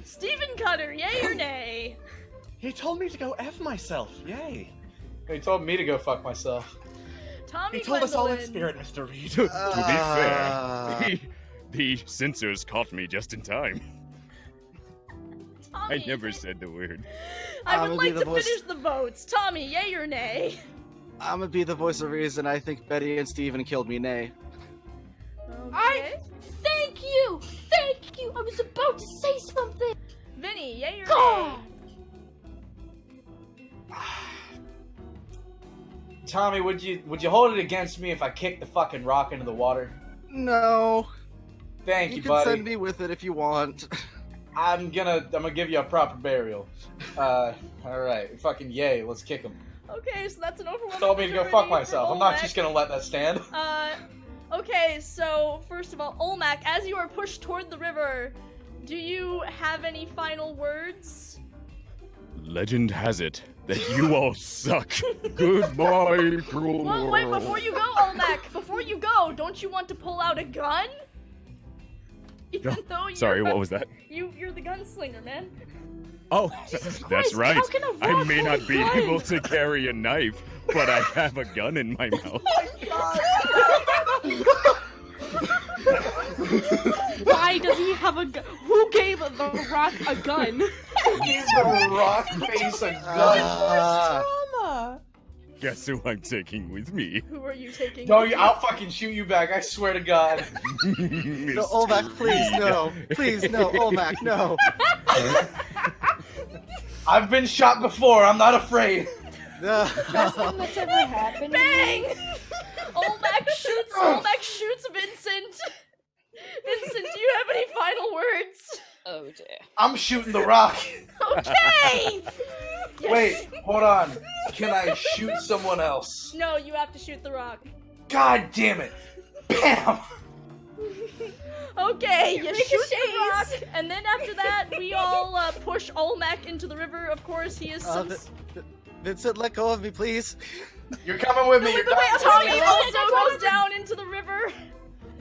Stephen Cutter, yay or nay? He told me to go F myself. Yay. He told me to go fuck myself. Tommy He told us all in Gwendolyn. spirit, Mr. Reed. To be fair, the censors caught me just in time. I never said the word. I I'ma would be like the to voice- finish the votes. Tommy, yay or nay? I'm gonna be the voice of reason. I think Betty and Steven killed me, nay. I thank you. Thank you. I was about to say something. Vinny, yay or God. Tommy, would you hold it against me if I kicked the fucking rock into the water? No. Thank you, You can buddy. send me with it if you want. I'm gonna give you a proper burial. Alright, fucking yay, let's kick him. Okay, so that's an overwhelming Told me to go majority fuck for myself. I'm not Olmec. just gonna let that stand. Okay, so first of all, Olmec, as you are pushed toward the river, do you have any final words? Legend has it that you all suck. Goodbye, cruel Well, wait, world. before you go, Olmec, before you go, don't you want to pull out a gun? Even though you're, Sorry, what was that? You're the gunslinger, man. Oh, that's right. how can a I rock may hold not a be gun? able to carry a knife, but I have a gun in my mouth. Why does he have a gun? Who gave the rock a gun? Give the rock face a gun. Trauma. Guess who I'm taking with me? Who are you taking? No, I'll fucking shoot you back, I swear to God. No, Olmec, please, no. Please, no, Olmec, no. I've been shot before, I'm not afraid. Best thing that's ever happened. to Bang! me. Olmec shoots Vincent. Vincent, do you have any final words? Oh dear. I'm shooting the rock. Okay! Wait, hold on. Can I shoot someone else? No, you have to shoot the rock. God damn it. Bam! Okay, you Make a shoot the chase. rock, and then after that, we all push Olmec into the river. Of course, he is some... Vincent, let go of me, please. You're coming with me, Wait, you're wait, wait, coming Tommy with me. also goes down into the river.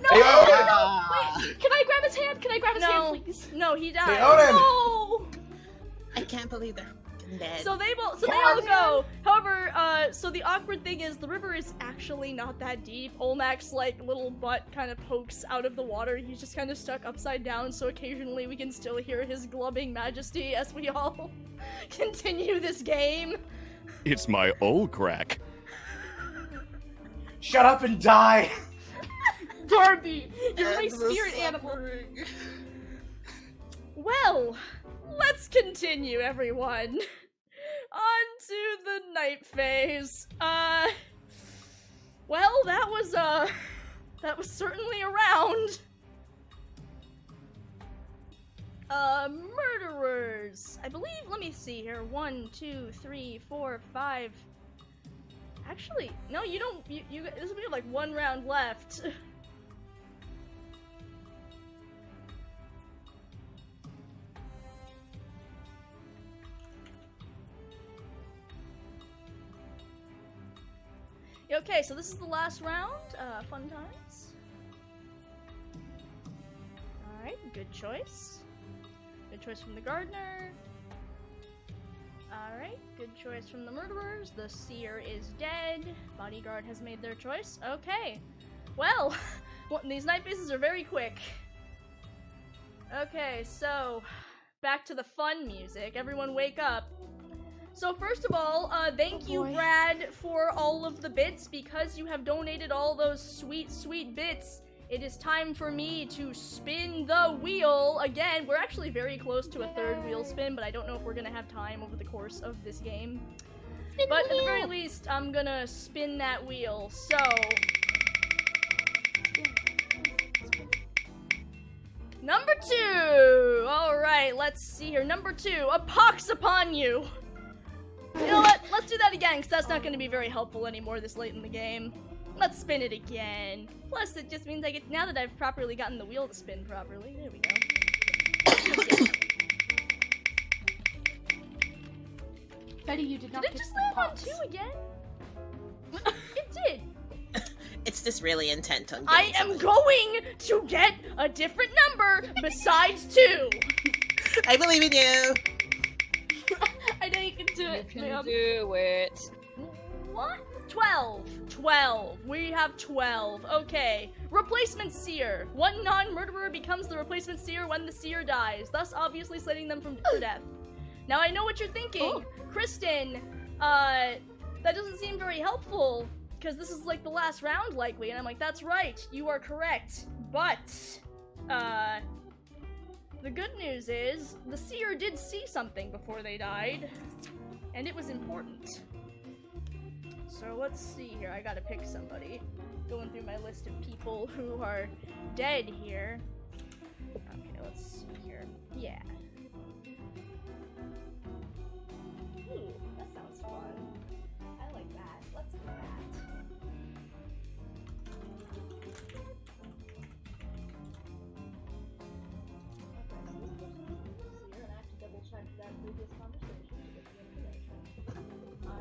No, Hey, no, Odin! no, wait. Can I grab his hand? Can I grab his No, hand, please? no, he died. Hey, Odin! No! I can't believe they're dead. So they all go. However, so the awkward thing is the river is actually not that deep. Olmec's like little butt kind of pokes out of the water. He's just kind of stuck upside down, so occasionally we can still hear his glubbing majesty as we all continue this game. It's my old crack. Shut up and die! Darby, you're my End the spirit animal. suffering. Well, let's continue, everyone. On to the night phase. Well, that was certainly a round. Murderers. I believe, let me see here. 1, 2, 3, 4, 5. Actually, no, you don't, you there's gonna be like one round left. Okay, so this is the last round. Fun times. Alright, good choice. Good choice from the gardener. Alright, good choice from the murderers. The seer is dead. Bodyguard has made their choice. Okay. Well, these night faces are very quick. Okay, so back to the fun music. Everyone wake up. So first of all, thank you, Brad, for all of the bits. Because you have donated all those sweet, sweet bits, it is time for me to spin the wheel again. We're actually very close to a third wheel spin, but I don't know if we're gonna have time over the course of this game. But at the very least, I'm gonna spin that wheel, so... Number 2! Alright, let's see here. Number 2, a pox upon you! You know what? Let's do that again, because that's not going to be very helpful anymore this late in the game. Let's spin it again. Plus, it just means I get, now that I've properly gotten the wheel to spin properly. There we go. Betty, you did not Did it get just the land on pox. 2 again? It did. It's just really intent on I am going to get a different number besides 2. I believe in you. I know you can do it. You can do it. What? 12. 12. We have 12. Okay. Replacement seer. One non-murderer becomes the replacement seer when the seer dies, thus obviously slating them for death. Now I know what you're thinking. Kristen, that doesn't seem very helpful, because this is like the last round likely, and I'm like, that's right, you are correct. But, the good news is, the seer did see something before they died, and it was important. So let's see here, I gotta pick somebody. Going through my list of people who are dead here. Okay, let's see here. Yeah. Ooh, that sounds fun. I like that. Let's do that.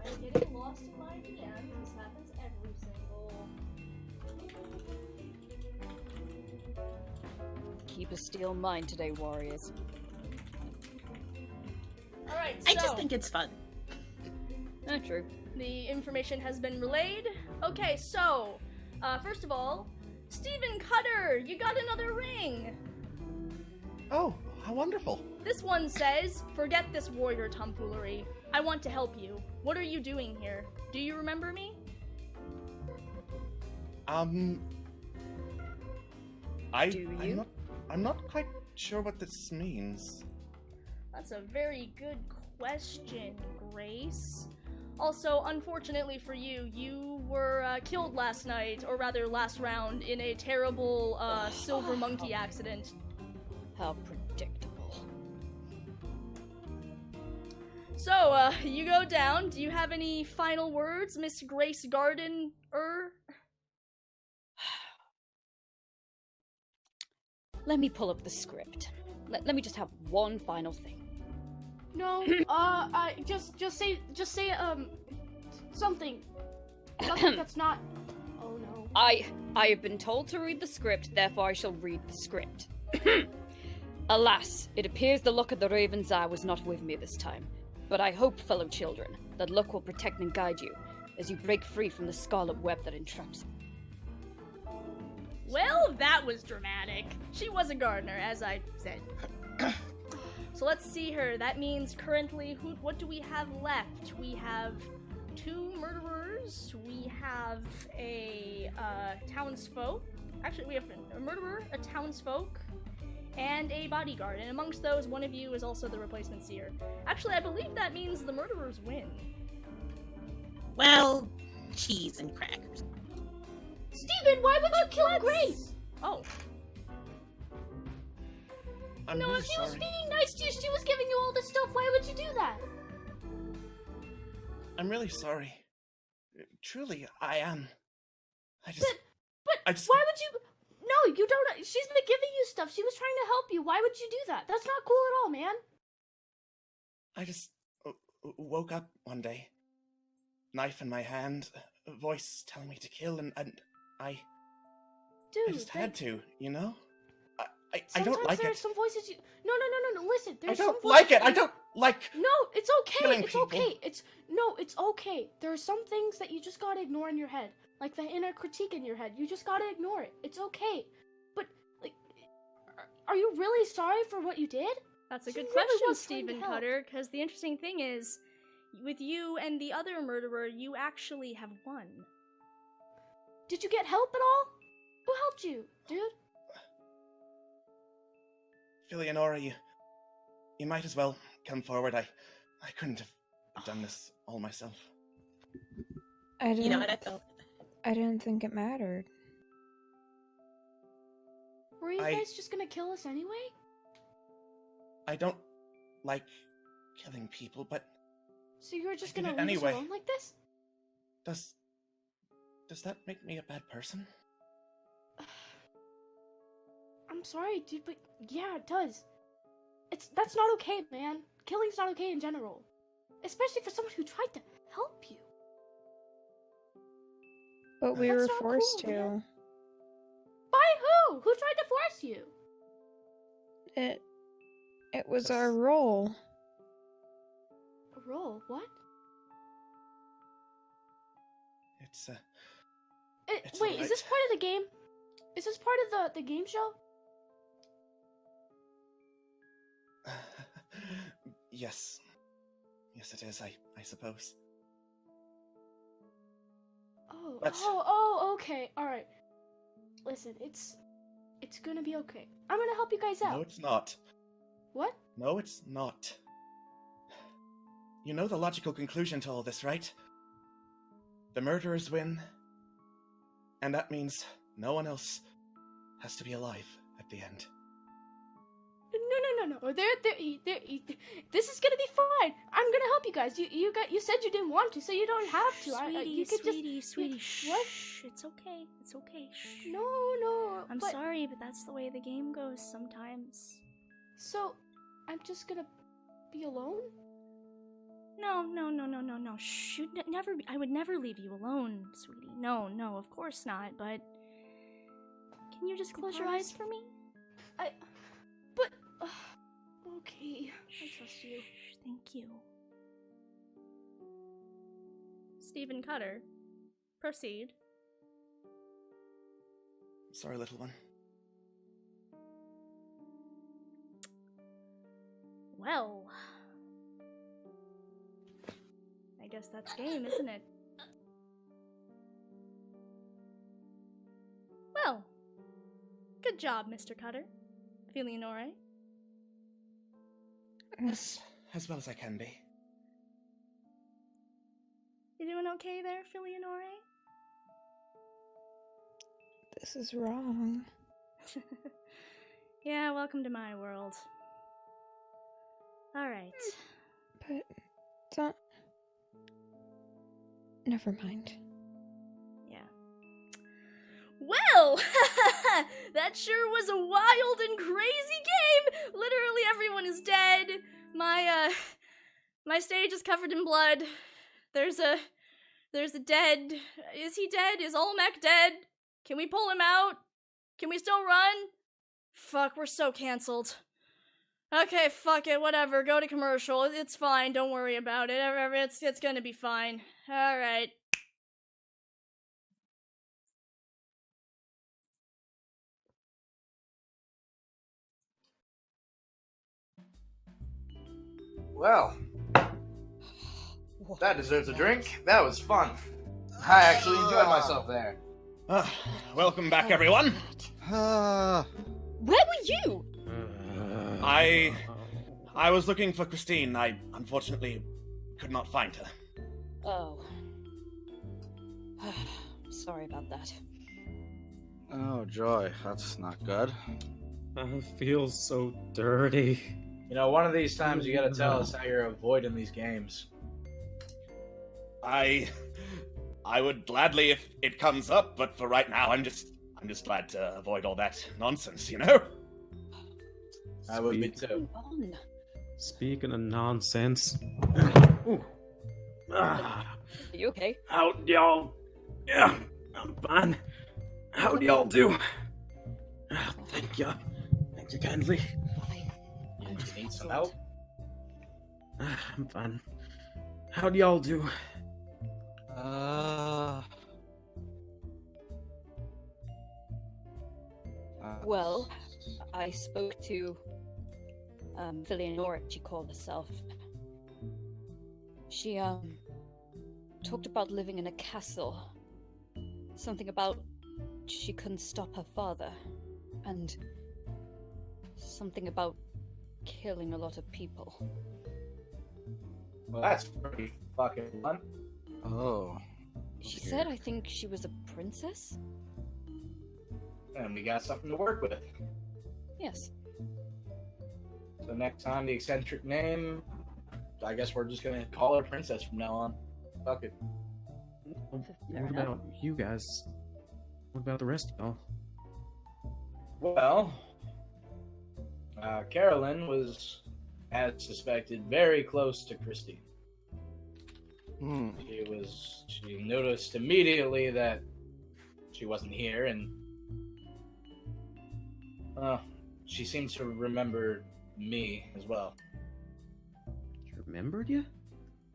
I'm getting lost in my DMs. This happens every single. Keep a steel mind today, warriors. Alright, so... I just think it's fun. Not true. The information has been relayed. Okay, so, first of all, Stephen Cutter, you got another ring! Oh, how wonderful. This one says, forget this warrior tomfoolery. I want to help you. What are you doing here? Do you remember me? I'm not quite sure what this means. That's a very good question, Grace. Also, unfortunately for you, you were killed last night, or rather last round, in a terrible silver monkey accident. How predictable. So, you go down. Do you have any final words, Miss Grace Gardener? Let me pull up the script. Let me just have one final thing. No, just say, something. Something that's not. Oh no. I have been told to read the script, therefore I shall read the script. Alas, it appears the luck of the Raven's Eye was not with me this time. But I hope, fellow children, that luck will protect and guide you as you break free from the scarlet web that entraps you. Well, that was dramatic. She was a gardener, as I said. So let's see her. That means currently, what do we have left? We have 2 murderers. We have a townsfolk. Actually, we have a murderer, a townsfolk, and a bodyguard. And amongst those, one of you is also the replacement seer. Actually, I believe that means the murderers win. Well, cheese and crackers. Steven, why would you kill Grace? Oh. I'm No, really if she was sorry. being nice to you, she was giving you all this stuff, why would you do that? I'm really sorry. Truly, I am. But I just- why would you... No, you don't... She's been giving you stuff. She was trying to help you. Why would you do that? That's not cool at all, man. I just woke up one day, knife in my hand, voice telling me to kill, and I Dude, just had to, you know? I sometimes don't like there are it. some voices you... No, listen. I There's don't some like voices it. I don't like No, it's okay. killing It's people. okay. It's okay. There are some things that you just gotta ignore in your head. Like the inner critique in your head. You just gotta ignore it. It's okay. But, like, are you really sorry for what you did? That's a She good really question, was trying to Stephen help. Cutter, because the interesting thing is, with you and the other murderer, you actually have won. Did you get help at all? Who helped you, dude? Philionora, you might as well come forward. I couldn't have done this all myself. I You know what I felt? I didn't think it mattered. Were you I- guys just gonna kill us anyway? I don't like killing people, but So you were just I did gonna it leave us anyway. alone like this? Does that make me a bad person? I'm sorry, dude, but yeah, it does. That's not okay, man. Killing's not okay in general. Especially for someone who tried to help you. But we That's were not forced cool, man. to. By who? Who tried to force you? It was our role. A role? What? It's Wait, alright. is this part of the game? Is this part of the game show? Yes. Yes, it is, I suppose. Oh, But- okay, alright. Listen, it's gonna be okay. I'm gonna help you guys out. No, it's not. What? No, it's not. You know the logical conclusion to all this, right? The murderers win, and that means no one else has to be alive at the end. No. This is gonna be fine. I'm gonna help you guys. You said you didn't want to, so you don't have to. You could Sweetie, just... What? shh, it's okay, shh. No. I'm but... sorry, but that's the way the game goes sometimes. So, I'm just gonna be alone? No, shh, I would never leave you alone, sweetie. No, of course not, but... Can you just close your eyes for me? Okay, I trust you. Thank you. Stephen Cutter, proceed. Sorry, little one. Well... I guess that's game, isn't it? Well, good job, Mr. Cutter. Feeling alright? As well as I can be. You doing okay there, Philionore? This is wrong. Yeah, welcome to my world. Alright. But don't. Never mind. Yeah. Well, that sure was a wild and crazy game! Literally everyone is dead. My stage is covered in blood. There's a dead. Is he dead? Is Olmec dead? Can we pull him out? Can we still run? Fuck, we're so cancelled. Okay, fuck it, whatever. Go to commercial. It's fine. Don't worry about it. It's gonna be fine. All right. Well, that deserves a drink. That was fun. I actually enjoyed myself there. Welcome back, everyone. Where were you? I was looking for Christine. I unfortunately could not find her. Oh. Sorry about that. Oh, joy. That's not good. I feel so dirty. You know, one of these times you gotta tell us how you're avoiding these games. I would gladly if it comes up, but for right now, I'm just glad to avoid all that nonsense, you know? I would be too. Speaking of nonsense. Are you okay? How y'all Yeah, I'm fine. How do y'all do? Thank you. Thank you kindly. You need some help? I'm fine. How do y'all do? Well, I spoke to Villanora, she called herself. She talked about living in a castle. Something about she couldn't stop her father. And something about killing a lot of people. Well, that's pretty fucking fun. Oh. She said I think she was a princess? And we got something to work with. Yes. So next time, the eccentric name, I guess we're just gonna call her Princess from now on. Fuck it. What about you guys? What about the rest of y'all? Well, Carolyn was, as suspected, very close to Christine. She noticed immediately that she wasn't here, and she seems to remember me as well. She remembered you?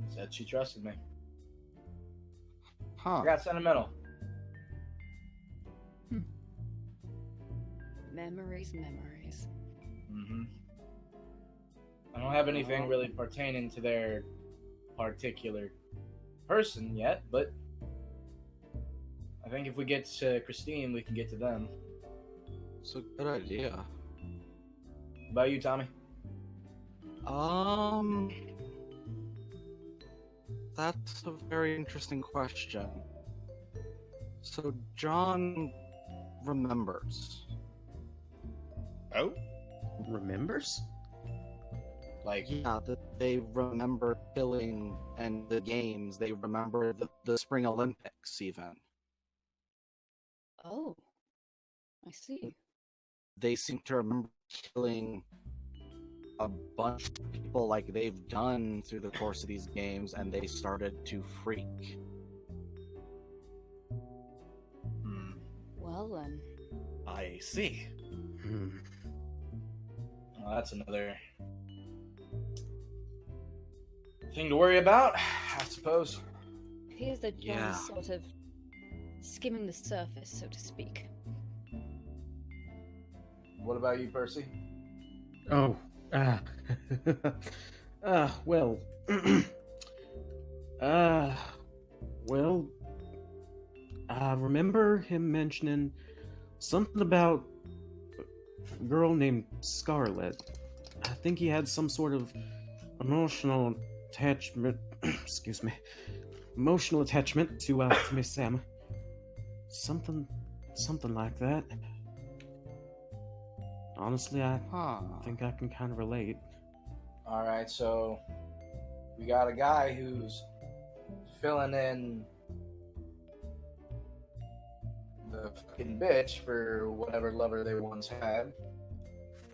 Said she trusted me. Huh. I got sentimental. Memories. Mm-hmm. I don't have anything really pertaining to their particular person yet, but I think if we get to Christine, we can get to them. It's a good idea. What about you, Tommy? That's a very interesting question. So John remembers. Oh? Remembers? Yeah, that they remember killing and the games. They remember the Spring Olympics even. Oh. I see. They seem to remember killing a bunch of people like they've done through the course of these games, and they started to freak. Well then. I see. Well, that's another thing to worry about, I suppose. Appears that John is sort of skimming the surface, so to speak. What about you, Percy? Oh, well, well, I remember him mentioning something about a girl named Scarlet. I think he had some sort of emotional attachment, emotional attachment to Miss Sam. Something like that. Honestly, I think I can kind of relate. Alright, so we got a guy who's filling in the fucking bitch for whatever lover they once had.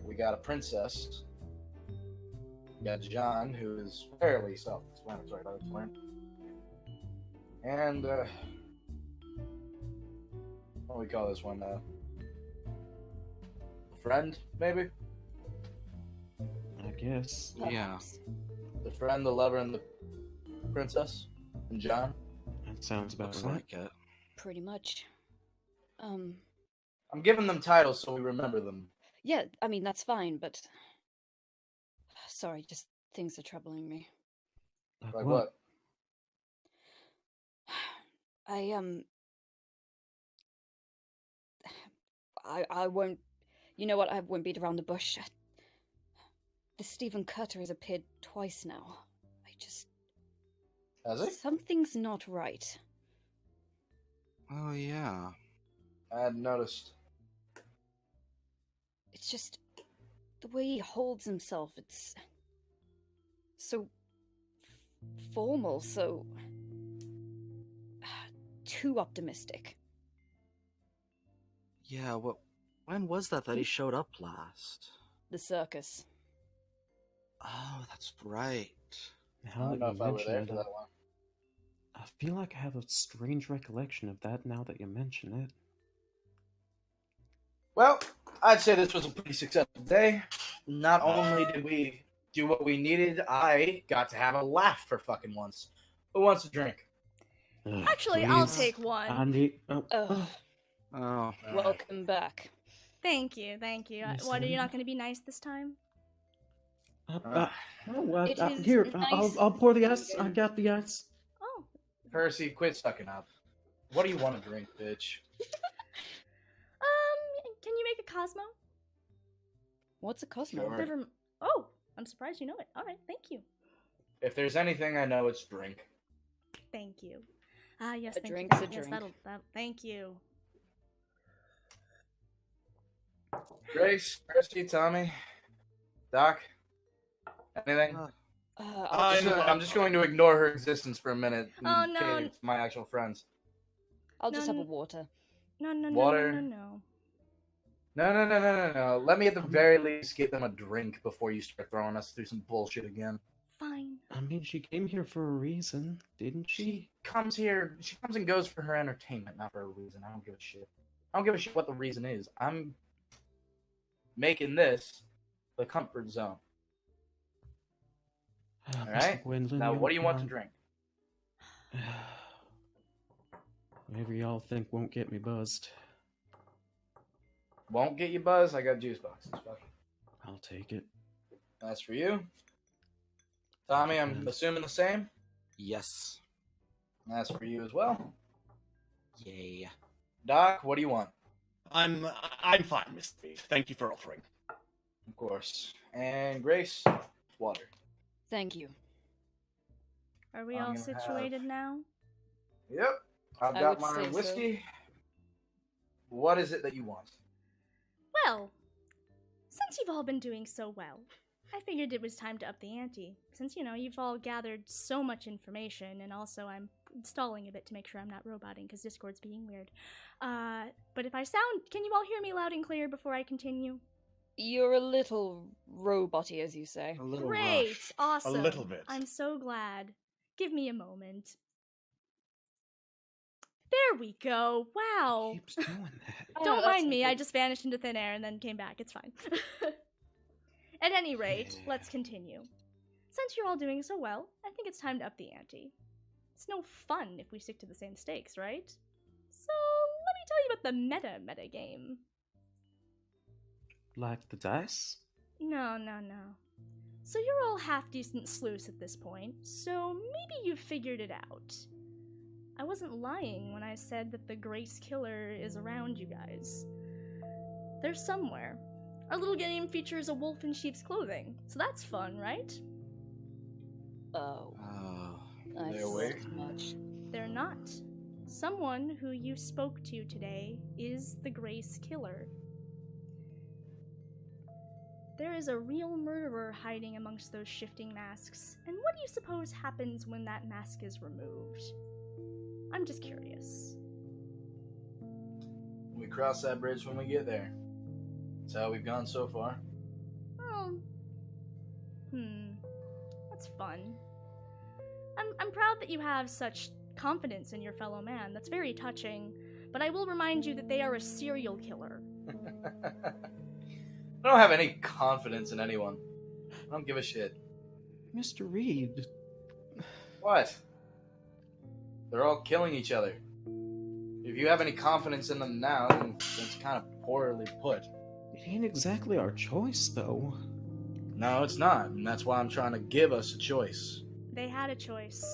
We got a princess. We got John, who is fairly self-explanatory by this point. And, what do we call this one? Friend, maybe? I guess. Yeah. The friend, the lover, and the princess? And John? That sounds about Looks right. like it. Pretty much. I'm giving them titles so we remember them. Yeah, I mean, that's fine, but... Sorry, just things are troubling me. Like what? I won't... You know what? I won't beat around the bush. The Stephen Cutter has appeared twice now. Has he? Something's not right. Oh, yeah. I hadn't noticed. It's just... the way he holds himself, it's... so... formal, so... too optimistic. Yeah, when was that he showed up last? The circus. Oh, that's right. I don't know if I was there for that one. I feel like I have a strange recollection of that now that you mention it. Well, I'd say this was a pretty successful day. Not only did we do what we needed, I got to have a laugh for fucking once. Who wants a drink? Actually, I'll take one. Andy, Welcome back. Thank you, thank you. What, are you not going to be nice this time? It is here, nice. I'll pour the ice. I got the ice. Oh. Percy, quit sucking up. What do you want to drink, bitch? Can you make a Cosmo? What's a Cosmo? Sure. Oh, I'm surprised you know it. All right, thank you. If there's anything I know, it's drink. Thank you. Yes, A thank drink's you. a Yes, drink. thank you. Grace, Percy, Tommy, Doc, anything? I'm just going to ignore her existence for a minute. Oh, no. It's my actual friends. I'll just have a No. water. No, Water. no. No. Let me at the very least get them a drink before you start throwing us through some bullshit again. Fine. I mean, she came here for a reason, didn't she? She comes and goes for her entertainment, not for a reason. I don't give a shit. I don't give a shit what the reason is. I'm making this the comfort zone. Alright? Gwendolyn, Now, you what do you want to mind? drink? Whatever y'all think won't get me buzzed. Won't get you buzzed? I got juice boxes. I'll take it. That's for you. Tommy, I'm assuming the same? Yes. That's for you as well. Yay. Doc, what do you want? I'm fine, Mr. Reed. Thank you for offering. Of course. And Grace, water. Thank you. Are we I'm all gonna have- situated now? Yep. I've I got would my say so. whiskey. What is it that you want? Well, since you've all been doing so well, I figured it was time to up the ante. Since, you've all gathered so much information, and also I'm stalling a bit to make sure I'm not roboting because Discord's being weird. But if I can you all hear me loud and clear before I continue? You're a little roboty, as you say. A little Great, rush. awesome. A little bit. I'm so glad. Give me a moment. There we go. Wow. Keeps doing that. Don't that's mind me, I okay. just vanished into thin air and then came back. It's fine. At any rate, let's continue. Since you're all doing so well, I think it's time to up the ante. It's no fun if we stick to the same stakes, right? So, let me tell you about the meta game. Like the dice? No. So you're all half-decent sleuths at this point, so maybe you've figured it out. I wasn't lying when I said that the Grace Killer is around you guys. They're somewhere. Our little game features a wolf in sheep's clothing, so that's fun, right? Oh. I They're awake? thought much. They're not. Someone who you spoke to today is the Grace Killer. There is a real murderer hiding amongst those shifting masks, and what do you suppose happens when that mask is removed? I'm just curious. We cross that bridge when we get there. That's how we've gone so far. Oh. That's fun. I'm proud that you have such confidence in your fellow man. That's very touching. But I will remind you that they are a serial killer. I don't have any confidence in anyone. I don't give a shit. Mr. Reed. What? They're all killing each other. If you have any confidence in them now, then that's kind of poorly put. It ain't exactly our choice, though. No, it's not, and that's why I'm trying to give us a choice. They had a choice.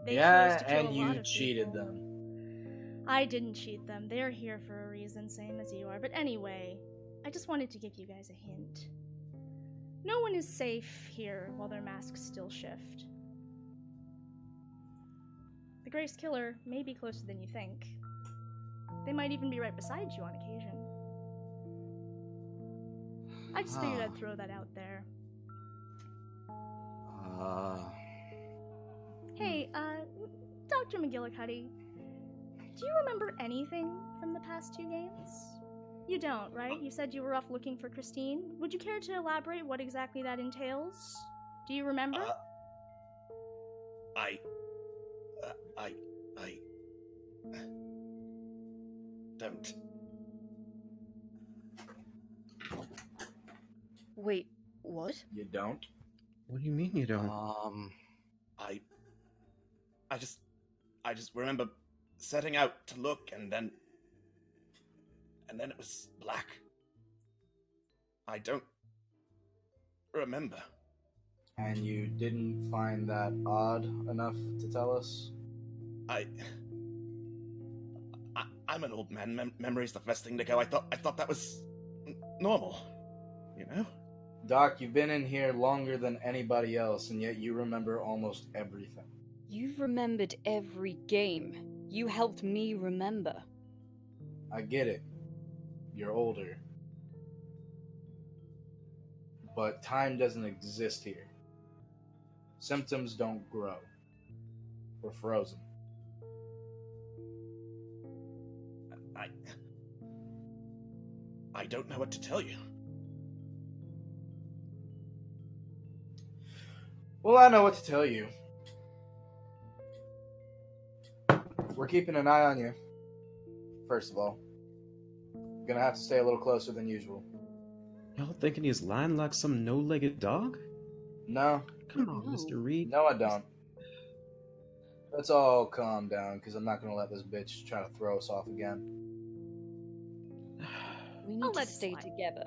They Yeah, chose to kill and a lot you of cheated people. them. I didn't cheat them. They're here for a reason, same as you are. But anyway, I just wanted to give you guys a hint. No one is safe here while their masks still shift. The Grace Killer may be closer than you think. They might even be right beside you on occasion. I just figured I'd throw that out there. Hey, Dr. McGillicuddy, do you remember anything from the past 2 games? You don't, right? You said you were off looking for Christine. Would you care to elaborate what exactly that entails? Do you remember? don't. Wait, what? You don't? What do you mean you don't? I just remember setting out to look, and then it was black. I don't remember. And you didn't find that odd enough to tell us? I'm an old man. Memory's the first thing to go. I thought that was normal. You know? Doc, you've been in here longer than anybody else, and yet you remember almost everything. You've remembered every game. You helped me remember. I get it. You're older. But time doesn't exist here. Symptoms don't grow. We're frozen. I don't know what to tell you. Well, I know what to tell you. We're keeping an eye on you. First of all. You're gonna have to stay a little closer than usual. Y'all thinking he's lying like some no-legged dog? No. Come on, Mr. Reed. No, I don't. Let's all calm down, because I'm not gonna let this bitch try to throw us off again. We need to stay together.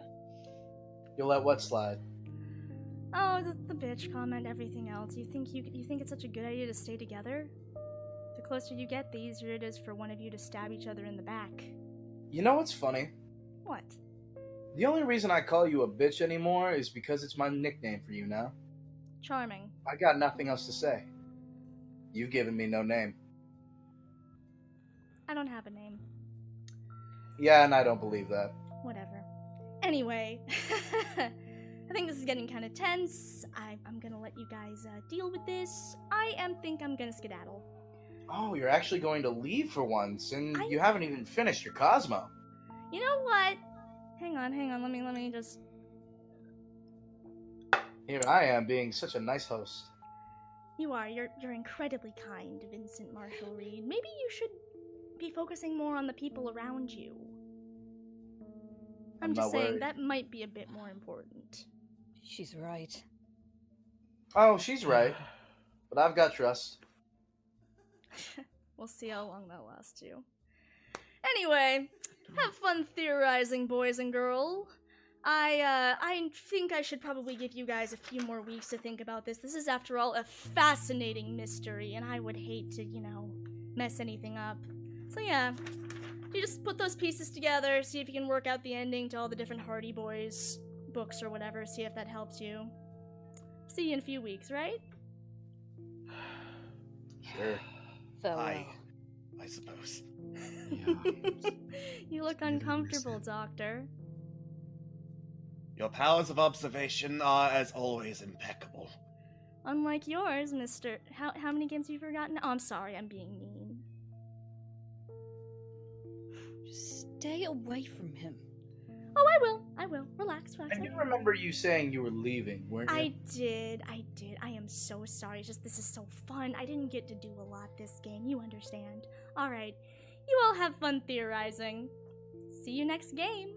You'll let what slide? Oh, the bitch comment, everything else. You think it's such a good idea to stay together? The closer you get, the easier it is for one of you to stab each other in the back. You know what's funny? What? The only reason I call you a bitch anymore is because it's my nickname for you now. Charming. I got nothing else to say. You've given me no name. I don't have a name. Yeah, and I don't believe that. Whatever. Anyway, I think this is getting kind of tense. I'm gonna let you guys deal with this. think I'm gonna skedaddle. Oh, you're actually going to leave for once, and you haven't even finished your Cosmo. You know what? Hang on. Let me just... Here I am, being such a nice host. You are. You're incredibly kind, Vincent Marshall Reed. Maybe you should be focusing more on the people around you. I'm just saying, that might be a bit more important. She's right. Oh, she's right. But I've got trust. We'll see how long that lasts you. Anyway, have fun theorizing, boys and girls. I think I should probably give you guys a few more weeks to think about this. This is, after all, a fascinating mystery, and I would hate to, mess anything up. So yeah, you just put those pieces together, see if you can work out the ending to all the different Hardy Boys books or whatever, see if that helps you. See you in a few weeks, right? Sure. Farewell. I suppose. You look uncomfortable, Doctor. Your powers of observation are, as always, impeccable. Unlike yours, Mr. How many games have you forgotten? Oh, I'm sorry, I'm being mean. Just stay away from him. Oh, I will. Relax. I do remember you saying you were leaving, weren't you? I did. I am so sorry. It's just, this is so fun. I didn't get to do a lot this game. You understand. Alright. You all have fun theorizing. See you next game.